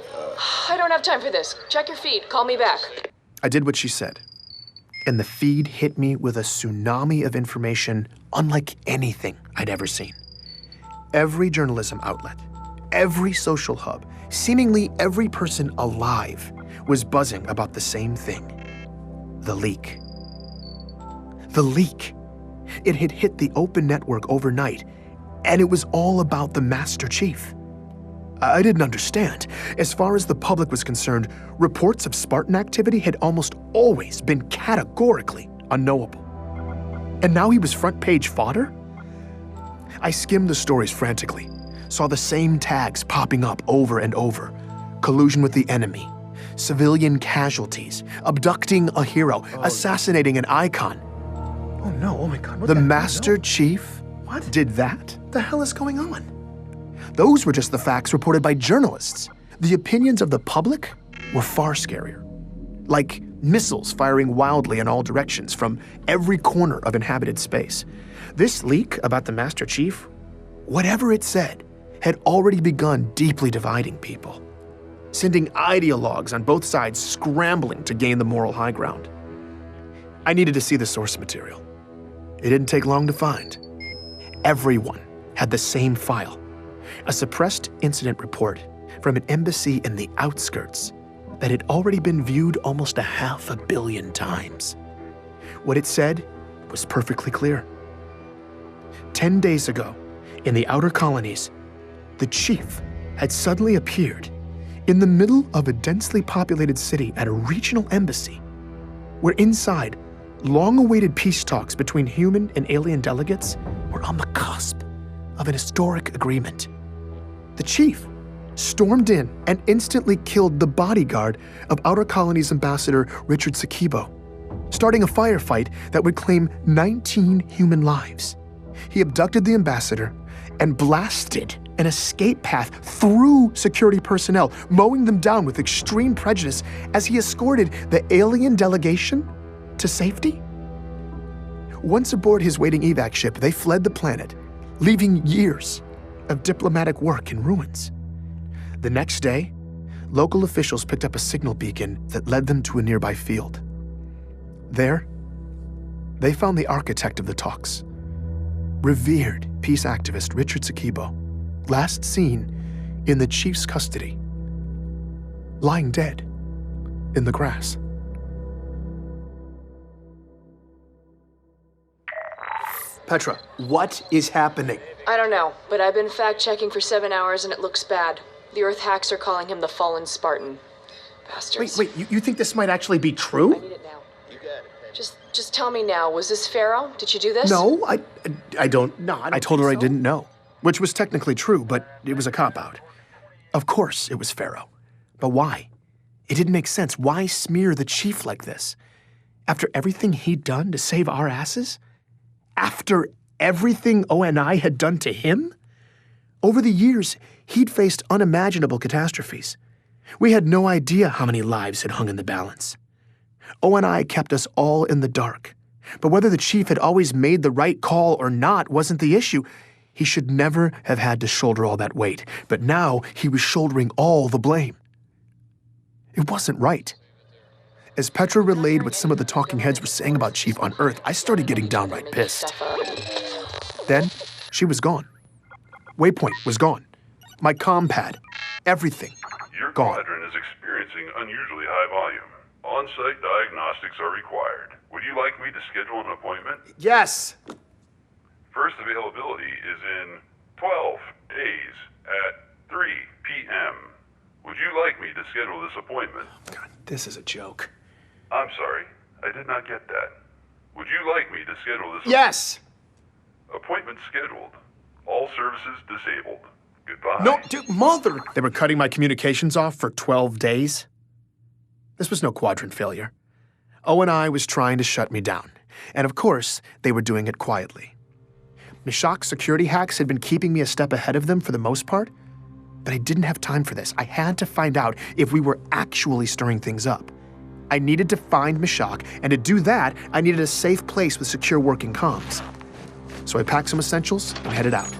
I don't have time for this. Check your feed. Call me back. I did what she said. And the feed hit me with a tsunami of information unlike anything I'd ever seen. Every journalism outlet, every social hub, seemingly every person alive was buzzing about the same thing. The leak. The leak. It had hit the open network overnight, and it was all about the Master Chief. I didn't understand. As far as the public was concerned, reports of Spartan activity had almost always been categorically unknowable. And now he was front-page fodder? I skimmed the stories frantically, saw the same tags popping up over and over. Collusion with the enemy, civilian casualties, abducting a hero, assassinating an icon. Oh no, oh my God. What the Master Chief did that? What the hell is going on? Those were just the facts reported by journalists. The opinions of the public were far scarier. Like missiles firing wildly in all directions from every corner of inhabited space. This leak about the Master Chief, whatever it said, had already begun deeply dividing people, sending ideologues on both sides scrambling to gain the moral high ground. I needed to see the source material. It didn't take long to find. Everyone had the same file, a suppressed incident report from an embassy in the outskirts that had already been viewed almost 500 million times. What it said was perfectly clear. 10 days ago, in the outer colonies, the chief had suddenly appeared in the middle of a densely populated city at a regional embassy, where inside, long-awaited peace talks between human and alien delegates were on the cusp of an historic agreement. The chief stormed in and instantly killed the bodyguard of Outer Colonies Ambassador Richard Sakibo, starting a firefight that would claim 19 human lives. He abducted the ambassador and blasted an escape path through security personnel, mowing them down with extreme prejudice as he escorted the alien delegation to safety? Once aboard his waiting evac ship, they fled the planet, leaving years of diplomatic work in ruins. The next day, local officials picked up a signal beacon that led them to a nearby field. There, they found the architect of the talks, revered peace activist Richard Sakibo, last seen in the chief's custody, lying dead in the grass. Petra, what is happening? I don't know, but I've been fact-checking for 7 hours and it looks bad. The Earth hacks are calling him the Fallen Spartan. Bastards. Wait, you think this might actually be true? I need it now. You got it. Just tell me now, was this Pharaoh? Did you do this? No, I don't. No, I told her I didn't know, which was technically true, but it was a cop-out. Of course it was Pharaoh. But why? It didn't make sense. Why smear the chief like this? After everything he'd done to save our asses? After everything ONI had done to him? Over the years, he'd faced unimaginable catastrophes. We had no idea how many lives had hung in the balance. ONI kept us all in the dark. But whether the chief had always made the right call or not wasn't the issue. He should never have had to shoulder all that weight. But now he was shouldering all the blame. It wasn't right. As Petra relayed what some of the talking heads were saying about Chief on Earth, I started getting downright pissed. Then, she was gone. Waypoint was gone. My compad. Everything. Your gone. quadrant is experiencing unusually high volume. On-site diagnostics are required. Would you like me to schedule an appointment? Yes! First availability is in 12 days at 3 p.m. Would you like me to schedule this appointment? God, this is a joke. I'm sorry, I did not get that. Would you like me to schedule this? Yes! Appointment scheduled. All services disabled. Goodbye. No, dude, mother! They were cutting my communications off for 12 days. This was no quadrant failure. ONI was trying to shut me down. And of course, they were doing it quietly. Meshach's security hacks had been keeping me a step ahead of them for the most part, but I didn't have time for this. I had to find out if we were actually stirring things up. I needed to find Meshach, and to do that, I needed a safe place with secure working comms. So I packed some essentials and headed out,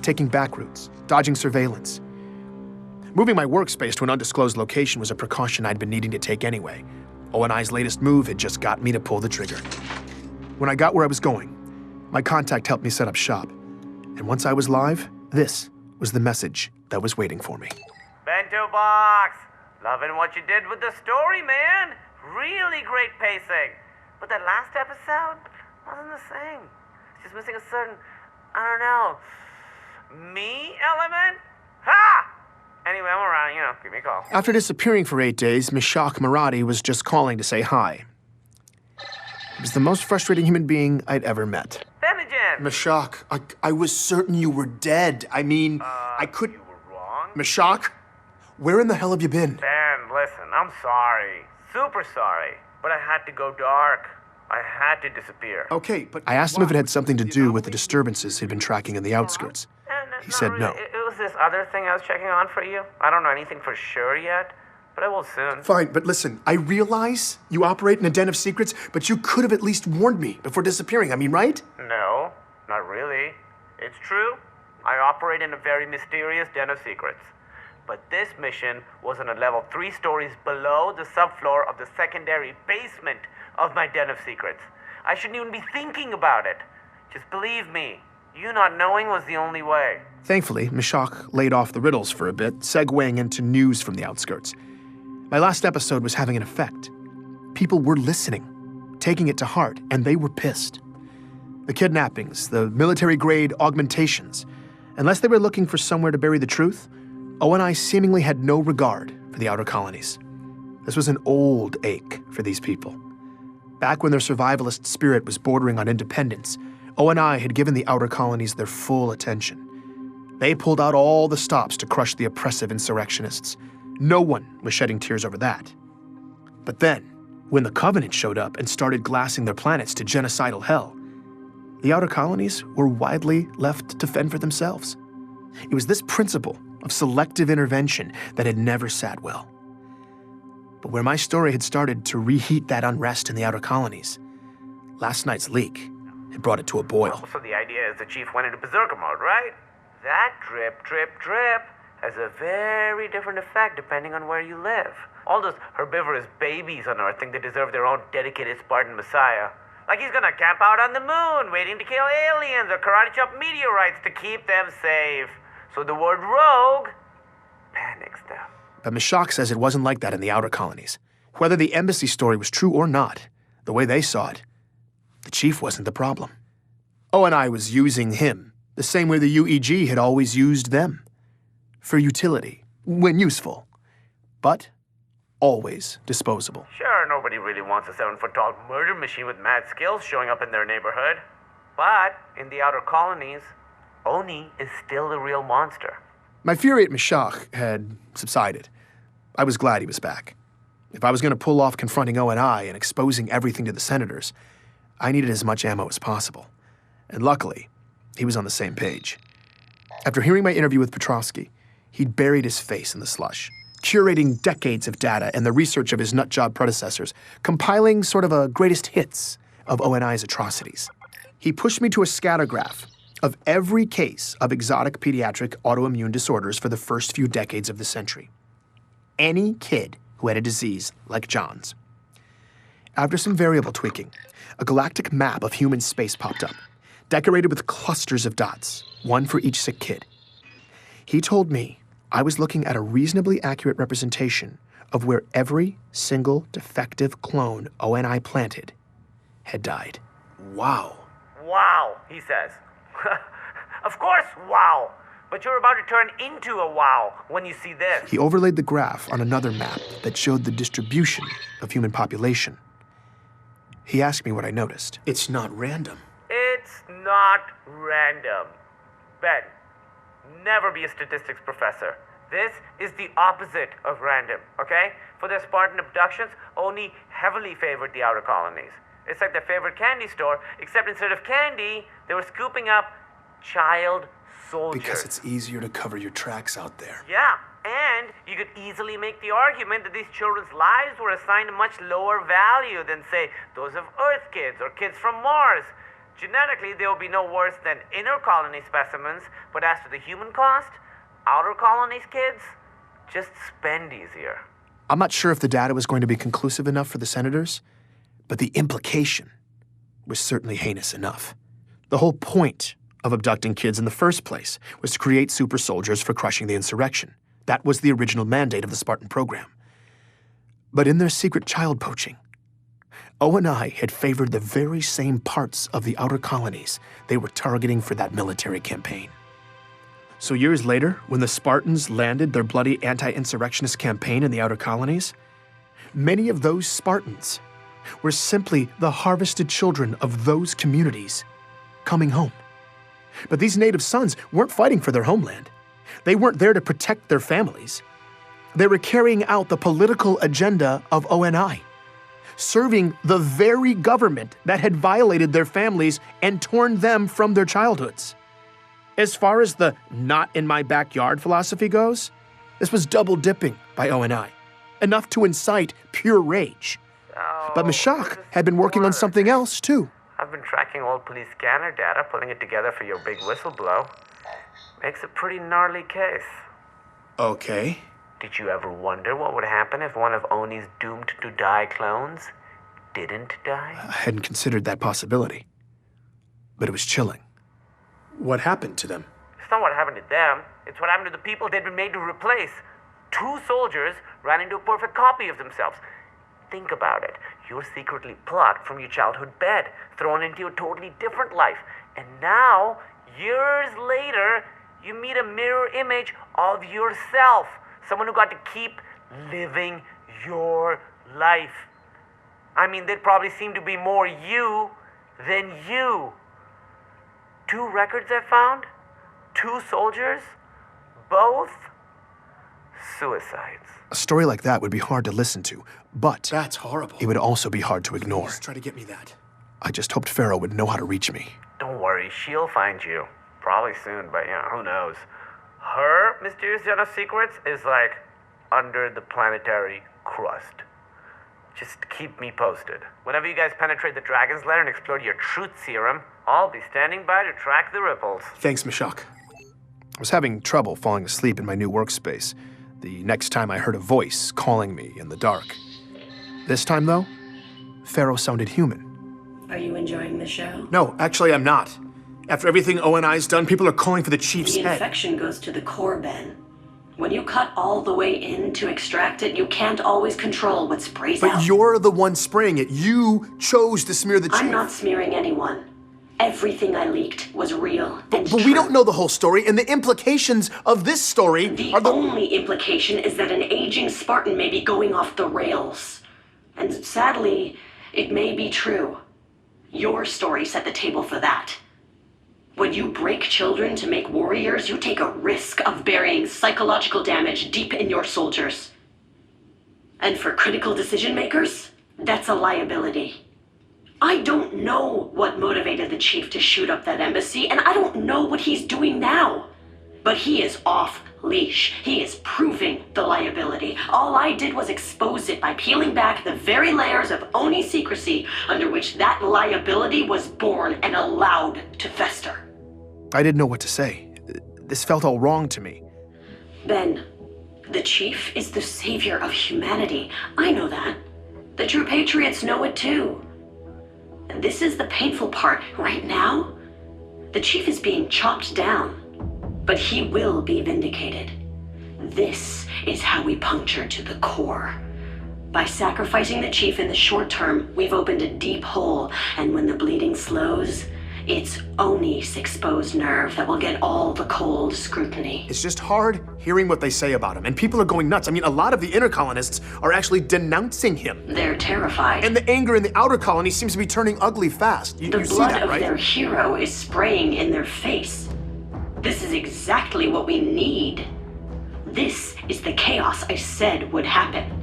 taking back routes, dodging surveillance. Moving my workspace to an undisclosed location was a precaution I'd been needing to take anyway. ONI's latest move had just got me to pull the trigger. When I got where I was going, my contact helped me set up shop. And once I was live, this was the message that was waiting for me. Bento box! Loving what you did with the story, man! Really great pacing. But that last episode wasn't the same. It's just missing a certain, I don't know, me element? Ha! Anyway, I'm around, give me a call. After disappearing for 8 days, Meshach Maradi was just calling to say hi. He was the most frustrating human being I'd ever met. Benjamin! Meshach, I was certain you were dead. I mean, I could... You were wrong? Meshach, where in the hell have you been? Ben, listen, I'm sorry. Super sorry. But I had to go dark. I had to disappear. Okay, but... I asked him if it had something to do with the disturbances he'd been tracking in the outskirts. He said no. It was this other thing I was checking on for you. I don't know anything for sure yet, but I will soon. Fine, but listen, I realize you operate in a den of secrets, but you could have at least warned me before disappearing, I mean, right? No, not really. It's true. I operate in a very mysterious den of secrets. But this mission was on a level 3 stories below the subfloor of the secondary basement of my den of secrets. I shouldn't even be thinking about it. Just believe me, you not knowing was the only way. Thankfully, Meshach laid off the riddles for a bit, segueing into news from the outskirts. My last episode was having an effect. People were listening, taking it to heart, and they were pissed. The kidnappings, the military-grade augmentations, unless they were looking for somewhere to bury the truth, ONI seemingly had no regard for the outer colonies. This was an old ache for these people. Back when their survivalist spirit was bordering on independence, ONI had given the outer colonies their full attention. They pulled out all the stops to crush the oppressive insurrectionists. No one was shedding tears over that. But then, when the Covenant showed up and started glassing their planets to genocidal hell, The outer colonies were widely left to fend for themselves. It was this principle of selective intervention that had never sat well. But where my story had started to reheat that unrest in the outer colonies, last night's leak had brought it to a boil. So the idea is the chief went into berserker mode, right? That drip, drip, drip has a very different effect depending on where you live. All those herbivorous babies on Earth think they deserve their own dedicated Spartan messiah. Like he's gonna camp out on the moon, waiting to kill aliens or karate chop meteorites to keep them safe. So the word rogue panics them. But Meshach says it wasn't like that in the outer colonies. Whether the embassy story was true or not, the way they saw it, the chief wasn't the problem. O&I was using him the same way the UEG had always used them. For utility, when useful, but always disposable. Sure, nobody really wants a 7-foot-tall murder machine with mad skills showing up in their neighborhood. But in the outer colonies, Oni is still the real monster. My fury at Meshach had subsided. I was glad he was back. If I was going to pull off confronting O&I and exposing everything to the senators, I needed as much ammo as possible. And luckily, he was on the same page. After hearing my interview with Petrovsky, he'd buried his face in the slush, curating decades of data and the research of his nutjob predecessors, compiling sort of a greatest hits of O&I's atrocities. He pushed me to a scattergraph of every case of exotic pediatric autoimmune disorders for the first few decades of the century. Any kid who had a disease like John's. After some variable tweaking, a galactic map of human space popped up, decorated with clusters of dots, one for each sick kid. He told me I was looking at a reasonably accurate representation of where every single defective clone O&I planted had died. Wow. Wow, he says. Of course, wow. But you're about to turn into a wow when you see this. He overlaid the graph on another map that showed the distribution of human population. He asked me what I noticed. It's not random. It's not random. Ben, never be a statistics professor. This is the opposite of random, okay? For their Spartan abductions, Oni heavily favored the outer colonies. It's like their favorite candy store, except instead of candy, they were scooping up child soldiers. Because it's easier to cover your tracks out there. Yeah, and you could easily make the argument that these children's lives were assigned a much lower value than, say, those of Earth kids or kids from Mars. Genetically, they will be no worse than inner colony specimens, but as to the human cost, outer colonies kids just spend easier. I'm not sure if the data was going to be conclusive enough for the senators, but the implication was certainly heinous enough. The whole point of abducting kids in the first place was to create super soldiers for crushing the insurrection. That was the original mandate of the Spartan program. But in their secret child poaching, O&I had favored the very same parts of the outer colonies they were targeting for that military campaign. So years later, when the Spartans landed their bloody anti-insurrectionist campaign in the outer colonies, many of those Spartans were simply the harvested children of those communities coming home. But these native sons weren't fighting for their homeland. They weren't there to protect their families. They were carrying out the political agenda of O&I, serving the very government that had violated their families and torn them from their childhoods. As far as the not in my backyard philosophy goes, this was double dipping by O&I, enough to incite pure rage. But Meshach had been working on something else too. I've been tracking old police scanner data, putting it together for your big whistleblow. Makes a pretty gnarly case. Okay. Did you ever wonder what would happen if one of Oni's doomed to die clones didn't die? I hadn't considered that possibility, but it was chilling. What happened to them? It's not what happened to them. It's what happened to the people they'd been made to replace. 2 soldiers ran into a perfect copy of themselves. Think about it. You're secretly plucked from your childhood bed, thrown into a totally different life. And now, years later, you meet a mirror image of yourself. Someone who got to keep living your life. I mean, they'd probably seem to be more you than you. 2 records I found, 2 soldiers, both suicides. A story like that would be hard to listen to, but that's horrible. It would also be hard to ignore. Please try to get me that. I just hoped Pharaoh would know how to reach me. Don't worry, she'll find you. Probably soon, but who knows. Her mysterious den of secrets is like under the planetary crust. Just keep me posted. Whenever you guys penetrate the Dragon's Lair and explore your truth serum, I'll be standing by to track the ripples. Thanks, Mashak. I was having trouble falling asleep in my new workspace the next time I heard a voice calling me in the dark. This time, though, Pharaoh sounded human. Are you enjoying the show? No, actually, I'm not. After everything ONI's done, people are calling for the chief's The head. infection goes to the core, Ben. When you cut all the way in to extract it, you can't always control what sprays out. But you're the one spraying it. You chose to smear the chief. I'm not smearing anyone. Everything I leaked was real and But we don't know the whole story, and the implications of this story are the only implication is that an aging Spartan may be going off the rails. And sadly, it may be true. Your story set the table for that. When you break children to make warriors, you take a risk of burying psychological damage deep in your soldiers. And for critical decision makers, that's a liability. I don't know what motivated the chief to shoot up that embassy, and I don't know what he's doing now. But he is off leash. He is proving the liability. All I did was expose it by peeling back the very layers of Oni secrecy under which that liability was born and allowed to fester. I didn't know what to say. This felt all wrong to me. Ben, the chief is the savior of humanity. I know that. The true patriots know it too. And this is the painful part. Right now, the chief is being chopped down, but he will be vindicated. This is how we puncture to the core. By sacrificing the chief in the short term, we've opened a deep hole, and when the bleeding slows, it's Oni's exposed nerve that will get all the cold scrutiny. It's just hard hearing what they say about him, and people are going nuts. I mean, a lot of the inner colonists are actually denouncing him. They're terrified. And the anger in the outer colony seems to be turning ugly fast. You The see blood that, of right? their hero is spraying in their face. This is exactly what we need. This is the chaos I said would happen.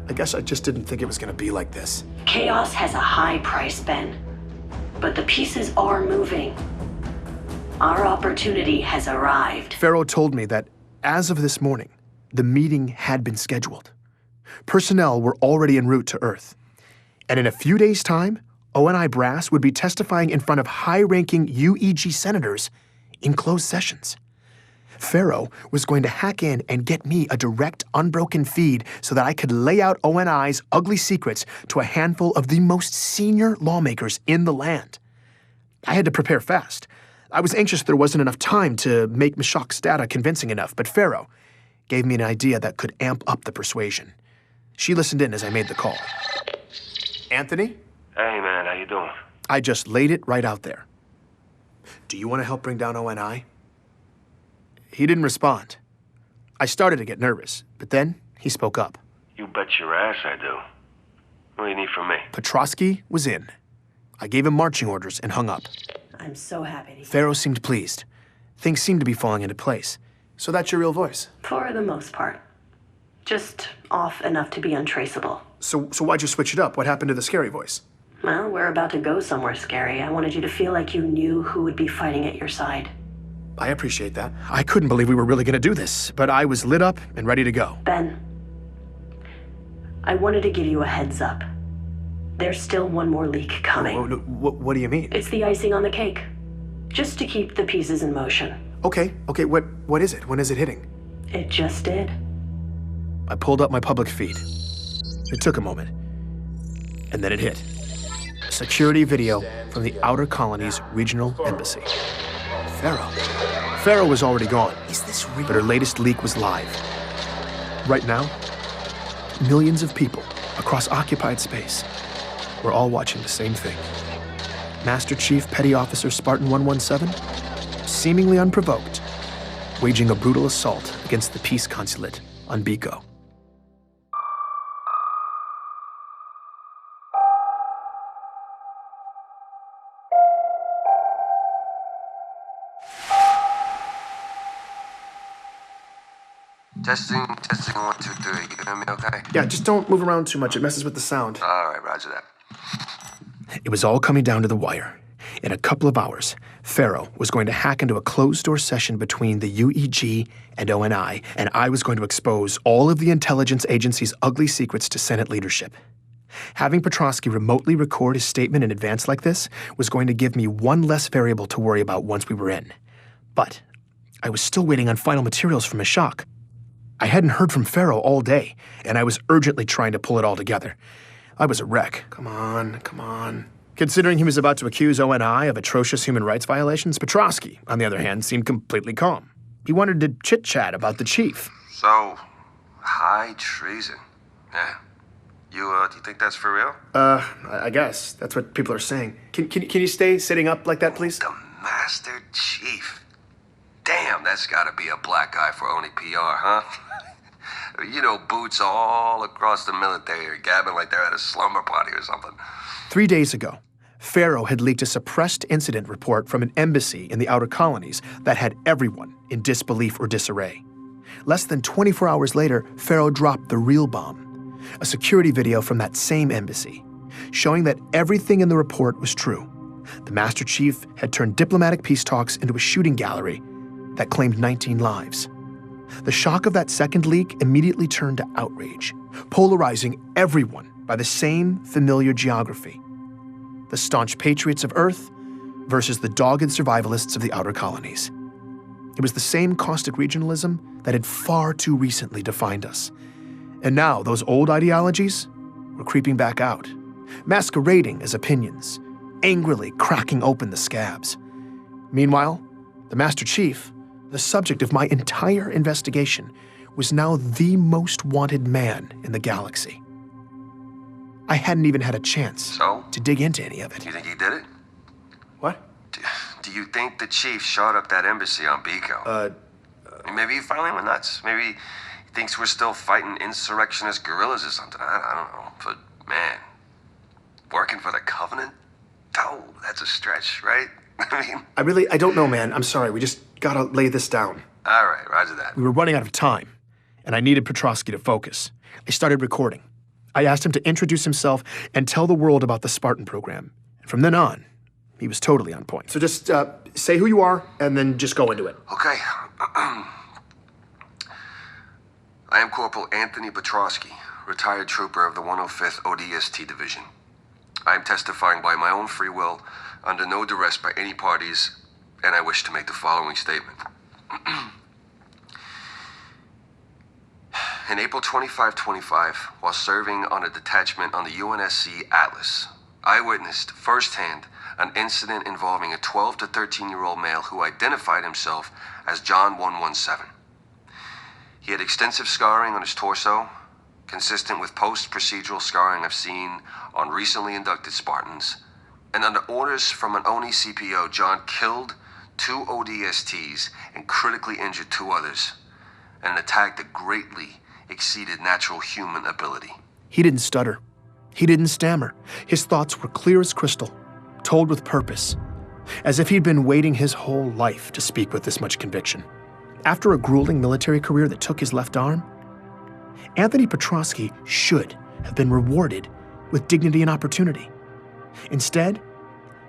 I guess I just didn't think it was going to be like this. Chaos has a high price, Ben. But the pieces are moving. Our opportunity has arrived. Pharaoh told me that as of this morning, the meeting had been scheduled. Personnel were already en route to Earth. And in a few days' time, ONI brass would be testifying in front of high-ranking UEG senators in closed sessions. Pharaoh was going to hack in and get me a direct, unbroken feed so that I could lay out ONI's ugly secrets to a handful of the most senior lawmakers in the land. I had to prepare fast. I was anxious there wasn't enough time to make Mashak's data convincing enough, but Pharaoh gave me an idea that could amp up the persuasion. She listened in as I made the call. Anthony? Hey, man, how you doing? I just laid it right out there. Do you want to help bring down ONI? He didn't respond. I started to get nervous, but then he spoke up. You bet your ass I do. What do you need from me? Petrosky was in. I gave him marching orders and hung up. I'm so happy. Pharaoh seemed pleased. Things seemed to be falling into place. So that's your real voice? For the most part. Just off enough to be untraceable. So why'd you switch it up? What happened to the scary voice? Well, we're about to go somewhere scary. I wanted you to feel like you knew who would be fighting at your side. I appreciate that. I couldn't believe we were really going to do this, but I was lit up and ready to go. Ben, I wanted to give you a heads up. There's still one more leak coming. What do you mean? It's the icing on the cake. Just to keep the pieces in motion. Okay, what is it? When is it hitting? It just did. I pulled up my public feed. It took a moment. And then it hit. A security video from the Outer Colony's regional embassy. Pharaoh was already gone. Is this real? But her latest leak was live. Right now, millions of people across occupied space were all watching the same thing. Master Chief Petty Officer Spartan 117, seemingly unprovoked, waging a brutal assault against the peace consulate on Biko. Testing, 1, 2, 3. You hear me okay? Yeah, just don't move around too much. It messes with the sound. All right, roger that. It was all coming down to the wire. In a couple of hours, Pharaoh was going to hack into a closed-door session between the UEG and ONI, and I was going to expose all of the intelligence agency's ugly secrets to Senate leadership. Having Petrosky remotely record his statement in advance like this was going to give me one less variable to worry about once we were in. But I was still waiting on final materials from Meshach. I hadn't heard from Pharaoh all day, and I was urgently trying to pull it all together. I was a wreck. Come on. Considering he was about to accuse ONI of atrocious human rights violations, Petrosky, on the other hand, seemed completely calm. He wanted to chit-chat about the chief. So, high treason. Yeah. Do you think that's for real? I guess. That's what people are saying. Can you stay sitting up like that, please? The Master Chief. Damn, that's gotta be a black eye for only PR, huh? You know, boots all across the military are gabbing like they're at a slumber party or something. 3 days ago, Pharaoh had leaked a suppressed incident report from an embassy in the outer colonies that had everyone in disbelief or disarray. Less than 24 hours later, Pharaoh dropped the real bomb, a security video from that same embassy, showing that everything in the report was true. The Master Chief had turned diplomatic peace talks into a shooting gallery that claimed 19 lives. The shock of that second leak immediately turned to outrage, polarizing everyone by the same familiar geography: the staunch patriots of Earth versus the dogged survivalists of the outer colonies. It was the same caustic regionalism that had far too recently defined us. And now those old ideologies were creeping back out, masquerading as opinions, angrily cracking open the scabs. Meanwhile, the Master Chief, the subject of my entire investigation, was now the most wanted man in the galaxy. I hadn't even had a chance to dig into any of it. You think he did it? What? Do you think the chief shot up that embassy on Biko? Maybe he finally went nuts. Maybe he thinks we're still fighting insurrectionist guerrillas or something. I don't know. But, man, working for the Covenant? Oh, that's a stretch, right? I mean... I don't know, man. I'm sorry. We just gotta lay this down. All right, roger that. We were running out of time, and I needed Petrosky to focus. I started recording. I asked him to introduce himself and tell the world about the Spartan program. And from then on, he was totally on point. So just say who you are, and then just go into it. Okay. I am Corporal Anthony Petrosky, retired trooper of the 105th ODST Division. I am testifying by my own free will, under no duress by any parties, and I wish to make the following statement. In April 2525, while serving on a detachment on the UNSC Atlas, I witnessed firsthand an incident involving a 12 to 13-year-old male who identified himself as John 117. He had extensive scarring on his torso, consistent with post-procedural scarring I've seen on recently inducted Spartans, and under orders from an ONI CPO, John killed 2 ODSTs and critically injured 2 others, in an attack that greatly exceeded natural human ability. He didn't stutter. He didn't stammer. His thoughts were clear as crystal, told with purpose, as if he'd been waiting his whole life to speak with this much conviction. After a grueling military career that took his left arm, Anthony Petrosky should have been rewarded with dignity and opportunity. Instead,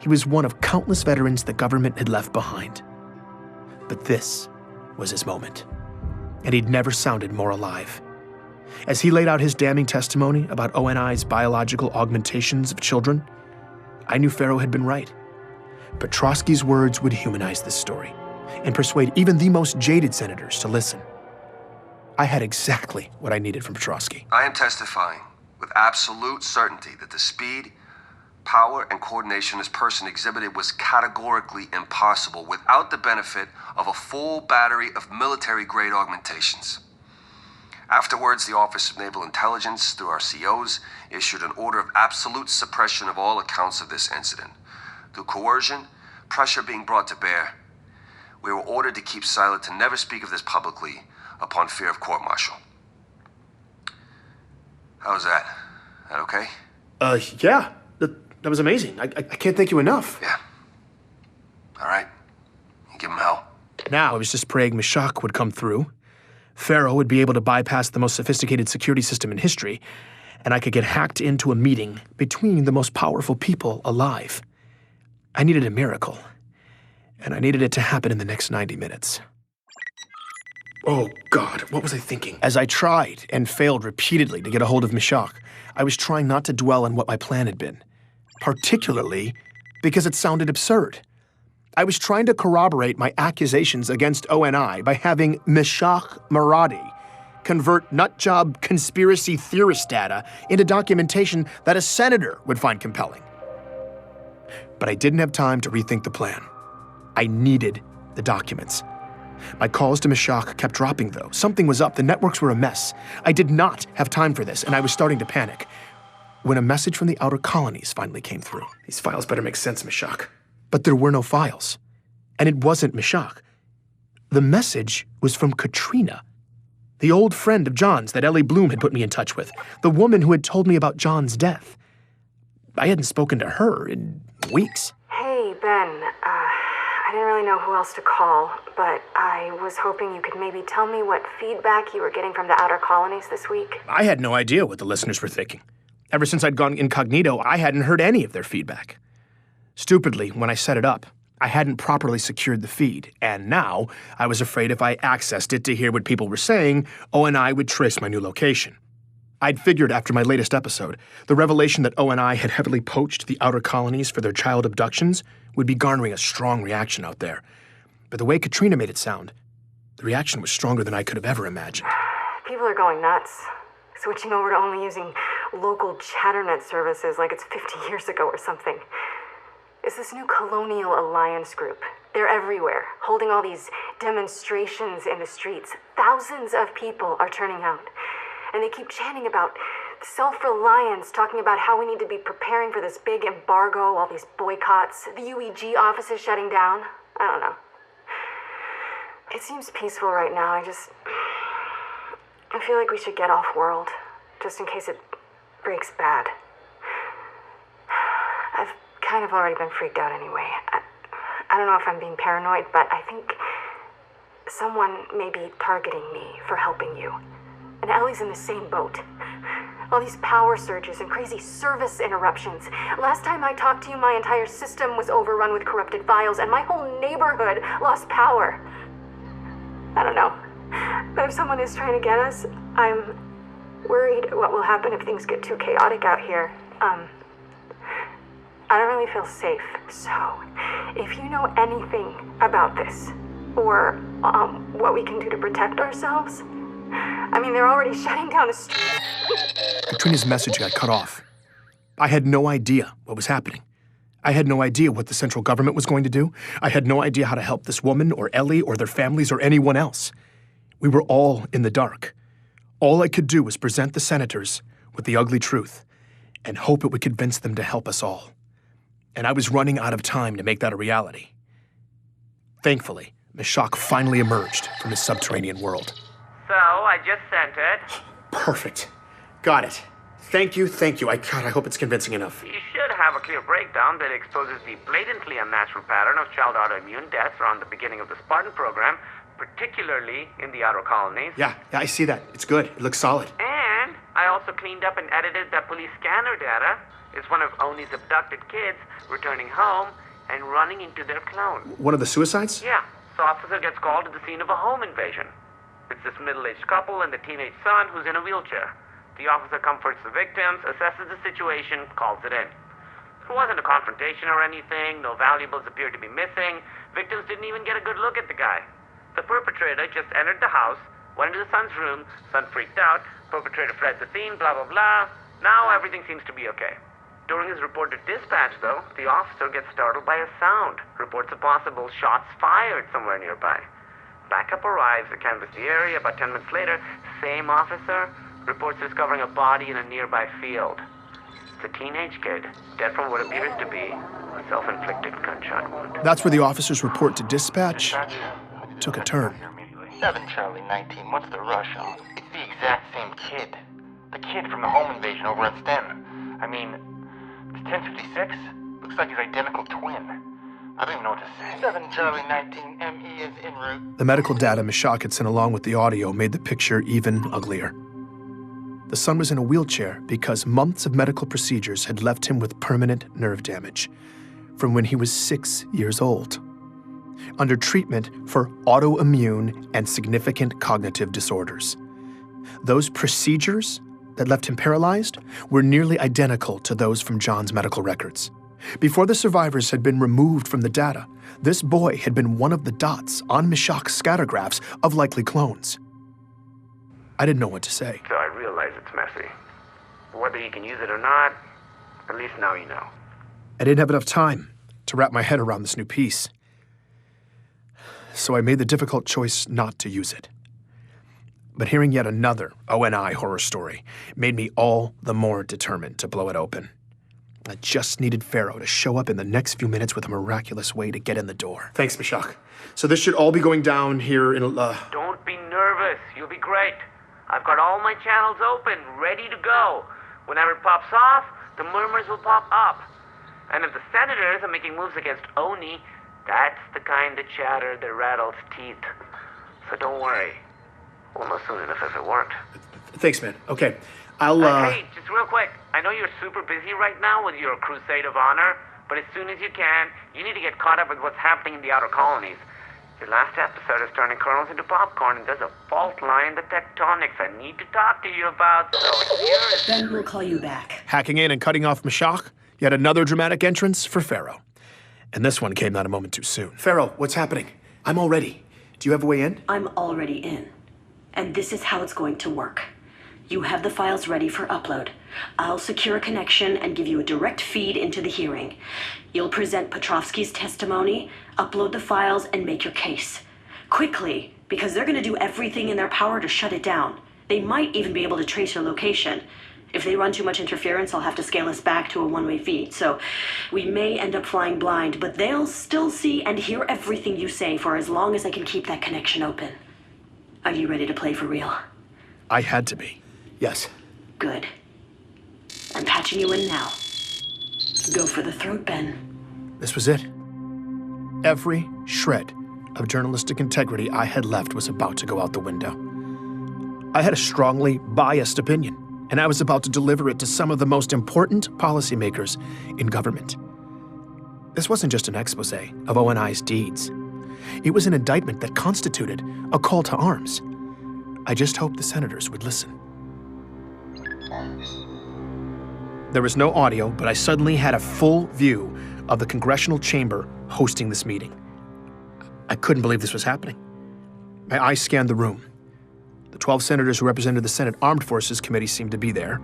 he was one of countless veterans the government had left behind. But this was his moment, and he'd never sounded more alive. As he laid out his damning testimony about ONI's biological augmentations of children, I knew Pharaoh had been right. Petrosky's words would humanize this story and persuade even the most jaded senators to listen. I had exactly what I needed from Petrosky. I am testifying with absolute certainty that the speed, power, and coordination this person exhibited was categorically impossible without the benefit of a full battery of military-grade augmentations. Afterwards, the Office of Naval Intelligence, through our COs, issued an order of absolute suppression of all accounts of this incident. Through coercion, pressure being brought to bear, we were ordered to keep silent, to never speak of this publicly upon fear of court-martial. How's that? That okay? Yeah. That was amazing. I can't thank you enough. Yeah. All right. You give him hell. Now I was just praying Meshach would come through. Pharaoh would be able to bypass the most sophisticated security system in history, and I could get hacked into a meeting between the most powerful people alive. I needed a miracle, and I needed it to happen in the next 90 minutes. Oh, God, what was I thinking? As I tried and failed repeatedly to get a hold of Meshach, I was trying not to dwell on what my plan had been, particularly because it sounded absurd. I was trying to corroborate my accusations against ONI by having Meshach Maradi convert nutjob conspiracy theorist data into documentation that a senator would find compelling. But I didn't have time to rethink the plan. I needed the documents. My calls to Meshach kept dropping, though. Something was up. The networks were a mess. I did not have time for this, and I was starting to panic when a message from the outer colonies finally came through. These files better make sense, Meshach. But there were no files. And it wasn't Meshach. The message was from Katrina, the old friend of John's that Ellie Bloom had put me in touch with, the woman who had told me about John's death. I hadn't spoken to her in weeks. Hey, Ben. I didn't really know who else to call, but I was hoping you could maybe tell me what feedback you were getting from the outer colonies this week. I had no idea what the listeners were thinking. Ever since I'd gone incognito, I hadn't heard any of their feedback. Stupidly, when I set it up, I hadn't properly secured the feed, and now I was afraid if I accessed it to hear what people were saying, ONI would trace my new location. I'd figured after my latest episode, the revelation that ONI had heavily poached the outer colonies for their child abductions would be garnering a strong reaction out there. But the way Katrina made it sound, the reaction was stronger than I could have ever imagined. People are going nuts, switching over to only using local chatternet services like it's 50 years ago or something. It's this new Colonial Alliance group. They're everywhere, holding all these demonstrations in the streets. Thousands of people are turning out. And they keep chanting about self-reliance, talking about how we need to be preparing for this big embargo, all these boycotts, the UEG offices shutting down. I don't know. It seems peaceful right now. I feel like we should get off-world, just in case it breaks bad. I've kind of already been freaked out anyway. I don't know if I'm being paranoid, but I think someone may be targeting me for helping you. And Ellie's in the same boat. All these power surges and crazy service interruptions. Last time I talked to you, my entire system was overrun with corrupted files, and my whole neighborhood lost power. I don't know. But if someone is trying to get us, I'm worried what will happen if things get too chaotic out here. I don't really feel safe. So, if you know anything about this, or what we can do to protect ourselves, I mean, they're already shutting down the street. Katrina's message got cut off. I had no idea what was happening. I had no idea what the central government was going to do. I had no idea how to help this woman or Ellie or their families or anyone else. We were all in the dark. All I could do was present the senators with the ugly truth and hope it would convince them to help us all. And I was running out of time to make that a reality. Thankfully, Meshach finally emerged from his subterranean world. So, I just sent it. Perfect. Got it. Thank you. I hope it's convincing enough. You should have a clear breakdown that exposes the blatantly unnatural pattern of child autoimmune deaths around the beginning of the Spartan program, particularly in the outer colonies. Yeah, I see that. It's good. It looks solid. And I also cleaned up and edited that police scanner data. It's one of Oni's abducted kids returning home and running into their clone. One of the suicides? Yeah. So officer gets called to the scene of a home invasion. It's this middle-aged couple and the teenage son who's in a wheelchair. The officer comforts the victims, assesses the situation, calls it in. It wasn't a confrontation or anything. No valuables appeared to be missing. Victims didn't even get a good look at the guy. The perpetrator just entered the house, went into the son's room, son freaked out, perpetrator fled the scene, blah, blah, blah. Now everything seems to be okay. During his report to dispatch, though, the officer gets startled by a sound. Reports of possible shots fired somewhere nearby. Backup arrives to canvass the area. About 10 minutes later, same officer reports discovering a body in a nearby field. It's a teenage kid, dead from what appears to be a self-inflicted gunshot wound. That's where the officer's report to dispatch took a turn. 7 Charlie 19, what's the rush on? It's the exact same kid. The kid from the home invasion over at Sten. I mean, it's 1056. Looks like his identical twin. I don't even know what to say. 7 Charlie 19, ME is en route. The medical data Meshach had sent along with the audio made the picture even uglier. The son was in a wheelchair because months of medical procedures had left him with permanent nerve damage. from when he was 6 years old, under treatment for autoimmune and significant cognitive disorders. Those procedures that left him paralyzed were nearly identical to those from John's medical records. Before the survivors had been removed from the data, this boy had been one of the dots on Meshach's scattergraphs of likely clones. I didn't know what to say. So I realize it's messy. Whether you can use it or not, at least now you know. I didn't have enough time to wrap my head around this new piece. So I made the difficult choice not to use it. But hearing yet another ONI horror story made me all the more determined to blow it open. I just needed Pharaoh to show up in the next few minutes with a miraculous way to get in the door. Thanks, Meshach. So this should all be going down here in Don't be nervous. You'll be great. I've got all my channels open, ready to go. Whenever it pops off, the murmurs will pop up. And if the senators are making moves against Oni, that's the kind of chatter that rattles teeth. So don't worry. We'll know soon enough if it worked. Thanks, man. Okay. I'll, Hey, just real quick. I know you're super busy right now with your crusade of honor, but as soon as you can, you need to get caught up with what's happening in the outer colonies. Your last episode is turning kernels into popcorn, and there's a fault line in the tectonics I need to talk to you about, so here is... Ben will call you back. Hacking in and cutting off Meshach, yet another dramatic entrance for Pharaoh. And this one came not a moment too soon. Pharaoh, what's happening? I'm all ready. Do you have a way in? I'm already in. And this is how it's going to work. You have the files ready for upload. I'll secure a connection and give you a direct feed into the hearing. You'll present Petrovsky's testimony, upload the files, and make your case. Quickly, because they're going to do everything in their power to shut it down. They might even be able to trace your location. If they run too much interference, I'll have to scale us back to a one-way feed. So we may end up flying blind, but they'll still see and hear everything you say for as long as I can keep that connection open. Are you ready to play for real? I had to be. Yes. Good. I'm patching you in now. Go for the throat, Ben. This was it. Every shred of journalistic integrity I had left was about to go out the window. I had a strongly biased opinion, and I was about to deliver it to some of the most important policymakers in government. This wasn't just an expose of ONI's deeds. It was an indictment that constituted a call to arms. I just hoped the senators would listen. There was no audio, but I suddenly had a full view of the congressional chamber hosting this meeting. I couldn't believe this was happening. My eyes scanned the room. The 12 senators who represented the Senate Armed Forces Committee seemed to be there,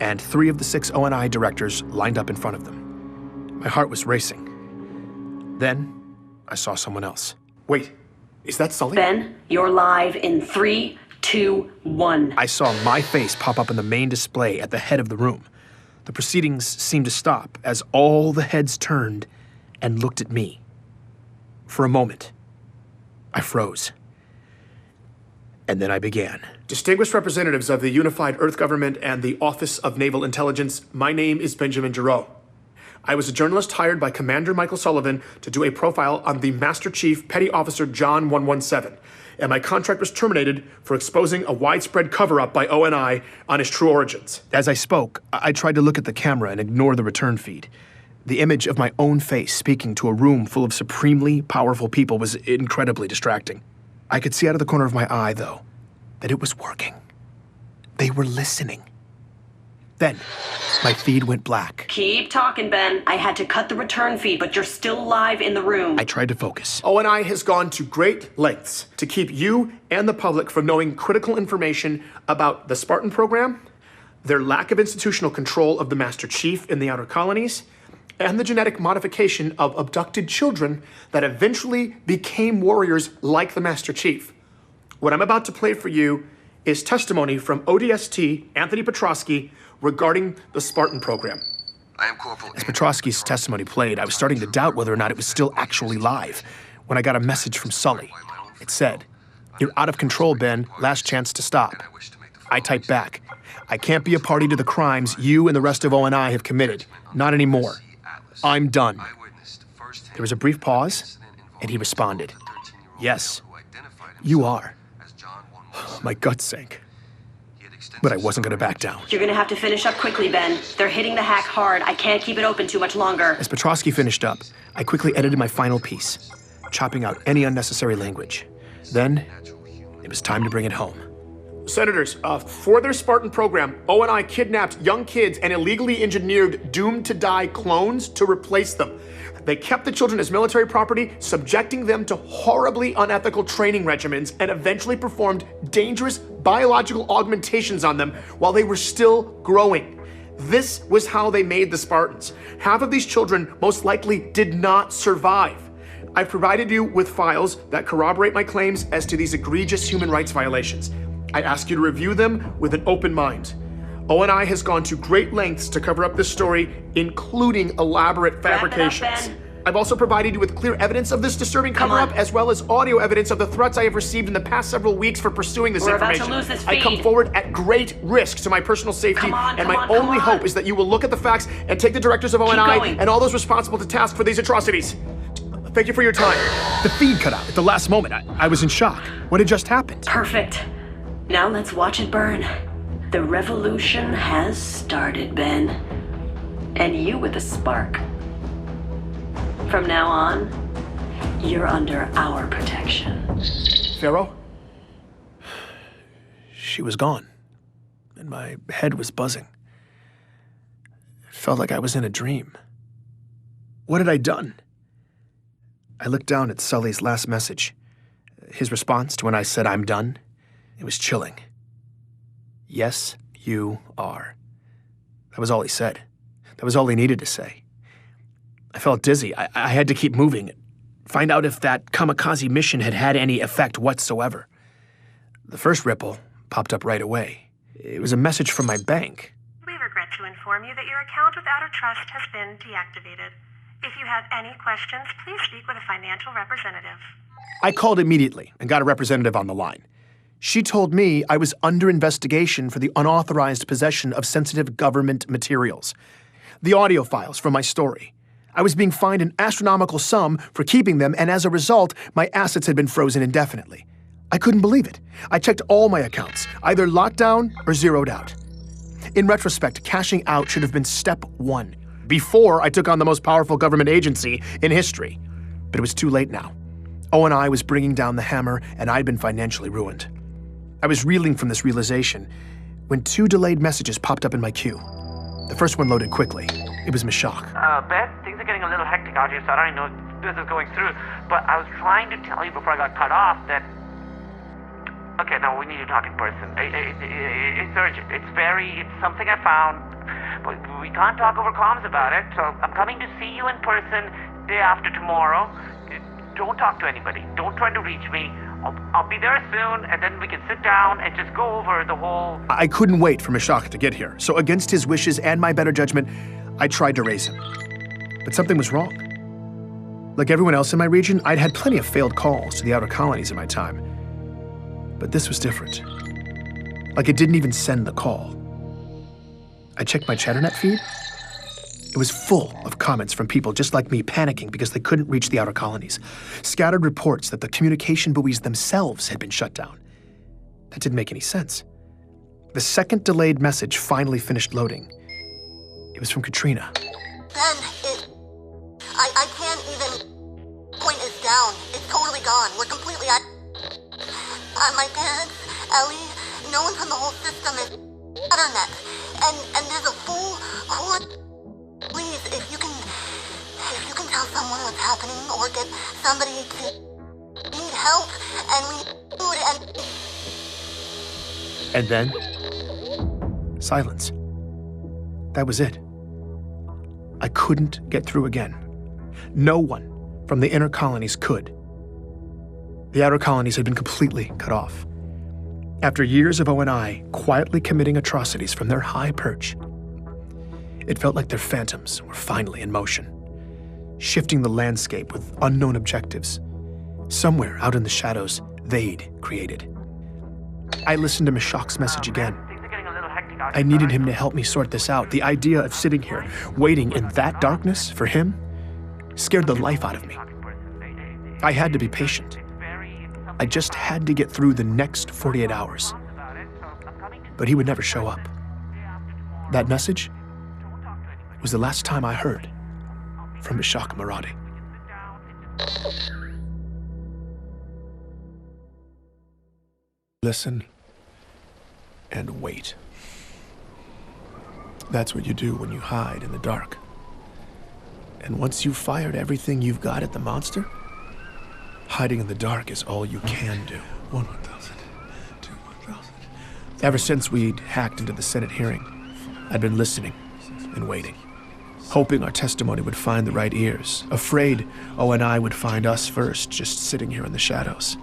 and 3 of the 6 ONI directors lined up in front of them. My heart was racing. Then, I saw someone else. Wait, is that Sully? Ben, you're live in 3, 2, 1. I saw my face pop up in the main display at the head of the room. The proceedings seemed to stop as all the heads turned and looked at me. For a moment, I froze. And then I began. Distinguished representatives of the Unified Earth Government and the Office of Naval Intelligence, my name is Benjamin Giroux. I was a journalist hired by Commander Michael Sullivan to do a profile on the Master Chief Petty Officer John 117, and my contract was terminated for exposing a widespread cover-up by ONI on his true origins. As I spoke, I tried to look at the camera and ignore the return feed. The image of my own face speaking to a room full of supremely powerful people was incredibly distracting. I could see out of the corner of my eye, though, that it was working. They were listening. Then, my feed went black. Keep talking, Ben. I had to cut the return feed, but you're still live in the room. I tried to focus. ONI has gone to great lengths to keep you and the public from knowing critical information about the Spartan program, their lack of institutional control of the Master Chief in the outer colonies, and the genetic modification of abducted children that eventually became warriors like the Master Chief. What I'm about to play for you is testimony from ODST Anthony Petrovsky regarding the Spartan program. I am Corporal. As Petrovsky's testimony played, I was starting to doubt whether or not it was still actually live when I got a message from Sully. It said, "You're out of control, Ben. Last chance to stop." I typed back, "I can't be a party to the crimes you and the rest of ONI have committed. Not anymore. I'm done." There was a brief pause, and he responded, "Yes, you are." My gut sank. But I wasn't going to back down. You're gonna have to finish up quickly, Ben. They're hitting the hack hard. I can't keep it open too much longer. As Petrosky finished up, I quickly edited my final piece, chopping out any unnecessary language. Then, it was time to bring it home. Senators, for their Spartan program, O&I kidnapped young kids and illegally engineered doomed-to-die clones to replace them. They kept the children as military property, subjecting them to horribly unethical training regimens, and eventually performed dangerous biological augmentations on them while they were still growing. This was how they made the Spartans. Half of these children most likely did not survive. I've provided you with files that corroborate my claims as to these egregious human rights violations. I ask you to review them with an open mind. O&I has gone to great lengths to cover up this story, including elaborate fabrications. Wrap it up, Ben. I've also provided you with clear evidence of this disturbing cover-up, as well as audio evidence of the threats I have received in the past several weeks for pursuing this information. We're about to lose this I come feed. forward at great risk to my personal safety, and my only hope is that you will look at the facts and take the directors of O&I going. and all those responsible to task for these atrocities. Thank you for your time. The feed cut out at the last moment. I was in shock. What had just happened? Perfect. Now let's watch it burn. The revolution has started, Ben. And you with a spark. From now on, you're under our protection. Pharaoh? She was gone, and my head was buzzing. It felt like I was in a dream. What had I done? I looked down at Sully's last message. His response to when I said I'm done, it was chilling. Yes, you are. That was all he said. That was all he needed to say. I felt dizzy. I had to keep moving, find out if that kamikaze mission had had any effect whatsoever. The first ripple popped up right away. It was a message from my bank. We regret to inform you that your account with Outer Trust has been deactivated. If you have any questions, please speak with a financial representative. I called immediately and got a representative on the line. She told me I was under investigation for the unauthorized possession of sensitive government materials. The audio files from my story. I was being fined an astronomical sum for keeping them, and as a result, my assets had been frozen indefinitely. I couldn't believe it. I checked all my accounts, either locked down or zeroed out. In retrospect, cashing out should have been step one, before I took on the most powerful government agency in history. But it was too late now. O&I was bringing down the hammer, and I'd been financially ruined. I was reeling from this realization when two delayed messages popped up in my queue. The first one loaded quickly. It was Mashak. Ben, things are getting a little hectic out here, so I don't even know if this is going through. But I was trying to tell you before I got cut off that... Okay, no, we need to talk in person. It's urgent. It's something I found. But we can't talk over comms about it, so I'm coming to see you in person day after tomorrow. Don't talk to anybody. Don't try to reach me. I'll be there soon, and then we can sit down and just go over the whole... I couldn't wait for Mashak to get here, so against his wishes and my better judgment, I tried to raise him. But something was wrong. Like everyone else in my region, I'd had plenty of failed calls to the outer colonies in my time. But this was different. Like it didn't even send the call. I checked my Chatternet feed. It was full of comments from people just like me panicking because they couldn't reach the outer colonies. Scattered reports that the communication buoys themselves had been shut down. That didn't make any sense. The second delayed message finally finished loading. It was from Katrina. Ben, I can't even point it down. It's totally gone. We're completely my parents, Ellie, no one from the whole system is Internet. And there's a full core. Please, if you can tell someone what's happening or get somebody to need help and we need food And then, silence. That was it. I couldn't get through again. No one from the inner colonies could. The outer colonies had been completely cut off. After years of O&I quietly committing atrocities from their high perch, it felt like their phantoms were finally in motion, shifting the landscape with unknown objectives. Somewhere out in the shadows, they'd created. I listened to Mashak's message again. I needed him to help me sort this out. The idea of sitting here, waiting in that darkness for him, scared the life out of me. I had to be patient. I just had to get through the next 48 hours. but he would never show up. That message was the last time I heard from Ishaq Maradi. Listen and wait. That's what you do when you hide in the dark. And once you've fired everything you've got at the monster, hiding in the dark is all you can do. 1,000, 2,000. Ever since we'd hacked into the Senate hearing, I'd been listening and waiting, hoping our testimony would find the right ears, afraid O&I would find us first, just sitting here in the shadows.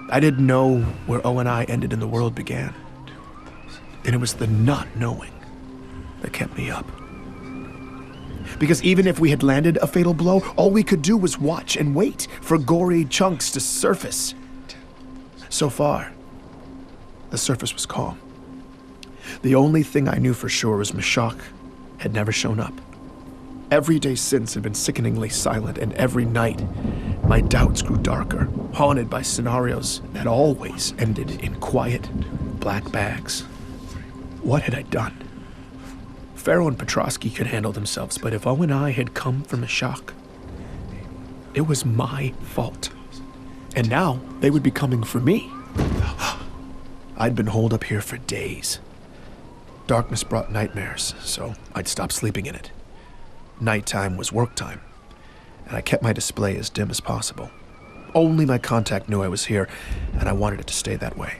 I didn't know where O&I ended and the world began. And it was the not knowing that kept me up. Because even if we had landed a fatal blow, all we could do was watch and wait for gory chunks to surface. So far, the surface was calm. The only thing I knew for sure was Meshach had never shown up. Every day since had been sickeningly silent, and every night my doubts grew darker, haunted by scenarios that always ended in quiet, black bags. What had I done? Pharaoh and Petrosky could handle themselves, but if O&I had come from Meshach, it was my fault. And now they would be coming for me. I'd been holed up here for days. Darkness brought nightmares, so I'd stopped sleeping in it. Nighttime was work time, and I kept my display as dim as possible. Only my contact knew I was here, and I wanted it to stay that way.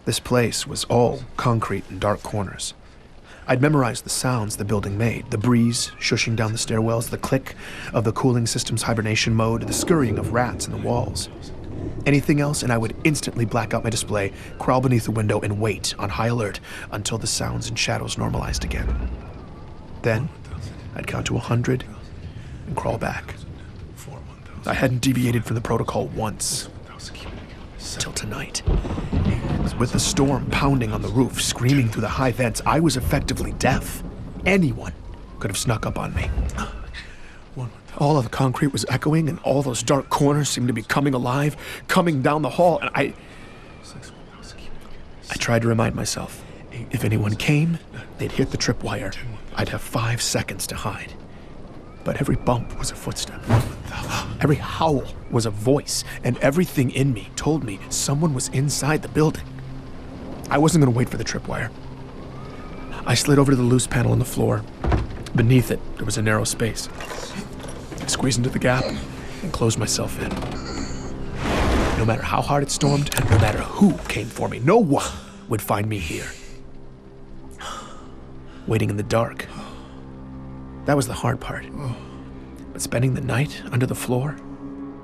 This place was all concrete and dark corners. I'd memorized the sounds the building made, the breeze shushing down the stairwells, the click of the cooling system's hibernation mode, the scurrying of rats in the walls. Anything else, and I would instantly black out my display, crawl beneath the window, and wait on high alert until the sounds and shadows normalized again. Then, I'd count to 100 and crawl back. I hadn't deviated from the protocol once. Till tonight. With the storm pounding on the roof, screaming through the high vents, I was effectively deaf. Anyone could have snuck up on me. All of the concrete was echoing, and all those dark corners seemed to be coming alive, coming down the hall, and I tried to remind myself, if anyone came, they'd hit the tripwire. I'd have 5 seconds to hide. But every bump was a footstep. Every howl was a voice, and everything in me told me someone was inside the building. I wasn't going to wait for the tripwire. I slid over to the loose panel on the floor. Beneath it, there was a narrow space. I squeezed into the gap and closed myself in. No matter how hard it stormed, and no matter who came for me, no one would find me here. Waiting in the dark. That was the hard part. But spending the night under the floor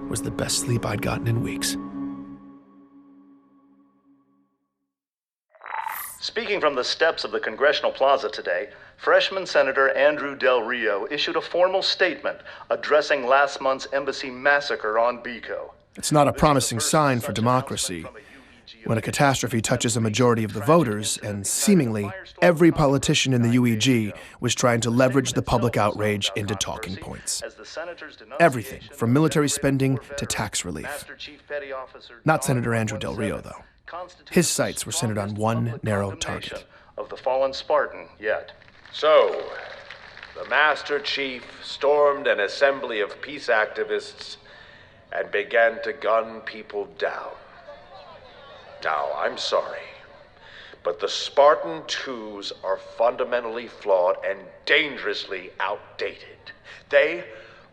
was the best sleep I'd gotten in weeks. Speaking from the steps of the Congressional Plaza today, freshman Senator Andrew Del Rio issued a formal statement addressing last month's embassy massacre on Bico. It's not a promising sign for democracy when a catastrophe touches a majority of the voters, and seemingly every politician in the UEG was trying to leverage the public outrage into talking points. Everything from military spending to tax relief. Not Senator Andrew Del Rio, though. His sights were centered on one narrow target. Of the fallen Spartan yet. So, the Master Chief stormed an assembly of peace activists and began to gun people down. Now, I'm sorry, but the Spartan 2s are fundamentally flawed and dangerously outdated. They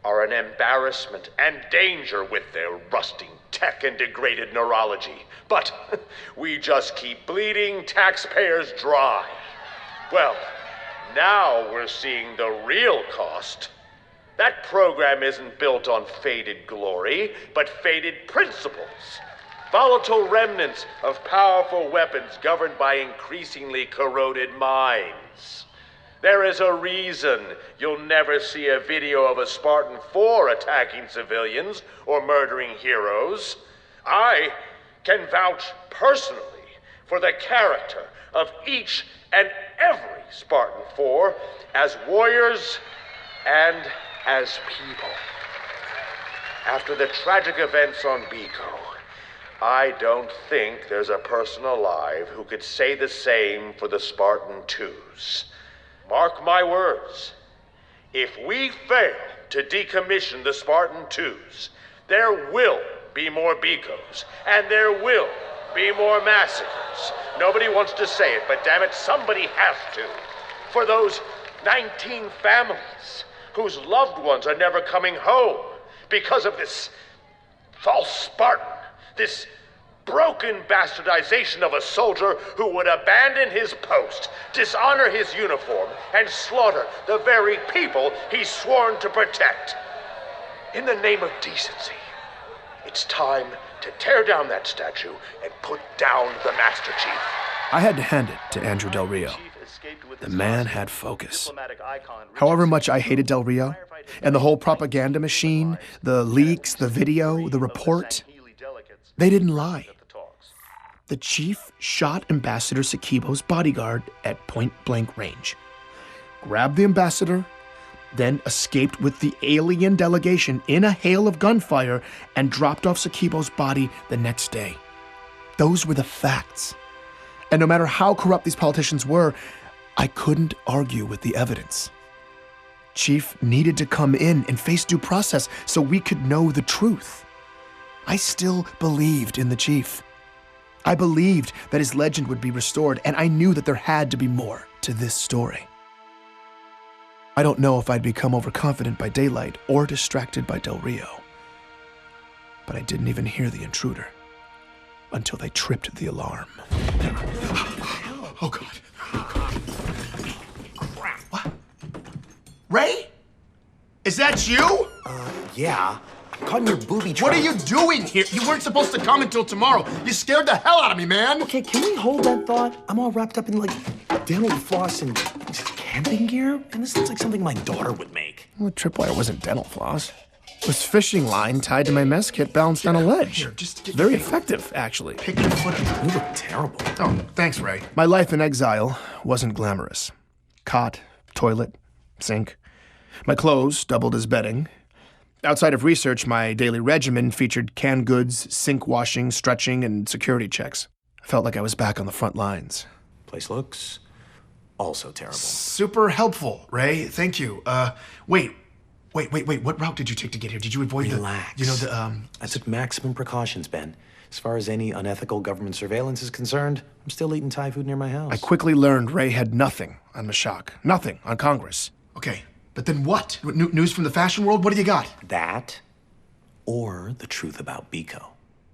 are an embarrassment and danger with their rusting tech and degraded neurology. But we just keep bleeding taxpayers dry. Well, now we're seeing the real cost. That program isn't built on faded glory, but faded principles. Volatile remnants of powerful weapons governed by increasingly corroded minds. There is a reason you'll never see a video of a Spartan 4 attacking civilians or murdering heroes. I can vouch personally for the character of each and every Spartan 4 as warriors and as people. After the tragic events on Bico, I don't think there's a person alive who could say the same for the Spartan 2s. Mark my words. If we fail to decommission the Spartan 2s, there will be more Bicos, and there will be more massacres. Nobody wants to say it, but damn it, somebody has to. For those 19 families whose loved ones are never coming home because of this false Spartan, this broken bastardization of a soldier who would abandon his post, dishonor his uniform, and slaughter the very people he's sworn to protect. In the name of decency, it's time to tear down that statue and put down the Master Chief. I had to hand it to Andrew Del Rio. The man had focus. However much I hated Del Rio, and the whole propaganda machine, the leaks, the video, the report, they didn't lie. The chief shot Ambassador Sakibo's bodyguard at point-blank range, grabbed the ambassador, then escaped with the alien delegation in a hail of gunfire and dropped off Sakibo's body the next day. Those were the facts. And no matter how corrupt these politicians were, I couldn't argue with the evidence. Chief needed to come in and face due process so we could know the truth. I still believed in the chief. I believed that his legend would be restored, and I knew that there had to be more to this story. I don't know if I'd become overconfident by daylight or distracted by Del Rio, but I didn't even hear the intruder until they tripped the alarm. Oh, God. Oh, God. Crap. What? Ray? Is that you? Yeah. I'm caught in your booby trap. What are you doing here? You weren't supposed to come until tomorrow. You scared the hell out of me, man. Okay, can we hold that thought? I'm all wrapped up in, dental floss and camping gear, and this looks like something my daughter would make. Well, tripwire wasn't dental floss. It was fishing line tied to my mess kit balanced on a ledge. Here, just get Very effective, actually. Pick your foot up. You look terrible. Oh, thanks, Ray. My life in exile wasn't glamorous. Cot, toilet, sink. My clothes doubled as bedding. Outside of research, my daily regimen featured canned goods, sink washing, stretching, and security checks. I felt like I was back on the front lines. Place looks also terrible. Super helpful, Ray. Thank you. Wait. What route did you take to get here? Did you avoid Relax. I took maximum precautions, Ben. As far as any unethical government surveillance is concerned, I'm still eating Thai food near my house. I quickly learned Ray had nothing on Mashak. Nothing on Congress. Okay, but then what? News from the fashion world? What do you got? That, or the truth about Biko.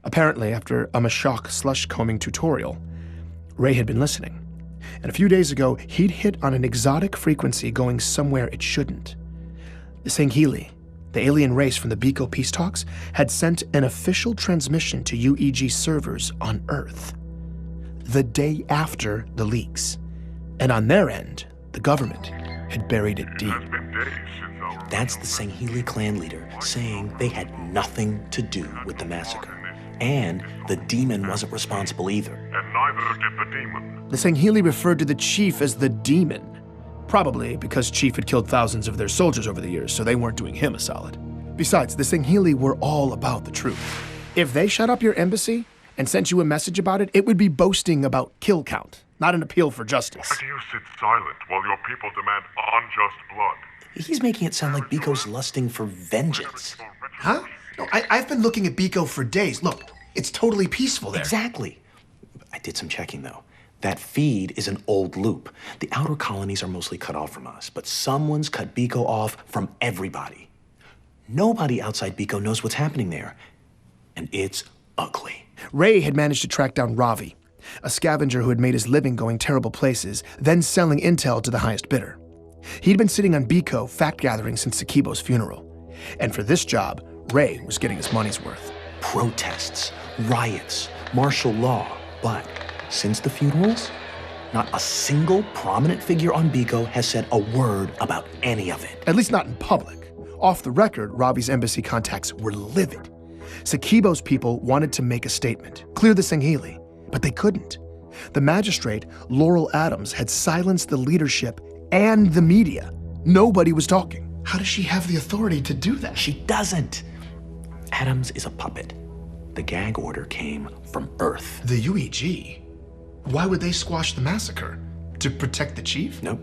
Apparently, after a Mashak slush combing tutorial, Ray had been listening. And a few days ago, he'd hit on an exotic frequency going somewhere it shouldn't. The Sanghili, the alien race from the Biko peace talks, had sent an official transmission to UEG servers on Earth the day after the leaks. And on their end, the government had buried it deep. That's the Sanghili clan leader saying they had nothing to do with the massacre. And the demon wasn't responsible either. And neither did the demon. The Sanghili referred to the chief as the demon. Probably because Chief had killed thousands of their soldiers over the years, so they weren't doing him a solid. Besides, the Sanghili were all about the truth. If they shut up your embassy and sent you a message about it, it would be boasting about kill count, not an appeal for justice. Why do you sit silent while your people demand unjust blood? He's making it sound like Biko's lusting for vengeance. Huh? No, I've been looking at Biko for days. Look, it's totally peaceful there. Exactly. I did some checking, though. That feed is an old loop. The outer colonies are mostly cut off from us, but someone's cut Biko off from everybody. Nobody outside Biko knows what's happening there, and it's ugly. Ray had managed to track down Ravi, a scavenger who had made his living going terrible places, then selling intel to the highest bidder. He'd been sitting on Biko fact-gathering since Sakibo's funeral, and for this job, Ray was getting his money's worth. Protests, riots, martial law, but since the funerals, not a single prominent figure on Biko has said a word about any of it. At least not in public. Off the record, Ravi's embassy contacts were livid. Sakibo's people wanted to make a statement, clear the Sanghili, but they couldn't. The magistrate, Laurel Adams, had silenced the leadership and the media. Nobody was talking. How does she have the authority to do that? She doesn't. Adams is a puppet. The gag order came from Earth. The UEG? Why would they squash the massacre? To protect the chief? Nope.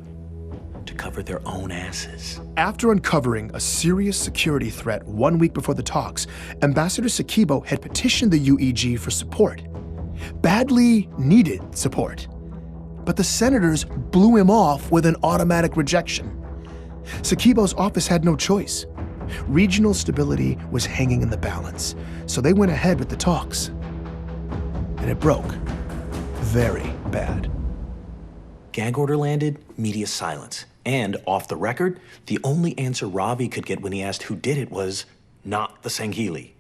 To cover their own asses. After uncovering a serious security threat 1 week before the talks, Ambassador Sakibo had petitioned the UEG for support. Badly needed support. But the senators blew him off with an automatic rejection. Sakibo's office had no choice. Regional stability was hanging in the balance, so they went ahead with the talks. And it broke. Very bad. Gag order landed, media silence. And off the record, the only answer Ravi could get when he asked who did it was not the Sangheili.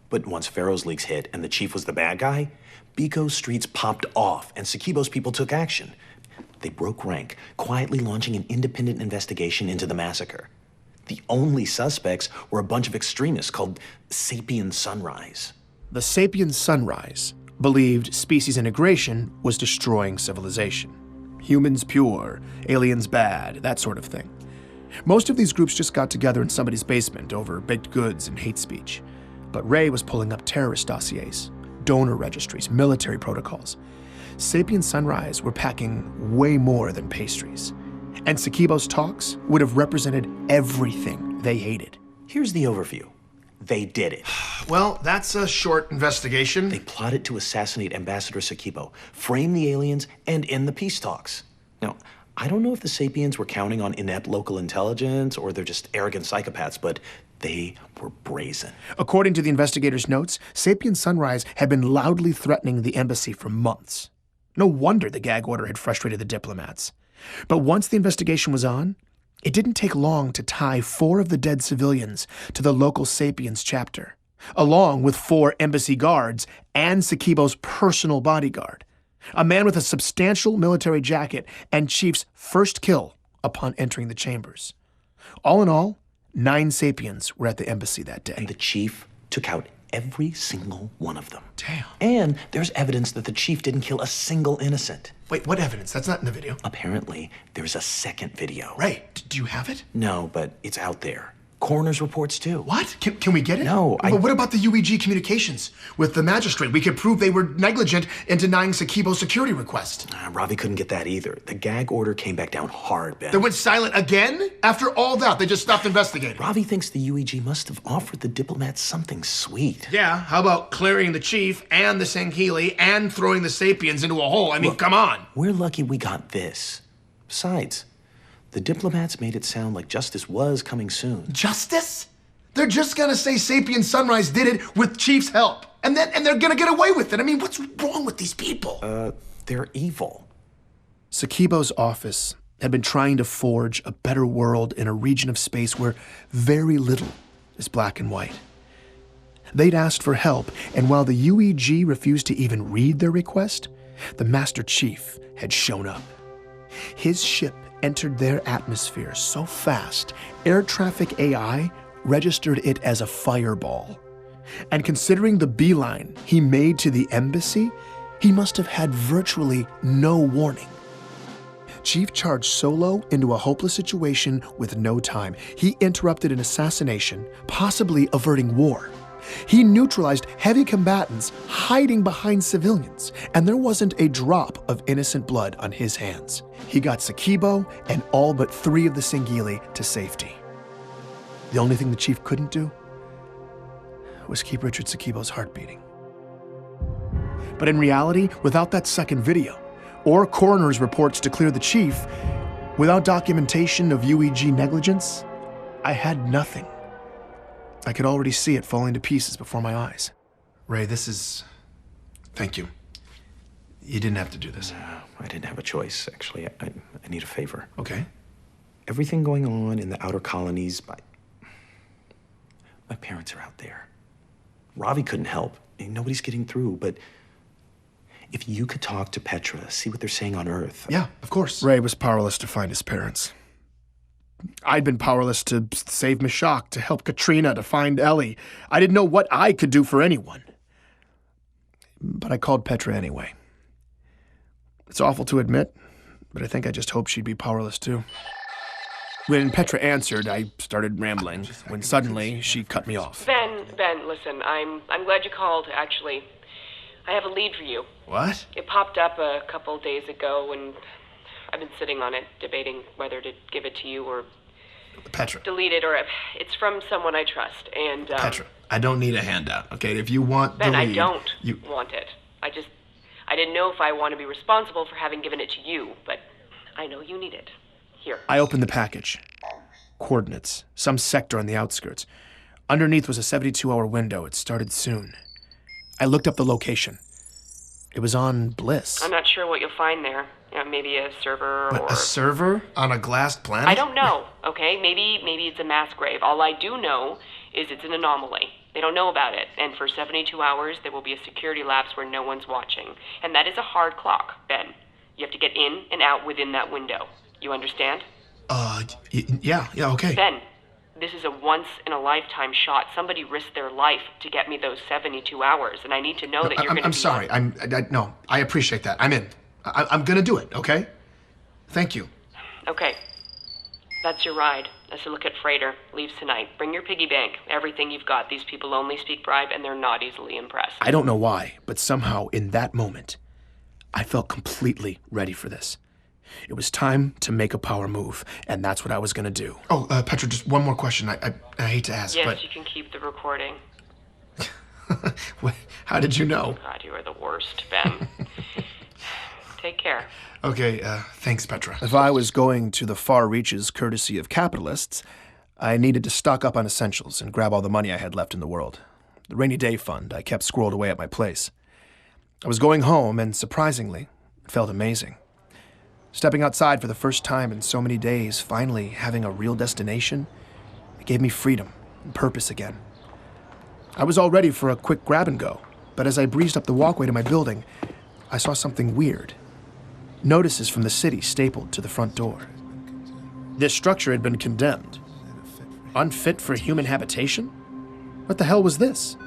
But once Pharaoh's leaks hit and the chief was the bad guy, Biko's streets popped off and Sakibo's people took action. They broke rank, quietly launching an independent investigation into the massacre. The only suspects were a bunch of extremists called Sapien Sunrise. The Sapien Sunrise believed species integration was destroying civilization. Humans pure, aliens bad, that sort of thing. Most of these groups just got together in somebody's basement over baked goods and hate speech. But Ray was pulling up terrorist dossiers, donor registries, military protocols. Sapien Sunrise were packing way more than pastries. And Sakibo's talks would have represented everything they hated. Here's the overview. They did it. Well, that's a short investigation. They plotted to assassinate Ambassador Sakibo, frame the aliens, and end the peace talks. Now, I don't know if the Sapiens were counting on inept local intelligence or they're just arrogant psychopaths, but they were brazen. According to the investigators' notes, Sapien Sunrise had been loudly threatening the embassy for months. No wonder the gag order had frustrated the diplomats. But once the investigation was on, it didn't take long to tie 4 of the dead civilians to the local Sapiens chapter, along with 4 embassy guards and Sakibo's personal bodyguard, a man with a substantial military jacket and Chief's first kill upon entering the chambers. All in all, 9 Sapiens were at the embassy that day. And the chief took out every single one of them. Damn. And there's evidence that the chief didn't kill a single innocent. Wait, what evidence? That's not in the video. Apparently, there's a second video. Ray, do you have it? No, but it's out there. Coroner's reports, too. What? Can we get it? No, But what about the UEG communications with the magistrate? We could prove they were negligent in denying Sakibo's security request. Ravi couldn't get that either. The gag order came back down hard, Ben. They went silent again? After all that, they just stopped investigating. Ravi thinks the UEG must have offered the diplomats something sweet. Yeah, how about clearing the chief and the Sangheili and throwing the Sapiens into a hole? I mean, Look, come on. We're lucky we got this. Besides, the diplomats made it sound like justice was coming soon. Justice? They're just gonna say Sapien Sunrise did it with Chief's help. And they're gonna get away with it. I mean, what's wrong with these people? They're evil. Sakibo's office had been trying to forge a better world in a region of space where very little is black and white. They'd asked for help, and while the UEG refused to even read their request, the Master Chief had shown up. His ship entered their atmosphere so fast, air traffic AI registered it as a fireball. And considering the beeline he made to the embassy, he must have had virtually no warning. Chief charged solo into a hopeless situation with no time. He interrupted an assassination, possibly averting war. He neutralized heavy combatants hiding behind civilians, and there wasn't a drop of innocent blood on his hands. He got Sakibo and all but 3 of the Sangheili to safety. The only thing the chief couldn't do was keep Richard Sakibo's heart beating. But in reality, without that second video, or coroner's reports to clear the chief, without documentation of UEG negligence, I had nothing. I could already see it falling to pieces before my eyes. Ray, thank you. You didn't have to do this. I didn't have a choice, actually. I need a favor. Okay. Everything going on in the outer colonies, my parents are out there. Ravi couldn't help. Nobody's getting through, but if you could talk to Petra, see what they're saying on Earth. Yeah, of course. Ray was powerless to find his parents. I'd been powerless to save Meshach, to help Katrina, to find Ellie. I didn't know what I could do for anyone. But I called Petra anyway. It's awful to admit, but I think I just hoped she'd be powerless too. When Petra answered, I started rambling, when suddenly she cut me off. Ben, listen, I'm glad you called, actually. I have a lead for you. What? It popped up a couple days ago, and I've been sitting on it, debating whether to give it to you or Petra. delete it, or it's from someone I trust, and Petra, I don't need a handout, okay? If you want Ben, the lead... I don't want it. I didn't know if I want to be responsible for having given it to you, but I know you need it. Here. I opened the package. Coordinates. Some sector on the outskirts. Underneath was a 72-hour window. It started soon. I looked up the location. It was on Bliss. I'm not sure what you'll find there. Maybe a server or... A server? On a glassed planet? I don't know, okay? Maybe it's a mass grave. All I do know is it's an anomaly. They don't know about it. And for 72 hours, there will be a security lapse where no one's watching. And that is a hard clock, Ben. You have to get in and out within that window. You understand? Yeah, okay. Ben, this is a once-in-a-lifetime shot. Somebody risked their life to get me those 72 hours, and I need to know that you're going to be... I'm sorry. No, I appreciate that. I'm in. I'm going to do it, okay? Thank you. Okay. That's your ride. A silicate freighter. Leaves tonight. Bring your piggy bank. Everything you've got. These people only speak bribe, and they're not easily impressed. I don't know why, but somehow in that moment, I felt completely ready for this. It was time to make a power move, and that's what I was going to do. Oh, Petra, just one more question. I hate to ask, yes, but... you can keep the recording. How did you know? God, you are the worst, Ben. Take care. Okay, thanks, Petra. If I was going to the far reaches courtesy of capitalists, I needed to stock up on essentials and grab all the money I had left in the world. The rainy day fund I kept squirreled away at my place. I was going home, and surprisingly, it felt amazing. Stepping outside for the first time in so many days, finally having a real destination, it gave me freedom and purpose again. I was all ready for a quick grab and go, but as I breezed up the walkway to my building, I saw something weird. Notices from the city stapled to the front door. This structure had been condemned. Unfit for human habitation? What the hell was this?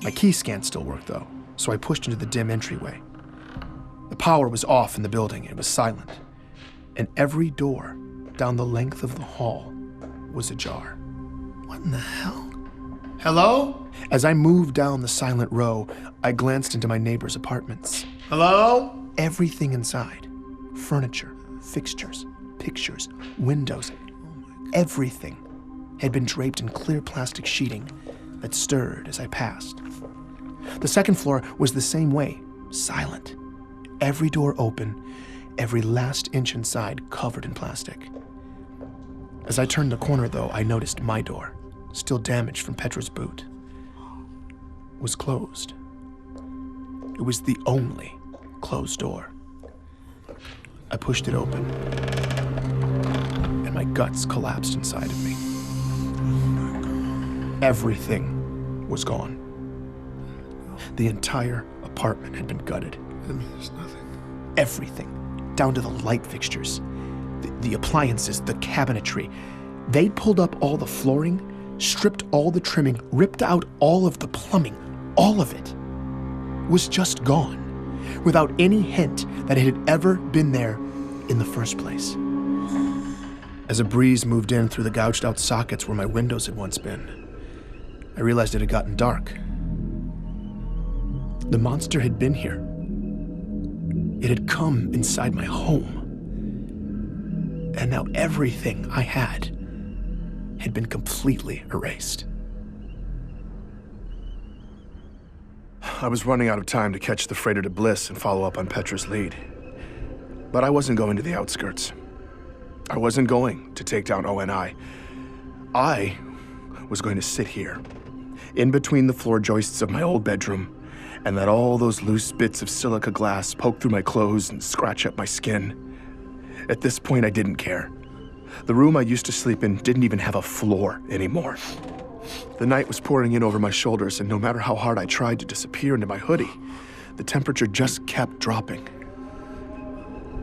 My key scan still worked, though, so I pushed into the dim entryway. The power was off in the building. It was silent. And every door down the length of the hall was ajar. What in the hell? Hello? As I moved down the silent row, I glanced into my neighbor's apartments. Hello? Everything inside. Furniture, fixtures, pictures, windows. Everything had been draped in clear plastic sheeting that stirred as I passed. The second floor was the same way, silent. Every door open, every last inch inside covered in plastic. As I turned the corner, though, I noticed my door, still damaged from Petra's boot, was closed. It was the only closed door. I pushed it open, and my guts collapsed inside of me. Everything was gone. The entire apartment had been gutted. There's nothing. Everything, down to the light fixtures, the appliances, the cabinetry. They'd pulled up all the flooring, stripped all the trimming, ripped out all of the plumbing. All of it was just gone, without any hint that it had ever been there in the first place. As a breeze moved in through the gouged out sockets where my windows had once been, I realized it had gotten dark. The monster had been here. It had come inside my home. And now everything I had been completely erased. I was running out of time to catch the freighter to Bliss and follow up on Petra's lead. But I wasn't going to the outskirts. I wasn't going to take down ONI. I was going to sit here, in between the floor joists of my old bedroom, and let all those loose bits of silica glass poke through my clothes and scratch up my skin. At this point, I didn't care. The room I used to sleep in didn't even have a floor anymore. The night was pouring in over my shoulders, and no matter how hard I tried to disappear into my hoodie, the temperature just kept dropping.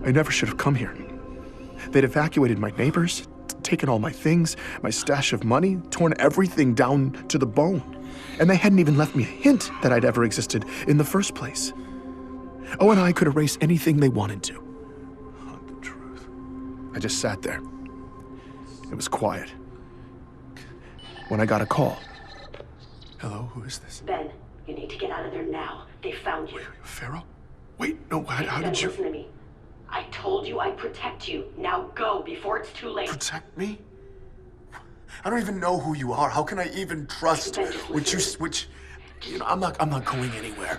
I never should have come here. They'd evacuated my neighbors, taken all my things, my stash of money, torn everything down to the bone. And they hadn't even left me a hint that I'd ever existed in the first place. ONI could erase anything they wanted to. I just sat there, It was quiet. When I got a call. Hello, who is this? Ben, you need to get out of there now. They found you. Pharaoh? Wait, no, how Ben, did you... listen to me. I told you I'd protect you. Now go before it's too late. Protect me? I don't even know who you are. How can I even trust which you know, I'm not going anywhere.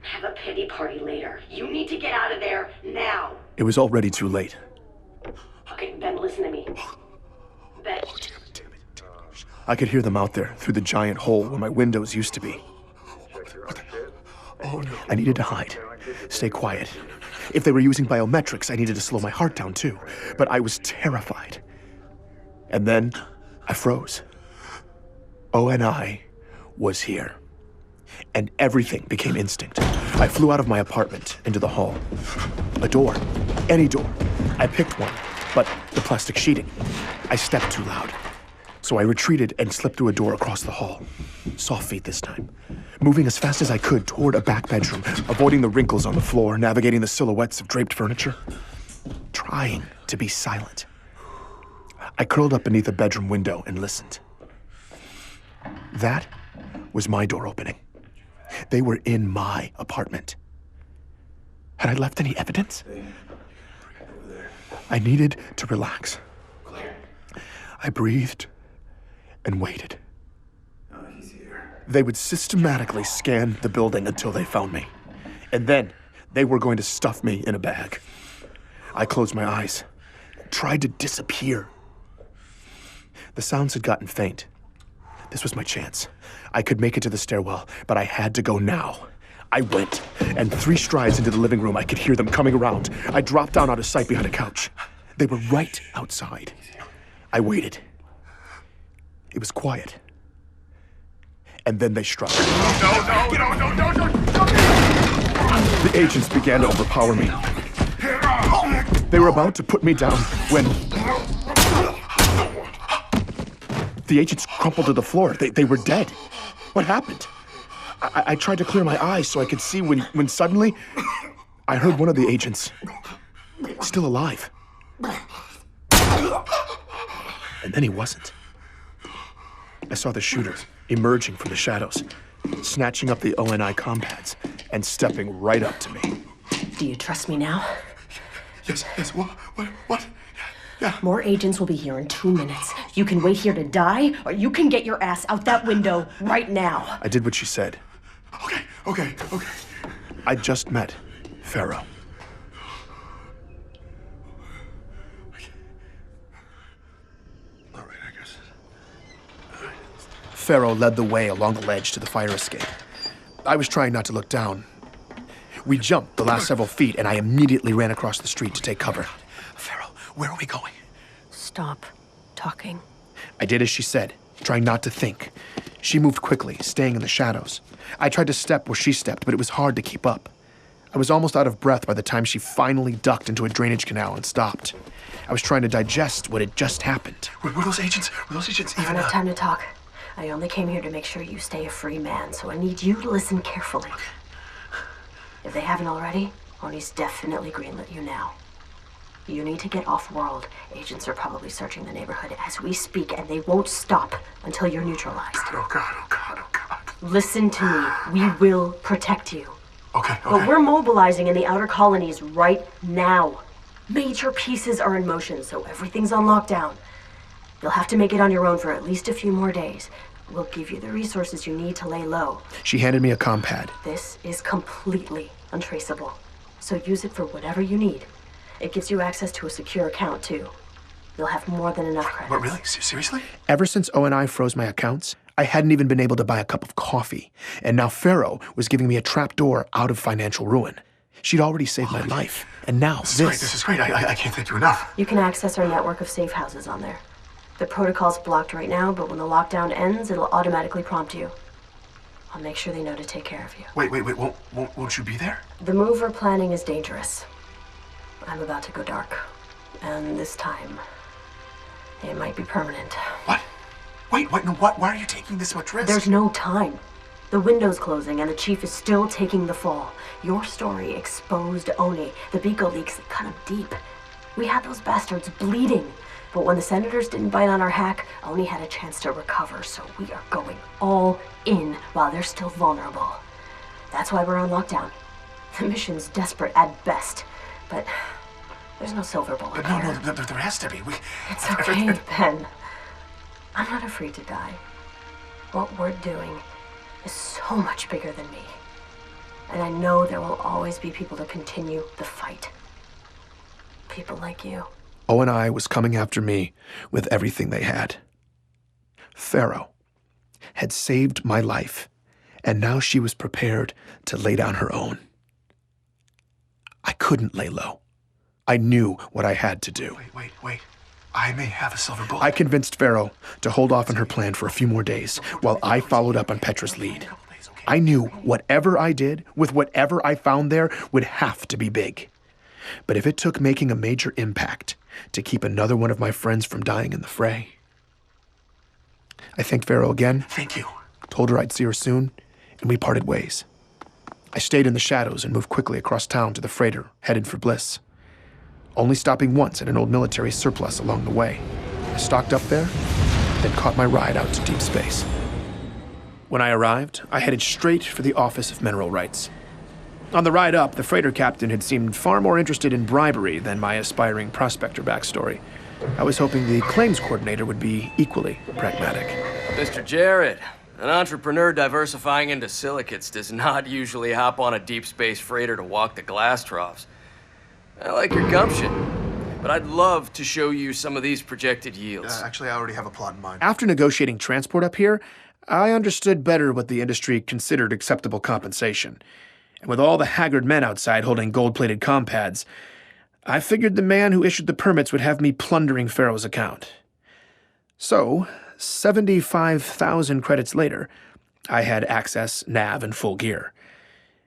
Have a pity party later. You need to get out of there now. It was already too late. Okay, Ben, listen to me. Ben. I could hear them out there through the giant hole where my windows used to be. Oh no. I needed to hide. Stay quiet. If they were using biometrics, I needed to slow my heart down too. But I was terrified. And then I froze. ONI was here. And everything became instinct. I flew out of my apartment into the hall. A door. Any door. I picked one, but the plastic sheeting. I stepped too loud. So I retreated and slipped through a door across the hall. Soft feet this time. Moving as fast as I could toward a back bedroom, avoiding the wrinkles on the floor, navigating the silhouettes of draped furniture. Trying to be silent. I curled up beneath a bedroom window and listened. That was my door opening. They were in my apartment. Had I left any evidence? I needed to relax. I breathed and waited. They would systematically scan the building until they found me. And then they were going to stuff me in a bag. I closed my eyes, tried to disappear. The sounds had gotten faint. This was my chance. I could make it to the stairwell, but I had to go now. I went, and 3 strides into the living room, I could hear them coming around. I dropped down out of sight behind a couch. They were right outside. I waited. It was quiet. And then they struck. No. The agents began to overpower me. They were about to put me down when... The agents crumpled to the floor. They were dead. What happened? I tried to clear my eyes so I could see when suddenly I heard one of the agents still alive. And then he wasn't. I saw the shooter emerging from the shadows, snatching up the ONI compads and stepping right up to me. Do you trust me now? Yes, what? Yeah. More agents will be here in 2 minutes. You can wait here to die, or you can get your ass out that window right now. I did what she said. Okay. I just met Pharaoh. All right, I guess. Pharaoh led the way along the ledge to the fire escape. I was trying not to look down. We jumped the last several feet, and I immediately ran across the street to take cover. Pharaoh, where are we going? Stop talking. I did as she said, trying not to think. She moved quickly, staying in the shadows. I tried to step where she stepped, but it was hard to keep up. I was almost out of breath by the time she finally ducked into a drainage canal and stopped. I was trying to digest what had just happened. Were those agents I don't have time to talk. I only came here to make sure you stay a free man, so I need you to listen carefully. If they haven't already, Oni's definitely greenlit you now. You need to get off-world. Agents are probably searching the neighborhood as we speak, and they won't stop until you're neutralized. Oh God. Listen to me. We will protect you. Okay. But we're mobilizing in the outer colonies right now. Major pieces are in motion, so everything's on lockdown. You'll have to make it on your own for at least a few more days. We'll give you the resources you need to lay low. She handed me a compad. This is completely untraceable, so use it for whatever you need. It gives you access to a secure account, too. You'll have more than enough credits. What, really? Seriously? Ever since ONI froze my accounts, I hadn't even been able to buy a cup of coffee. And now Pharaoh was giving me a trapdoor out of financial ruin. She'd already saved my life. And now This is great. I can't thank you enough. You can access our network of safe houses on there. The protocol's blocked right now, but when the lockdown ends, it'll automatically prompt you. I'll make sure they know to take care of you. Wait. Won't you be there? The move we're planning is dangerous. I'm about to go dark. And this time, it might be permanent. What? Wait, no, what? Why are you taking this much risk? There's no time. The window's closing and the chief is still taking the fall. Your story exposed Oni. The Biko leaks cut him deep. We had those bastards bleeding. But when the senators didn't bite on our hack, Oni had a chance to recover, so we are going all in while they're still vulnerable. That's why we're on lockdown. The mission's desperate at best, but there's no silver bullet here. No, there has to be. It's okay, Ben. I'm not afraid to die. What we're doing is so much bigger than me. And I know there will always be people to continue the fight. People like you. O&I was coming after me with everything they had. Pharaoh had saved my life, and now she was prepared to lay down her own. I couldn't lay low. I knew what I had to do. Wait. I may have a silver bullet. I convinced Pharaoh to hold off on her plan for a few more days while I followed up on Petra's lead. I knew whatever I did, with whatever I found there, would have to be big. But if it took making a major impact to keep another one of my friends from dying in the fray. I thanked Pharaoh again. Thank you. Told her I'd see her soon, and we parted ways. I stayed in the shadows and moved quickly across town to the freighter, headed for Bliss. Only stopping once at an old military surplus along the way. I stocked up there, then caught my ride out to deep space. When I arrived, I headed straight for the Office of Mineral Rights. On the ride up, the freighter captain had seemed far more interested in bribery than my aspiring prospector backstory. I was hoping the claims coordinator would be equally pragmatic. Mr. Jarrett, an entrepreneur diversifying into silicates does not usually hop on a deep space freighter to walk the glass troughs. I like your gumption, but I'd love to show you some of these projected yields. Actually, I already have a plot in mind. After negotiating transport up here, I understood better what the industry considered acceptable compensation. And with all the haggard men outside holding gold-plated compads, I figured the man who issued the permits would have me plundering Pharaoh's account. So, 75,000 credits later, I had access, nav, and full gear.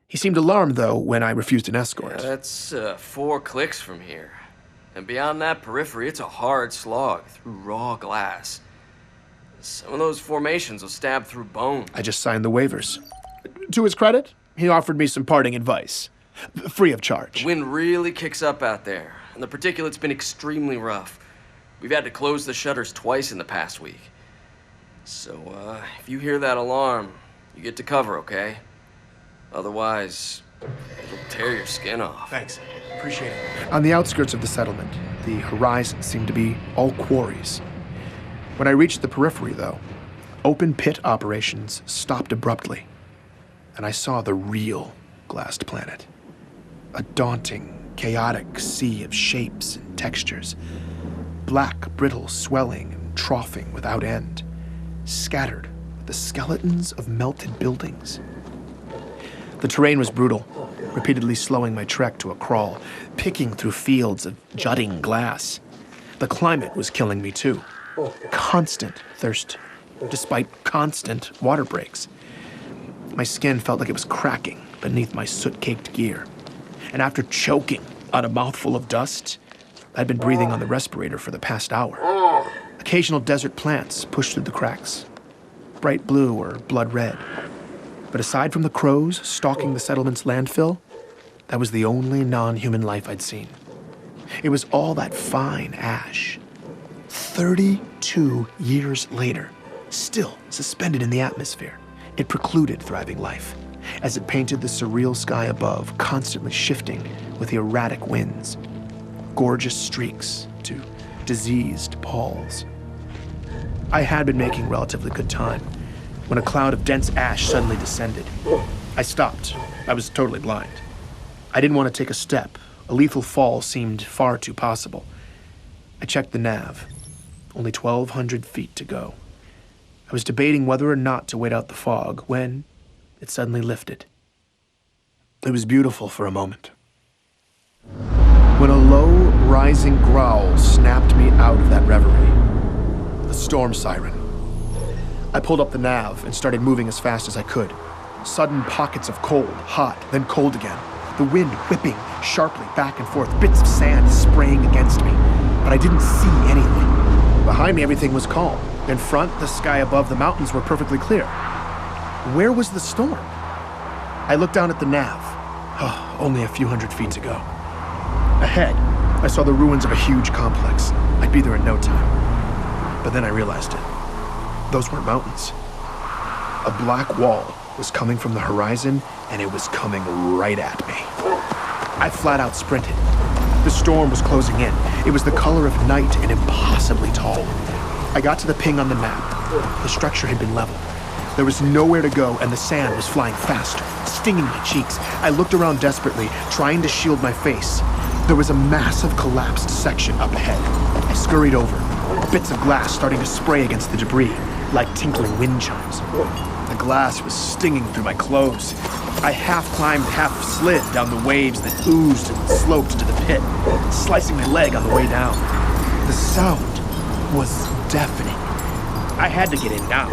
He seemed alarmed, though, when I refused an escort. That's 4 clicks from here. And beyond that periphery, it's a hard slog through raw glass. Some of those formations will stab through bone. I just signed the waivers. To his credit, he offered me some parting advice, free of charge. The wind really kicks up out there, and the particulate's been extremely rough. We've had to close the shutters twice in the past week. So, if you hear that alarm, you get to cover, okay? Otherwise, it'll tear your skin off. Thanks. Appreciate it. On the outskirts of the settlement, the horizon seemed to be all quarries. When I reached the periphery, though, open pit operations stopped abruptly, and I saw the real glassed planet. A daunting, chaotic sea of shapes and textures. Black, brittle swelling and troughing without end, scattered with the skeletons of melted buildings. The terrain was brutal, repeatedly slowing my trek to a crawl, picking through fields of jutting glass. The climate was killing me too. Constant thirst, despite constant water breaks. My skin felt like it was cracking beneath my soot-caked gear. And after choking on a mouthful of dust, I'd been breathing on the respirator for the past hour. Occasional desert plants pushed through the cracks, bright blue or blood red. But aside from the crows stalking the settlement's landfill, that was the only non-human life I'd seen. It was all that fine ash. 32 years later, still suspended in the atmosphere, it precluded thriving life, as it painted the surreal sky above, constantly shifting with the erratic winds. Gorgeous streaks to diseased palls. I had been making relatively good time when a cloud of dense ash suddenly descended. I stopped. I was totally blind. I didn't want to take a step. A lethal fall seemed far too possible. I checked the nav. Only 1,200 feet to go. I was debating whether or not to wait out the fog when it suddenly lifted. It was beautiful for a moment. When a low, rising growl snapped me out of that reverie. The storm siren. I pulled up the nav and started moving as fast as I could. Sudden pockets of cold, hot, then cold again. The wind whipping sharply back and forth, bits of sand spraying against me. But I didn't see anything. Behind me, everything was calm. In front, the sky above the mountains were perfectly clear. Where was the storm? I looked down at the nav. Oh, only a few hundred feet to go. Ahead, I saw the ruins of a huge complex. I'd be there in no time. But then I realized it. Those weren't mountains. A black wall was coming from the horizon, and it was coming right at me. I flat out sprinted. The storm was closing in. It was the color of night and impossibly tall. I got to the ping on the map. The structure had been leveled. There was nowhere to go, and the sand was flying faster, stinging my cheeks. I looked around desperately, trying to shield my face. There was a massive collapsed section up ahead. I scurried over, bits of glass starting to spray against the debris, like tinkling wind chimes. The glass was stinging through my clothes. I half climbed, half slid down the waves that oozed and sloped into the pit, slicing my leg on the way down. The sound was deafening. I had to get in now.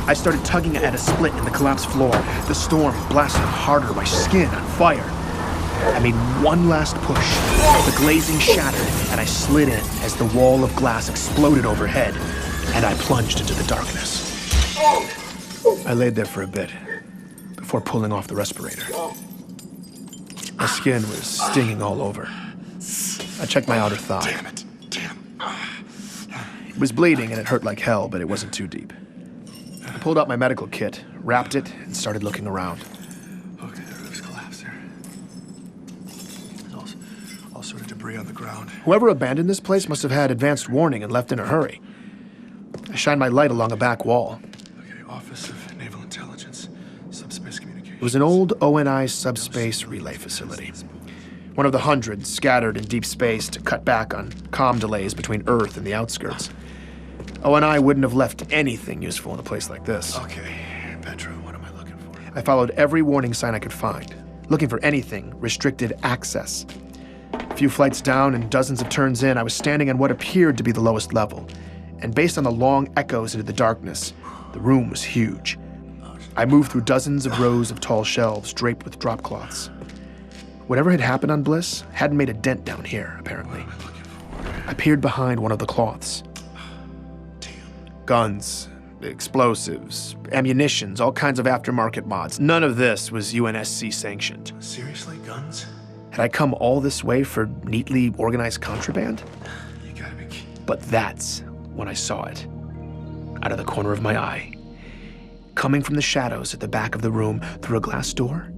I started tugging at a split in the collapsed floor. The storm blasted harder, my skin on fire. I made one last push. The glazing shattered, and I slid in as the wall of glass exploded overhead, and I plunged into the darkness. I laid there for a bit, before pulling off the respirator. My skin was stinging all over. I checked my outer thigh. Damn it. It was bleeding and it hurt like hell, but it wasn't too deep. I pulled out my medical kit, wrapped it, and started looking around. Okay, the roof's collapsed there. There's all sort of debris on the ground. Whoever abandoned this place must have had advanced warning and left in a hurry. I shined my light along a back wall. Okay, Office of Naval Intelligence, Subspace Communications. It was an old ONI subspace relay facility. One of the hundreds scattered in deep space to cut back on comm delays between Earth and the outskirts. ONI wouldn't have left anything useful in a place like this. Okay, Pedro, what am I looking for? I followed every warning sign I could find, looking for anything restricted access. A few flights down and dozens of turns in, I was standing on what appeared to be the lowest level. And based on the long echoes into the darkness, the room was huge. I moved through dozens of rows of tall shelves draped with drop cloths. Whatever had happened on Bliss hadn't made a dent down here, apparently. I peered behind one of the cloths. Guns, explosives, ammunitions, all kinds of aftermarket mods. None of this was UNSC sanctioned. Seriously, guns? Had I come all this way for neatly organized contraband? You gotta be kidding. But that's when I saw it. Out of the corner of my eye. Coming from the shadows at the back of the room through a glass door.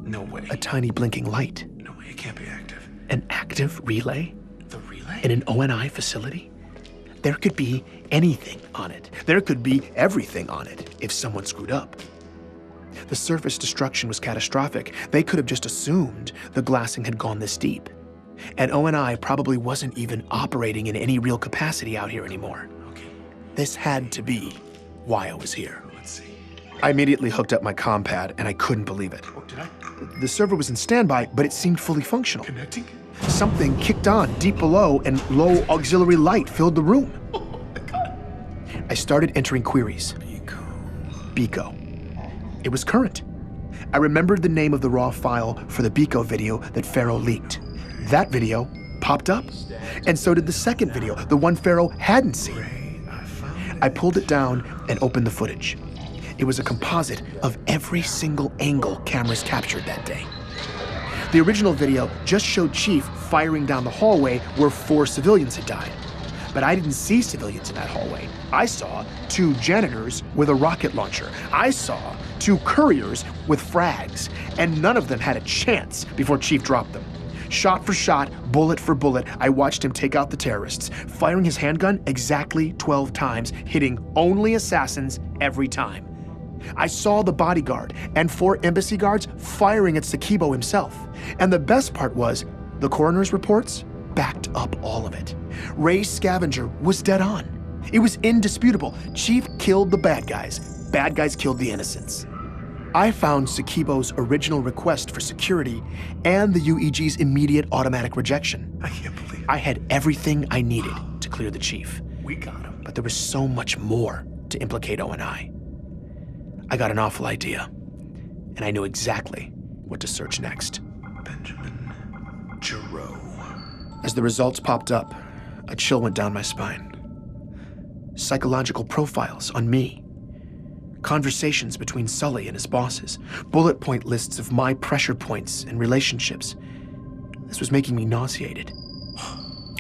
No way. A tiny blinking light. No way, it can't be active. An active relay? The relay? In an ONI facility? There could be anything on it. There could be everything on it if someone screwed up. The surface destruction was catastrophic. They could have just assumed the glassing had gone this deep. And ONI probably wasn't even operating in any real capacity out here anymore. Okay. This had to be why I was here. Let's see. I immediately hooked up my comm pad, and I couldn't believe it. Oh, did I? The server was in standby, but it seemed fully functional. Connecting? Something kicked on deep below, and low auxiliary light filled the room. Oh my God. I started entering queries. Beco. It was current. I remembered the name of the raw file for the Beco video that Pharaoh leaked. That video popped up, and so did the second video, the one Pharaoh hadn't seen. I pulled it down and opened the footage. It was a composite of every single angle cameras captured that day. The original video just showed Chief firing down the hallway where 4 civilians had died. But I didn't see civilians in that hallway. I saw 2 janitors with a rocket launcher. I saw 2 couriers with frags, and none of them had a chance before Chief dropped them. Shot for shot, bullet for bullet, I watched him take out the terrorists, firing his handgun exactly 12 times, hitting only assassins every time. I saw the bodyguard and 4 embassy guards firing at Sakibo himself. And the best part was, the coroner's reports backed up all of it. Ray's scavenger was dead on. It was indisputable. Chief killed the bad guys. Bad guys killed the innocents. I found Sakibo's original request for security and the UEG's immediate automatic rejection. I can't believe it. I had everything I needed to clear the chief. We got him. But there was so much more to implicate ONI. I got an awful idea, and I knew exactly what to search next. Benjamin Giroux. As the results popped up, a chill went down my spine. Psychological profiles on me. Conversations between Sully and his bosses. Bullet point lists of my pressure points and relationships. This was making me nauseated.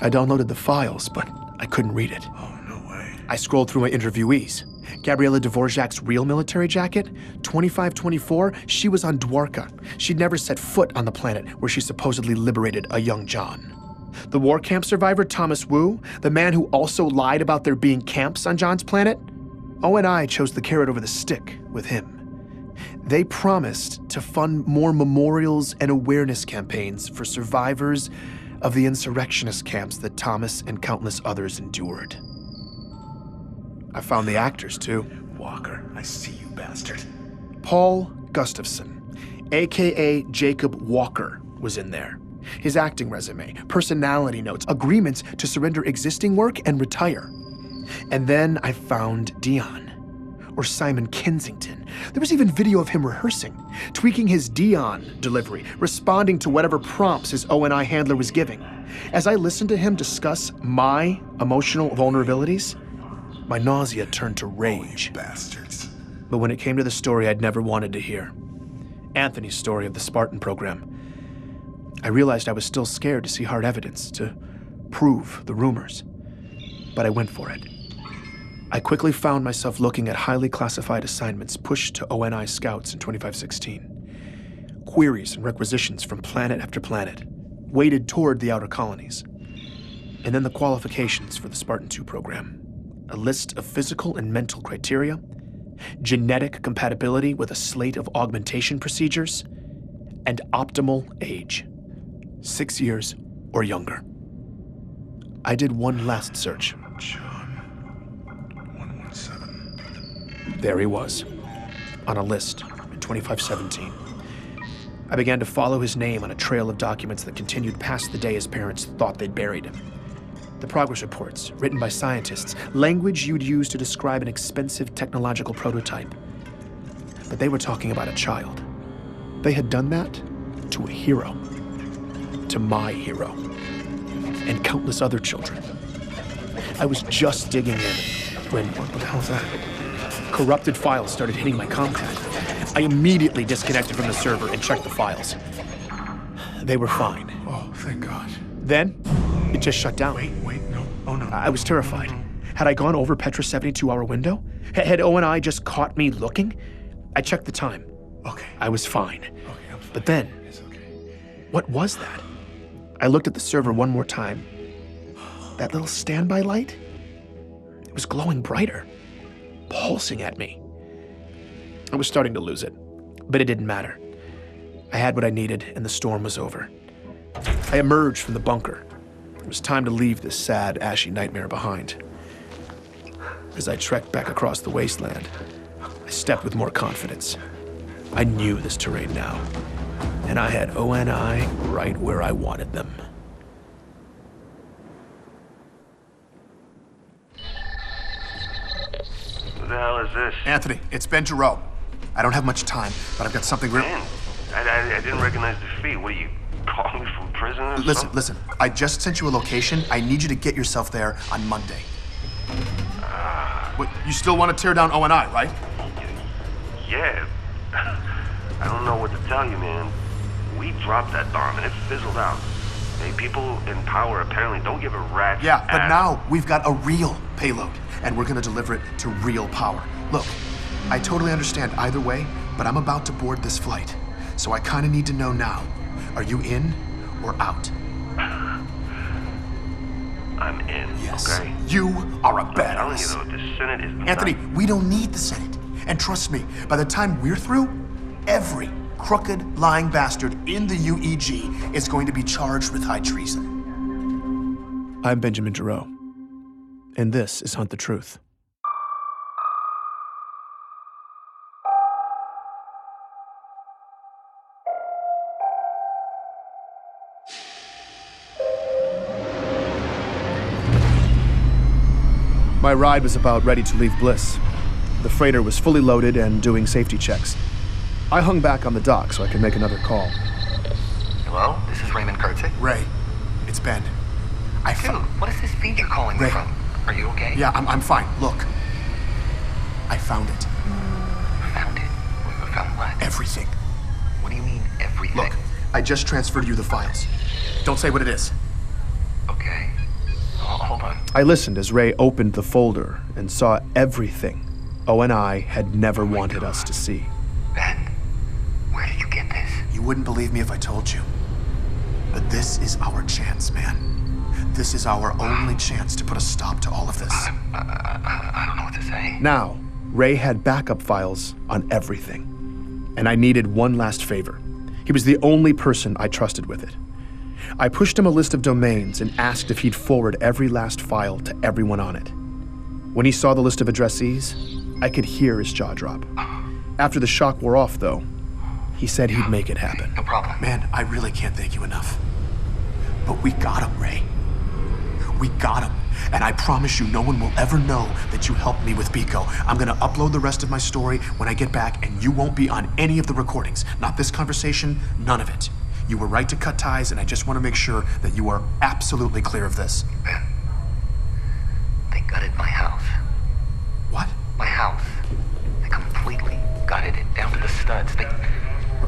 I downloaded the files, but I couldn't read it. Oh, no way. I scrolled through my interviewees. Gabriela Dvorak's real military jacket, 2524, she was on Dwarka. She'd never set foot on the planet where she supposedly liberated a young John. The war camp survivor, Thomas Wu, the man who also lied about there being camps on John's planet, O&I chose the carrot over the stick with him. They promised to fund more memorials and awareness campaigns for survivors of the insurrectionist camps that Thomas and countless others endured. I found the actors, too. Walker, I see you, bastard. Paul Gustafson, a.k.a. Jacob Walker, was in there. His acting resume, personality notes, agreements to surrender existing work and retire. And then I found Dion, or Simon Kensington. There was even video of him rehearsing, tweaking his Dion delivery, responding to whatever prompts his O&I handler was giving. As I listened to him discuss my emotional vulnerabilities, my nausea turned to rage. Bastards. But when it came to the story I'd never wanted to hear, Anthony's story of the Spartan program, I realized I was still scared to see hard evidence to prove the rumors. But I went for it. I quickly found myself looking at highly classified assignments pushed to O&I scouts in 2516. Queries and requisitions from planet after planet, weighted toward the outer colonies. And then the qualifications for the Spartan 2 program. A list of physical and mental criteria, genetic compatibility with a slate of augmentation procedures, and optimal age. 6 years or younger. I did one last search. John 117. There he was, on a list in 2517. I began to follow his name on a trail of documents that continued past the day his parents thought they'd buried him. The progress reports, written by scientists, language you'd use to describe an expensive technological prototype. But they were talking about a child. They had done that to a hero. To my hero. And countless other children. I was just digging in when, what the hell is that? Corrupted files started hitting my compad. I immediately disconnected from the server and checked the files. They were fine. Oh, thank God. Then, it just shut down. Wait, no. Oh, no. I was terrified. Had I gone over Petra's 72-hour window? Had O&I just caught me looking? I checked the time. Okay. I was fine. Okay, I'm fine. But then, It's okay. what was that? I looked at the server one more time. That little standby light? It was glowing brighter, pulsing at me. I was starting to lose it, but it didn't matter. I had what I needed, and the storm was over. I emerged from the bunker. It was time to leave this sad, ashy nightmare behind. As I trekked back across the wasteland, I stepped with more confidence. I knew this terrain now, and I had O&I right where I wanted them. Who the hell is this? Anthony, it's Ben Giroux. I don't have much time, but I've got something real... Ben, I didn't recognize the feet. What are you, calling me from prison or something? Listen. I just sent you a location. I need you to get yourself there on Monday. What, you still want to tear down O&I, right? Yeah. I don't know what to tell you, man. We dropped that bomb and it fizzled out. Hey, people in power apparently don't give a rat's Yeah, but ass. now we've got a real payload, and we're gonna deliver it to real power. Look, I totally understand either way, but I'm about to board this flight, so I kinda need to know now. Are you in or out? I'm in, Yes. okay? You are a I'm telling you badass. though, the Senate is Anthony, not... we don't need the Senate. And trust me, by the time we're through, every crooked, lying bastard in the UEG is going to be charged with high treason. I'm Benjamin Giroux, and this is Hunt the Truth. My ride was about ready to leave Bliss. The freighter was fully loaded and doing safety checks. I hung back on the dock so I could make another call. Hello, this is Raymond Kurtzik. Ray, it's Ben. Dude, what is this feed you're calling me Ray. from? Are you okay? Yeah, I'm fine. Look. I found it. Found it? Found what? Everything. What do you mean, everything? Look, I just transferred you the files. Don't say what it is. Okay. hold on. I listened as Ray opened the folder and saw everything O&I had never wanted us to see. Ben, where did you get this? You wouldn't believe me if I told you. But this is our chance, man. This is our only chance to put a stop to all of this. I don't know what to say. Now, Ray had backup files on everything, and I needed one last favor. He was the only person I trusted with it. I pushed him a list of domains and asked if he'd forward every last file to everyone on it. When he saw the list of addressees, I could hear his jaw drop. After the shock wore off, though, he said he'd make it happen. No problem. Man, I really can't thank you enough. But we got him, Ray. We got him. And I promise you, no one will ever know that you helped me with Biko. I'm gonna upload the rest of my story when I get back, and you won't be on any of the recordings. Not this conversation, none of it. You were right to cut ties, and I just want to make sure that you are absolutely clear of this. Ben, they gutted my house. What? My house. They completely gutted it down to the studs. They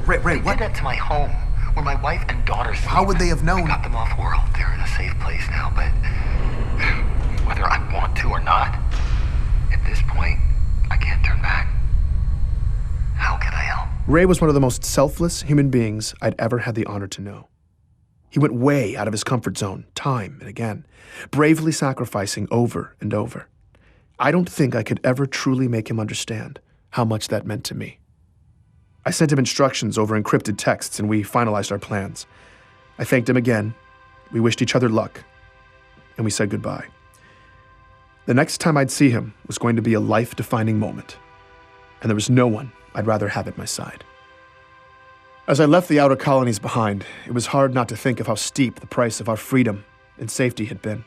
Ray, what? did that to my home, where my wife and daughter sleep. How would they have known? We got them off world. They're in a safe place now, but whether I want to or not, at this point, I can't turn back. How can I help? Ray was one of the most selfless human beings I'd ever had the honor to know. He went way out of his comfort zone, time and again, bravely sacrificing over and over. I don't think I could ever truly make him understand how much that meant to me. I sent him instructions over encrypted texts, and we finalized our plans. I thanked him again, we wished each other luck, and we said goodbye. The next time I'd see him was going to be a life-defining moment, and there was no one I'd rather have at my side. As I left the outer colonies behind, it was hard not to think of how steep the price of our freedom and safety had been.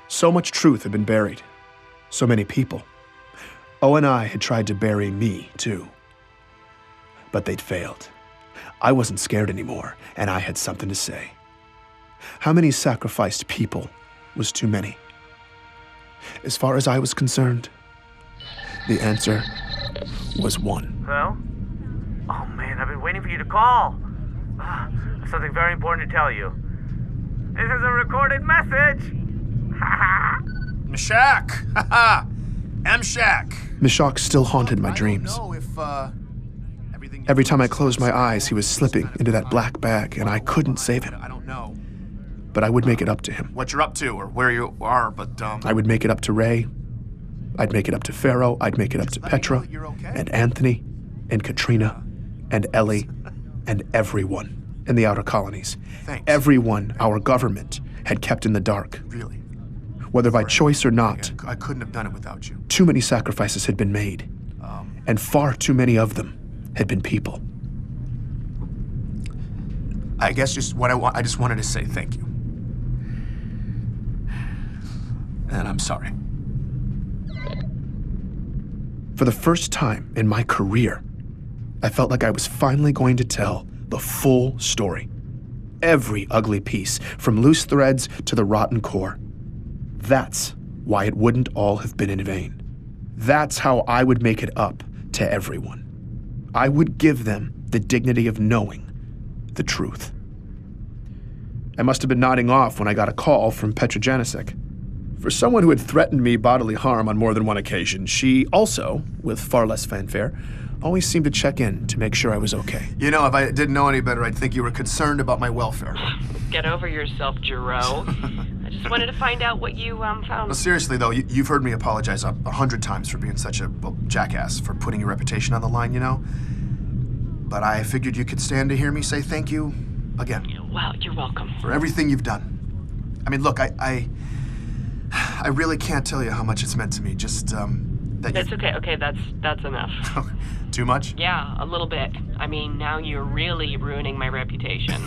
So much truth had been buried, so many people. O&I had tried to bury me, too. But they'd failed. I wasn't scared anymore, and I had something to say. How many sacrificed people was too many? As far as I was concerned, the answer was one. Hello? Oh man, I've been waiting for you to call. Something very important to tell you. This is a recorded message. Meshach! Haha! M-Shack! Meshach still haunted my dreams. Every time I closed my eyes, he was slipping into that black bag, and I couldn't save him. I don't know But I would make it up to him. what you're up to or where you are, but I would make it up to Ray. I'd make it up to Pharaoh. I'd make it up to Petra and Anthony and Katrina and Ellie and everyone in the outer colonies. Thanks. Everyone our government had kept in the dark. Really? Whether by choice or not, I couldn't have done it without you. too many sacrifices had been made, and far too many of them had been people. I guess just what I just wanted to say thank you. And I'm sorry. For the first time in my career, I felt like I was finally going to tell the full story. Every ugly piece, from loose threads to the rotten core. That's why it wouldn't all have been in vain. That's how I would make it up to everyone. I would give them the dignity of knowing the truth. I must have been nodding off when I got a call from Petra Janicek. For someone who had threatened me bodily harm on more than one occasion, she also, with far less fanfare, always seemed to check in to make sure I was okay. You know, if I didn't know any better, I'd think you were concerned about my welfare. Get over yourself, Jero. I just wanted to find out what you found. Well, seriously, though, you've heard me apologize 100 times for being such a jackass, for putting your reputation on the line, you know? But I figured you could stand to hear me say thank you again. Well, you're welcome. For everything you've done. I mean, look, I really can't tell you how much it's meant to me, just, that It's okay, that's enough. Too much? Yeah, a little bit. I mean, now you're really ruining my reputation.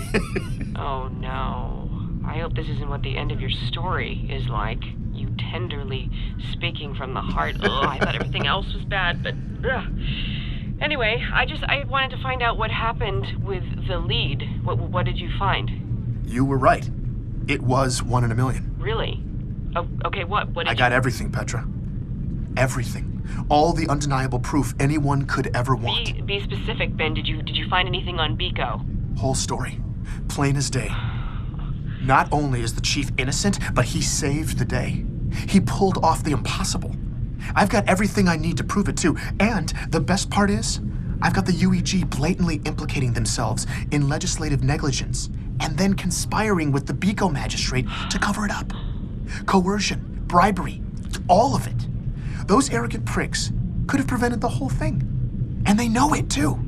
Oh no. I hope this isn't what the end of your story is like. You tenderly speaking from the heart. Ugh, I thought everything else was bad, but ugh. Anyway, I wanted to find out what happened with the lead. What did you find? You were right. It was 1 in a million. Really? Oh, okay, what did I got everything, Petra. Everything. All the undeniable proof anyone could ever want. Be specific, Ben. Did you find anything on Biko? Whole story. Plain as day. Not only is the chief innocent, but he saved the day. He pulled off the impossible. I've got everything I need to prove it too. And the best part is, I've got the UEG blatantly implicating themselves in legislative negligence and then conspiring with the Biko magistrate to cover it up. Coercion, bribery, all of it. Those arrogant pricks could have prevented the whole thing. And they know it too.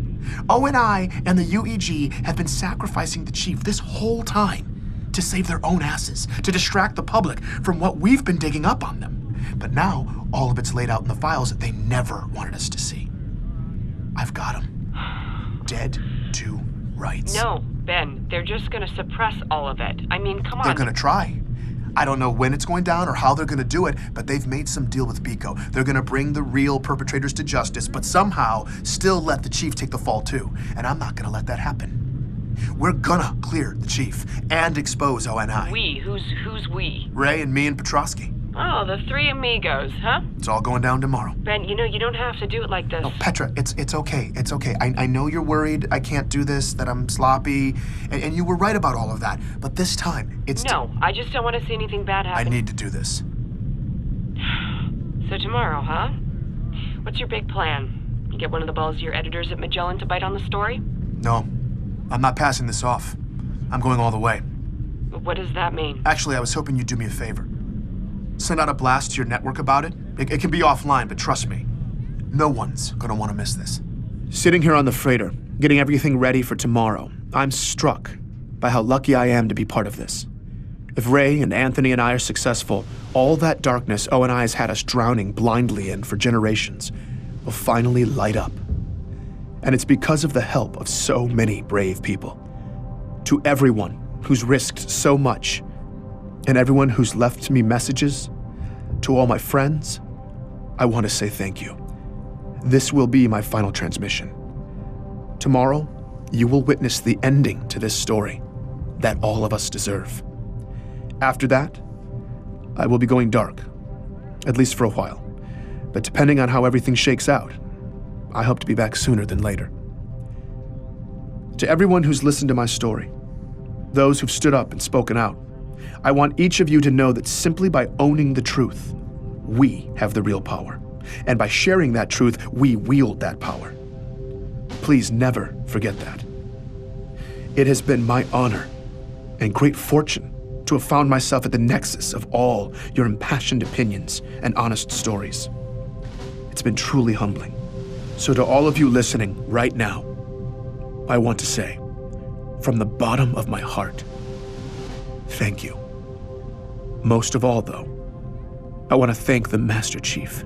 ONI and the UEG have been sacrificing the chief this whole time to save their own asses, to distract the public from what we've been digging up on them. But now, all of it's laid out in the files that they never wanted us to see. I've got them. Dead to rights. No, Ben, they're just gonna suppress all of it. I mean, come on. They're gonna try. I don't know when it's going down or how they're gonna do it, but they've made some deal with Biko. They're gonna bring the real perpetrators to justice, but somehow still let the chief take the fall too. And I'm not gonna let that happen. We're gonna clear the chief and expose ONI. We? Who's we? Ray and me and Petrosky. Oh, the three amigos, huh? It's all going down tomorrow. Ben, you know, you don't have to do it like this. No, Petra, it's okay. It's okay. I know you're worried I can't do this, that I'm sloppy, and you were right about all of that. But this time, it's... No, I just don't want to see anything bad happen. I need to do this. So tomorrow, huh? What's your big plan? You get one of the balls of your editors at Magellan to bite on the story? No, I'm not passing this off. I'm going all the way. What does that mean? Actually, I was hoping you'd do me a favor. Send out a blast to your network about it. It can be offline, but trust me, no one's gonna want to miss this. Sitting here on the freighter, getting everything ready for tomorrow, I'm struck by how lucky I am to be part of this. If Ray and Anthony and I are successful, all that darkness ONI has had us drowning blindly in for generations will finally light up. And it's because of the help of so many brave people. To everyone who's risked so much, and everyone who's left me messages, to all my friends, I want to say thank you. This will be my final transmission. Tomorrow, you will witness the ending to this story that all of us deserve. After that, I will be going dark, at least for a while. But depending on how everything shakes out, I hope to be back sooner than later. To everyone who's listened to my story, those who've stood up and spoken out, I want each of you to know that simply by owning the truth, we have the real power. And by sharing that truth, we wield that power. Please never forget that. It has been my honor and great fortune to have found myself at the nexus of all your impassioned opinions and honest stories. It's been truly humbling. So to all of you listening right now, I want to say, from the bottom of my heart, thank you. Most of all, though, I want to thank the Master Chief.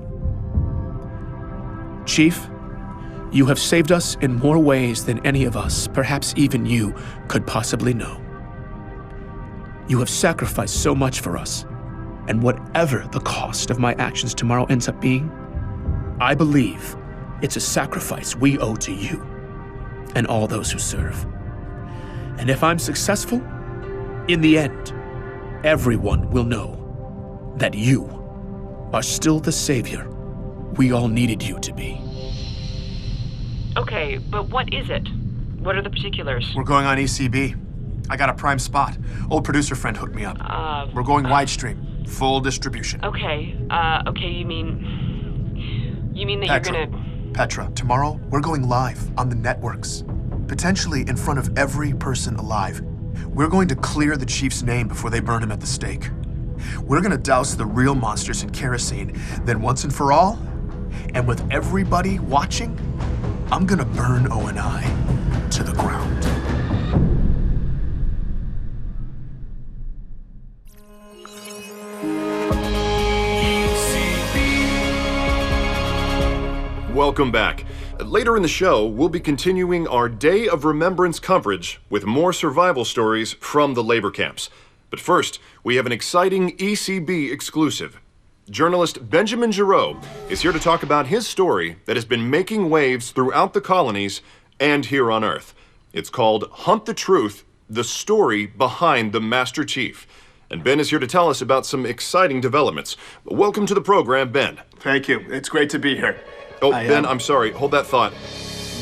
Chief, you have saved us in more ways than any of us, perhaps even you, could possibly know. You have sacrificed so much for us, and whatever the cost of my actions tomorrow ends up being, I believe it's a sacrifice we owe to you and all those who serve. And if I'm successful, in the end, everyone will know that you are still the savior we all needed you to be. Okay, but what is it? What are the particulars? We're going on ECB. I got a prime spot. Old producer friend hooked me up. We're going widestream, full distribution. Okay, you mean that Petra, you're gonna... Petra, tomorrow we're going live on the networks, potentially in front of every person alive. We're going to clear the chief's name before they burn him at the stake. We're gonna douse the real monsters in kerosene, then once and for all, and with everybody watching, I'm gonna burn ONI to the ground. Welcome back. Later in the show, we'll be continuing our Day of Remembrance coverage with more survival stories from the labor camps. But first, we have an exciting ECB exclusive. Journalist Benjamin Giraud is here to talk about his story that has been making waves throughout the colonies and here on Earth. It's called Hunt the Truth, the story behind the Master Chief. And Ben is here to tell us about some exciting developments. Welcome to the program, Ben. Thank you. It's great to be here. Oh, Ben, I'm sorry. Hold that thought.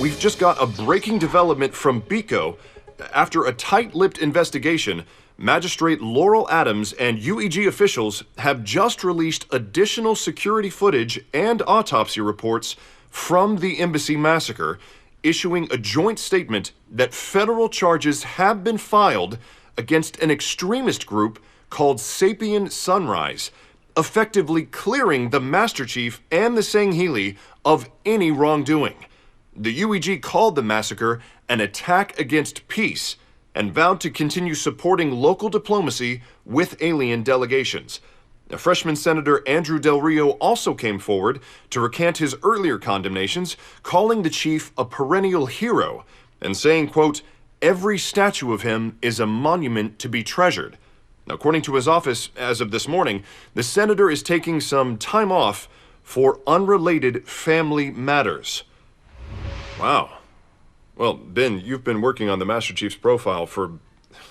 We've just got a breaking development from Biko. After a tight-lipped investigation, Magistrate Laurel Adams and UEG officials have just released additional security footage and autopsy reports from the Embassy massacre, issuing a joint statement that federal charges have been filed against an extremist group called Sapien Sunrise, effectively clearing the Master Chief and the Sangheili of any wrongdoing. The UEG called the massacre an attack against peace and vowed to continue supporting local diplomacy with alien delegations. Now, freshman Senator Andrew Del Rio also came forward to recant his earlier condemnations, calling the chief a perennial hero and saying, quote, "Every statue of him is a monument to be treasured." Now, according to his office, as of this morning, the senator is taking some time off for unrelated family matters. Wow. Well, Ben, you've been working on the Master Chief's profile for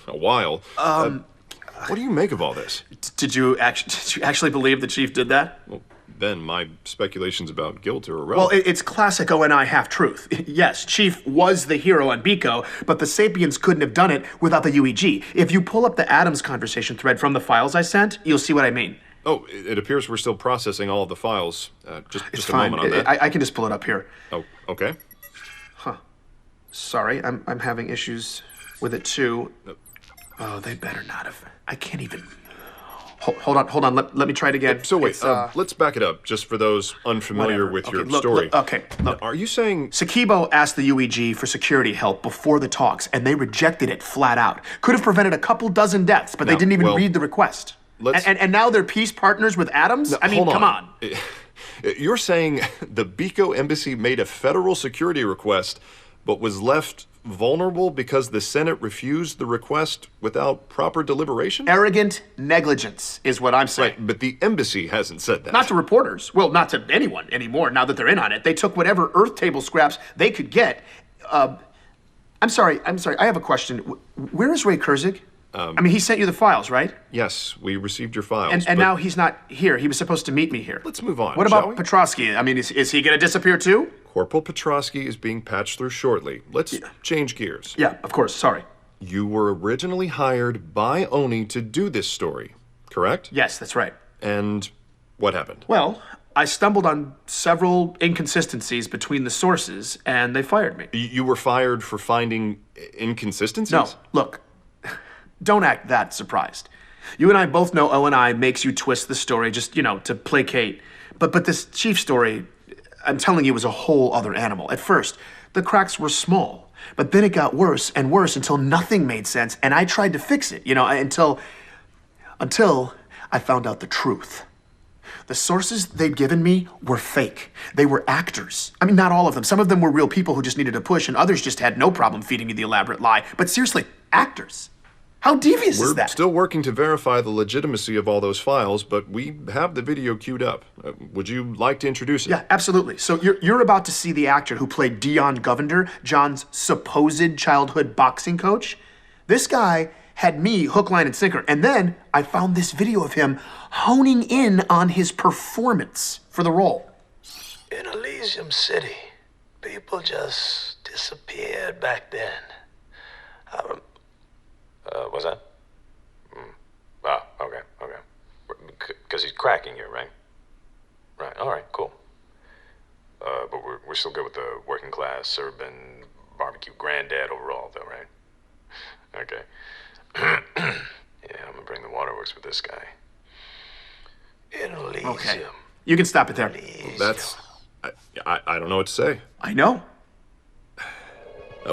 a while. What do you make of all this? Did you actually believe the chief did that? Well, Ben, my speculations about guilt are irrelevant. Well, it's classic ONI half-truth. Yes, Chief was the hero on Biko, but the Sapiens couldn't have done it without the UEG. If you pull up the Adams conversation thread from the files I sent, you'll see what I mean. Oh, it appears we're still processing all of the files. Just It's a fine. moment on that. I can just pull it up here. Oh, okay. Huh. Sorry, I'm having issues with it too. Oh, they better not have. I can't even. Hold on. Let me try it again. So wait, let's back it up, just for those unfamiliar with your story. Look. Are you saying Sakibo asked the UEG for security help before the talks, and they rejected it flat out? Could have prevented a couple dozen deaths, but they didn't even read the request. And now they're peace partners with Adams? I mean, come on. You're saying the Biko embassy made a federal security request, but was left vulnerable because the Senate refused the request without proper deliberation? Arrogant negligence is what I'm saying. Right, but the embassy hasn't said that. Not to reporters. Well, not to anyone anymore now that they're in on it. They took whatever Earth table scraps they could get. I'm sorry. I have a question. Where is Ray Kurzig? I mean, he sent you the files, right? Yes, we received your files. And now he's not here. He was supposed to meet me here. Let's move on, What shall about we? Petrosky? I mean, is he going to disappear too? Corporal Petrosky is being patched through shortly. Let's change gears. Yeah, of course. Sorry. You were originally hired by Oni to do this story, correct? Yes, that's right. And what happened? Well, I stumbled on several inconsistencies between the sources, and they fired me. You were fired for finding inconsistencies? No, look, don't act that surprised. You and I both know O&I makes you twist the story just, to placate. But this chief story, I'm telling you, was a whole other animal. At first, the cracks were small, but then it got worse and worse until nothing made sense, and I tried to fix it, until I found out the truth. The sources they'd given me were fake. They were actors. I mean, not all of them. Some of them were real people who just needed a push, and others just had no problem feeding me the elaborate lie. But seriously, actors. How devious is that? We're still working to verify the legitimacy of all those files, but we have the video queued up. Would you like to introduce it? Yeah, absolutely. So you're about to see the actor who played Dion Govender, John's supposed childhood boxing coach. This guy had me hook, line, and sinker, and then I found this video of him honing in on his performance for the role. In Elysium City, people just disappeared back then. What's that? Okay. Because he's cracking here, right? Right, all right, cool. But we're still good with the working class, urban, barbecue granddad overall, though, right? Okay. Yeah, I'm gonna bring the waterworks with this guy. In Elysium. Okay. You can stop it there. That's... I don't know what to say. I know.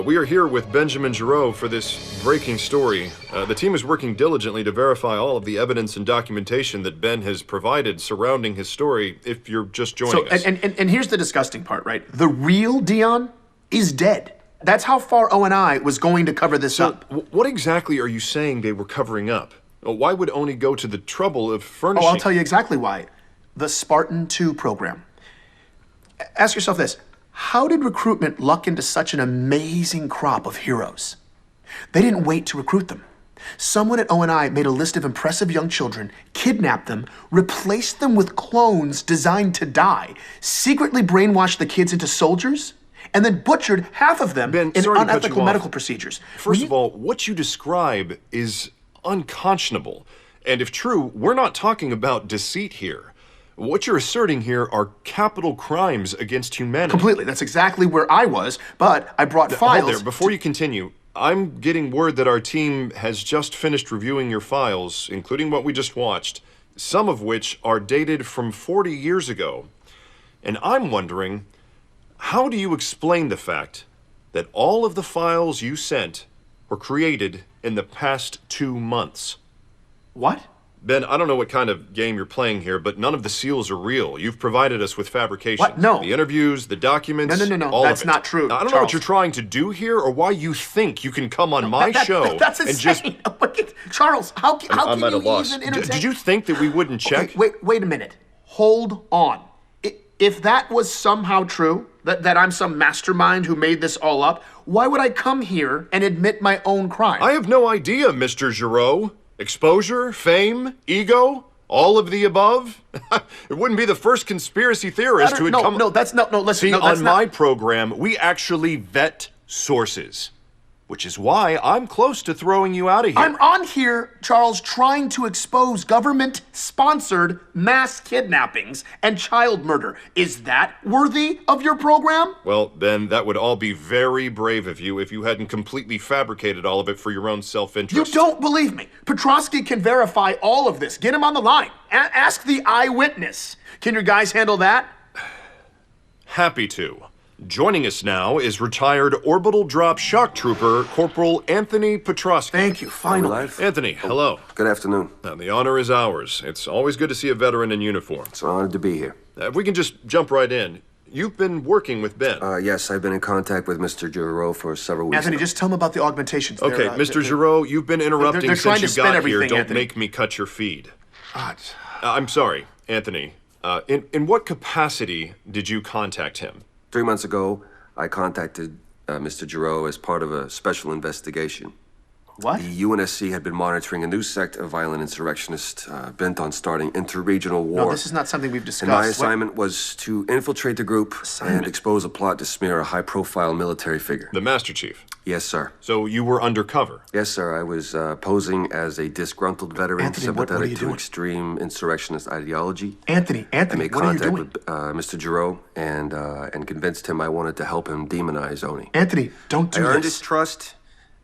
We are here with Benjamin Giroux for this breaking story. The team is working diligently to verify all of the evidence and documentation that Ben has provided surrounding his story, if you're just joining us. And here's the disgusting part, right? The real Dion is dead. That's how far O&I was going to cover this up. What exactly are you saying they were covering up? Why would Oni go to the trouble of furnishing... Oh, I'll tell you exactly why. The Spartan 2 program. Ask yourself this. How did recruitment luck into such an amazing crop of heroes? They didn't wait to recruit them. Someone at O&I made a list of impressive young children, kidnapped them, replaced them with clones designed to die, secretly brainwashed the kids into soldiers, and then butchered half of them in unethical medical procedures. First of all, what you describe is unconscionable. And if true, we're not talking about deceit here. What you're asserting here are capital crimes against humanity. Completely. That's exactly where I was, but I brought files. Hold there. Before you continue, I'm getting word that our team has just finished reviewing your files, including what we just watched, some of which are dated from 40 years ago. And I'm wondering, how do you explain the fact that all of the files you sent were created in the past 2 months? What? Ben, I don't know what kind of game you're playing here, but none of the seals are real. You've provided us with fabrication. What? No. The interviews, the documents, No. all That's of it. not true. Now, I don't know what you're trying to do here or why you think you can come on my show That's and insane. just... Charles, how can I'm at a you loss. even entertain? Did you think that we wouldn't check? Okay, wait a minute. Hold on. If that was somehow true, that I'm some mastermind who made this all up, why would I come here and admit my own crime? I have no idea, Mr. Giroux. Exposure, fame, ego, all of the above? It wouldn't be the first conspiracy theorist who would come... Listen. See, on my program, we actually vet sources, which is why I'm close to throwing you out of here. I'm on here, Charles, trying to expose government-sponsored mass kidnappings and child murder. Is that worthy of your program? Well, Ben, that would all be very brave of you if you hadn't completely fabricated all of it for your own self-interest. You don't believe me. Petrosky can verify all of this. Get him on the line. Ask the eyewitness. Can your guys handle that? Happy to. Joining us now is retired orbital drop shock trooper Corporal Anthony Petrosky. Thank you, finally. Anthony, hello. Good afternoon. The honor is ours. It's always good to see a veteran in uniform. It's an honor to be here. If we can just jump right in. You've been working with Ben. Yes, I've been in contact with Mr. Giroux for several weeks Anthony, now. just tell him about the augmentations. Okay, Mr. Giroux, you've been interrupting they're trying since to you spin got here. everything, Don't Anthony. make me cut your feed. I'm sorry, Anthony. In what capacity did you contact him? 3 months ago, I contacted Mr. Giroux as part of a special investigation. What? The UNSC had been monitoring a new sect of violent insurrectionists bent on starting interregional war. No, this is not something we've discussed. And my assignment was to infiltrate the group and expose a plot to smear a high-profile military figure. The Master Chief? Yes, sir. So you were undercover? Yes, sir. I was posing as a disgruntled veteran Anthony, what are sympathetic you to doing? extreme insurrectionist ideology. Anthony, I made what are you contact doing? with Mr. Giroux and convinced him I wanted to help him demonize Oni. Anthony, don't do I earned this. his trust,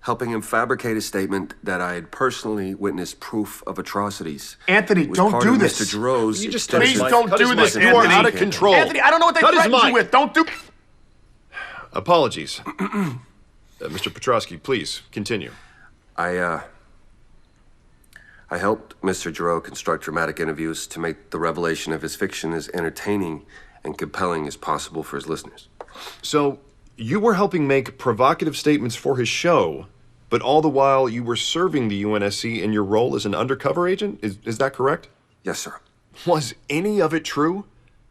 helping him fabricate a statement that I had personally witnessed proof of atrocities. Anthony, It was don't part do of this. Mr. Giroux's You just Please extensive- don't do this, You are Anthony. out of control. Anthony, I don't know what they Cut his threatened you mic. with. Don't do... Apologies. Mr. Petrosky, please, continue. I helped Mr. Giroux construct dramatic interviews to make the revelation of his fiction as entertaining and compelling as possible for his listeners. So, you were helping make provocative statements for his show, but all the while you were serving the UNSC in your role as an undercover agent? Is that correct? Yes, sir. Was any of it true?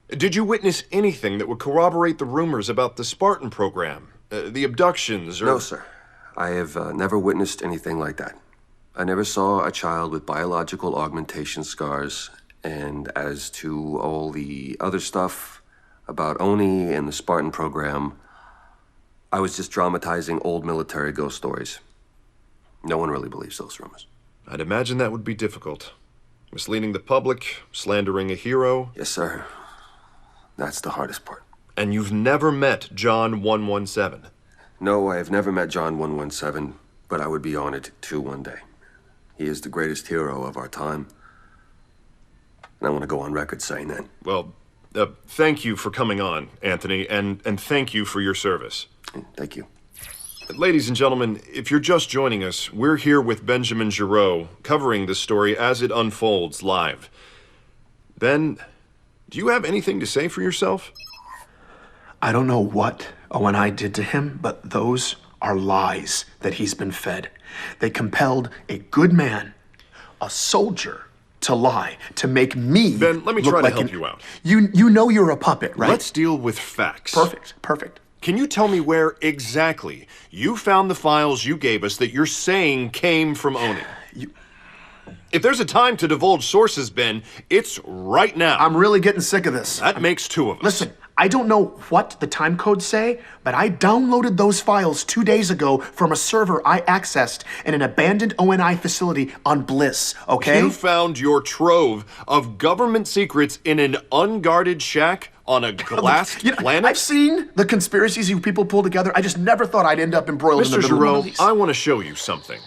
Did you witness anything that would corroborate the rumors about the Spartan program, the abductions, or... No, sir. I have never witnessed anything like that. I never saw a child with biological augmentation scars, and as to all the other stuff about Oni and the Spartan program, I was just dramatizing old military ghost stories. No one really believes those rumors. I'd imagine that would be difficult. Misleading the public, slandering a hero. Yes, sir. That's the hardest part. And you've never met John 117? No, I have never met John 117, but I would be honored to one day. He is the greatest hero of our time. And I want to go on record saying that. Well, thank you for coming on, Anthony, and thank you for your service. Thank you. Ladies and gentlemen, if you're just joining us, we're here with Benjamin Giroux, covering this story as it unfolds live. Ben, do you have anything to say for yourself? I don't know what Owen I did to him, but those are lies that he's been fed. They compelled a good man, a soldier, to lie, to make me Ben, let me look try like to help you out. You know you're a puppet, right? Let's deal with facts. Perfect. Can you tell me where exactly you found the files you gave us that you're saying came from Oni? If there's a time to divulge sources, Ben, it's right now. I'm really getting sick of this. That makes two of us. Listen, I don't know what the time codes say, but I downloaded those files 2 days ago from a server I accessed in an abandoned ONI facility on Bliss, okay? You found your trove of government secrets in an unguarded shack on a glass planet? I've seen the conspiracies you people pull together. I just never thought I'd end up embroiled in the Mr. middle of one of Giroux, these. I want to show you something.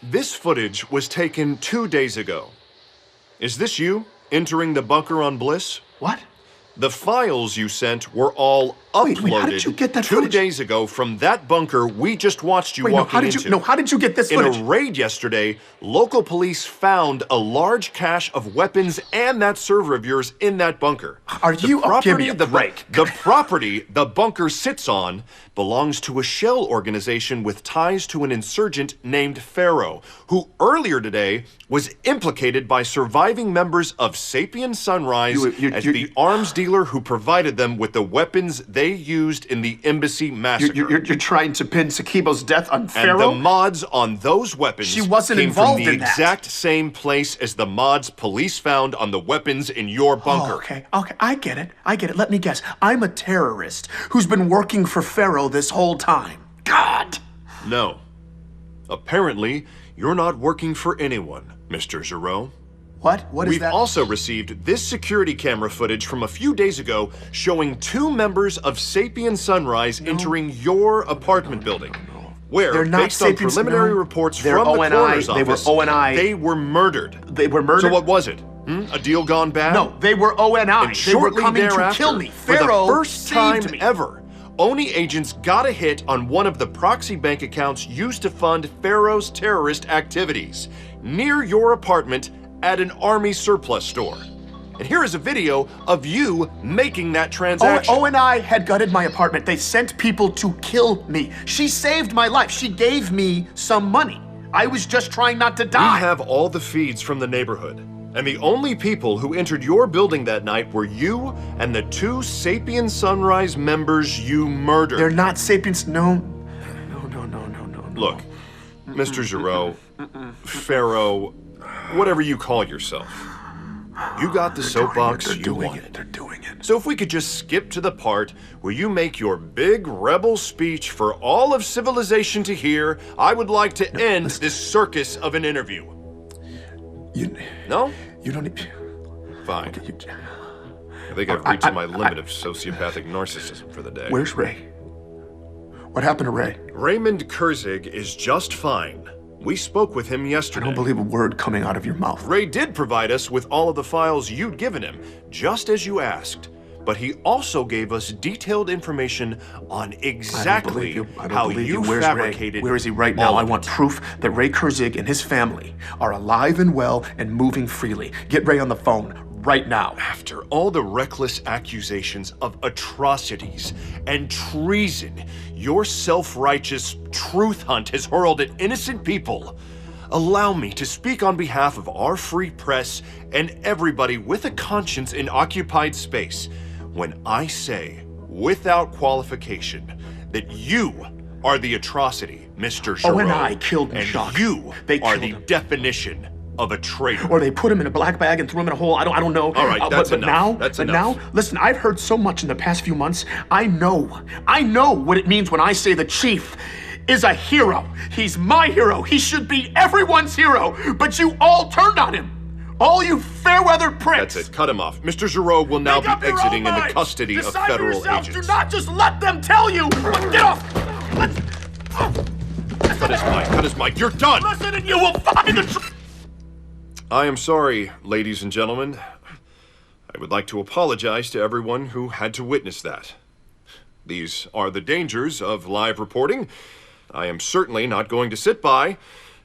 This footage was taken 2 days ago. Is this you entering the bunker on Bliss? What? The files you sent were all uploaded Wait, how did you get that 2 footage? days ago from that bunker we just watched you Wait, no, walking how did into. you? No, how did you get this footage? In a raid yesterday, local police found a large cache of weapons and that server of yours in that bunker. Are you? Give me a break. The property the bunker sits on belongs to a shell organization with ties to an insurgent named Pharaoh, who earlier today was implicated by surviving members of Sapien Sunrise as the arms dealer who provided them with the weapons they used in the embassy massacre. You're trying to pin Sakibo's death on Pharaoh? And the mods on those weapons She wasn't came involved from the in that. exact same place as the mods police found on the weapons in your bunker. Oh, okay, I get it. Let me guess. I'm a terrorist who's been working for Pharaoh this whole time. God! No. Apparently, you're not working for anyone, Mr. Giroux. What? What is We've that? also received this security camera footage from a few days ago showing 2 members of Sapien Sunrise entering your apartment building. Where, They're not based on Sapiens, preliminary no. reports They're from the ONI. coroner's They were office, ONI. they were murdered. They were murdered? So what was it? A deal gone bad? No, they were ONI. And They were shortly coming to thereafter, kill me. for Pharaoh the first time saved me. ever, ONI agents got a hit on one of the proxy bank accounts used to fund Pharaoh's terrorist activities near your apartment at an army surplus store. And here is a video of you making that transaction. ONI had gutted my apartment. They sent people to kill me. She saved my life. She gave me some money. I was just trying not to die. We have all the feeds from the neighborhood. And the only people who entered your building that night were you and the 2 Sapien Sunrise members you murdered. They're not Sapiens. No. Look, Mr. Giroux, Pharaoh, whatever you call yourself, you got the soapbox you wanted. They're doing it. So if we could just skip to the part where you make your big rebel speech for all of civilization to hear, I would like to end this circus of an interview. No? You don't need... Fine. I think I've reached my limit of sociopathic narcissism for the day. Where's Ray? What happened to Ray? Raymond Kurzig is just fine. We spoke with him yesterday. I don't believe a word coming out of your mouth. Ray did provide us with all of the files you'd given him, just as you asked. But he also gave us detailed information on exactly how you Where's fabricated. Ray? Where is he right now? all I of want it. proof that Ray Kurzig and his family are alive and well and moving freely. Get Ray on the phone right now. After all the reckless accusations of atrocities and treason your self-righteous truth hunt has hurled at innocent people, allow me to speak on behalf of our free press and everybody with a conscience in occupied space when I say, without qualification, that you are the atrocity, Mr. Giroux. ONI killed and Jacques. you They are killed the him. definition of a traitor. Or they put him in a black bag and threw him in a hole. I don't know. All right, that's but enough. now, That's but enough. now, listen, I've heard so much in the past few months. I know what it means when I say the chief is a hero. He's my hero. He should be everyone's hero. But you all turned on him. All you fair-weather pricks. That's it. Cut him off. Mr. Giroux will now Make up be your exiting own in the minds. custody of Decide for federal yourselves. agents. Do not just let them tell you. Get off. Cut his mic. Cut his mic. You're done. Listen and you will find the truth. I am sorry, ladies and gentlemen. I would like to apologize to everyone who had to witness that. These are the dangers of live reporting. I am certainly not going to sit by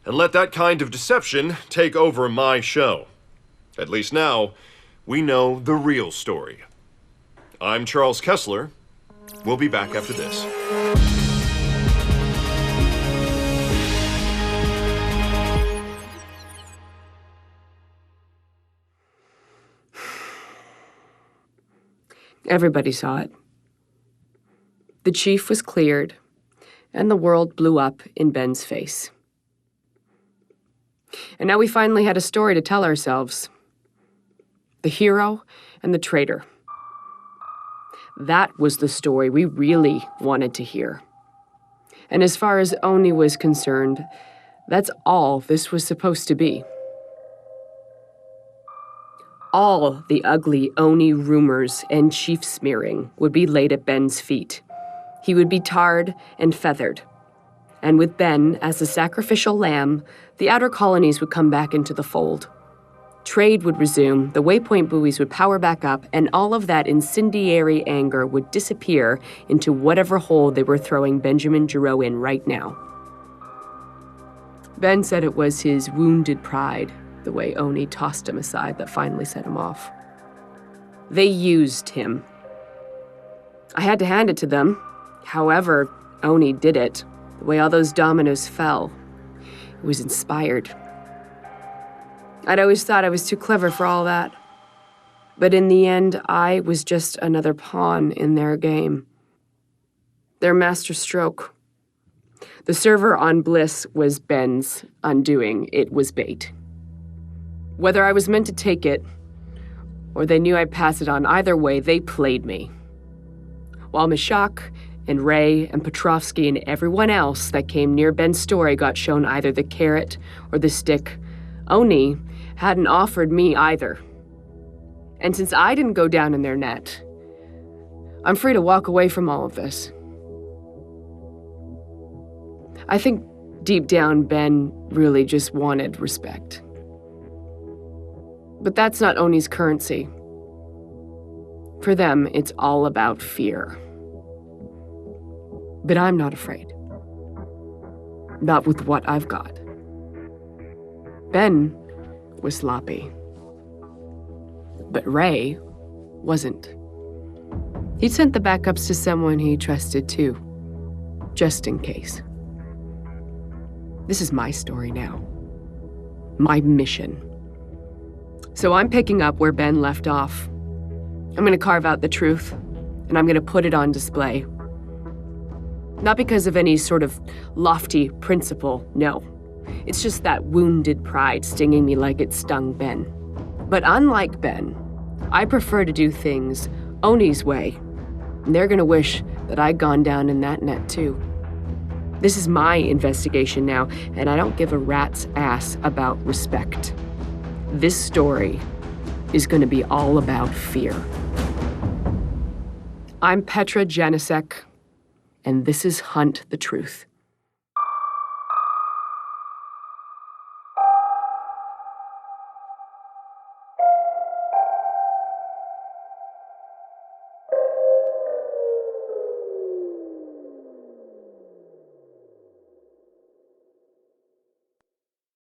and let that kind of deception take over my show. At least now, we know the real story. I'm Charles Kessler. We'll be back after this. Everybody saw it. The chief was cleared, and the world blew up in Ben's face. And now we finally had a story to tell ourselves. The hero and the traitor. That was the story we really wanted to hear. And as far as Oni was concerned, that's all this was supposed to be. All the ugly Oni rumors and chief smearing would be laid at Ben's feet. He would be tarred and feathered. And with Ben as the sacrificial lamb, the outer colonies would come back into the fold. Trade would resume, the waypoint buoys would power back up, and all of that incendiary anger would disappear into whatever hole they were throwing Benjamin Giroux in right now. Ben said it was his wounded pride, the way Oni tossed him aside, that finally set him off. They used him. I had to hand it to them. However, Oni did it. The way all those dominoes fell. It was inspired. I'd always thought I was too clever for all that. But in the end, I was just another pawn in their game. Their master stroke. The server on Bliss was Ben's undoing. It was bait. Whether I was meant to take it, or they knew I'd pass it on, either way, they played me. While Mishak and Ray and Petrovsky and everyone else that came near Ben's story got shown either the carrot or the stick, Oni hadn't offered me either. And since I didn't go down in their net, I'm free to walk away from all of this. I think deep down, Ben really just wanted respect. But that's not Oni's currency. For them, it's all about fear. But I'm not afraid. Not with what I've got. Ben was sloppy. But Ray wasn't. He'd sent the backups to someone he trusted too, just in case. This is my story now. My mission. So I'm picking up where Ben left off. I'm gonna carve out the truth, and I'm gonna put it on display. Not because of any sort of lofty principle, no. It's just that wounded pride stinging me like it stung Ben. But unlike Ben, I prefer to do things Oni's way. And they're gonna wish that I'd gone down in that net too. This is my investigation now, and I don't give a rat's ass about respect. This story is gonna be all about fear. I'm Petra Janicek, and this is Hunt the Truth.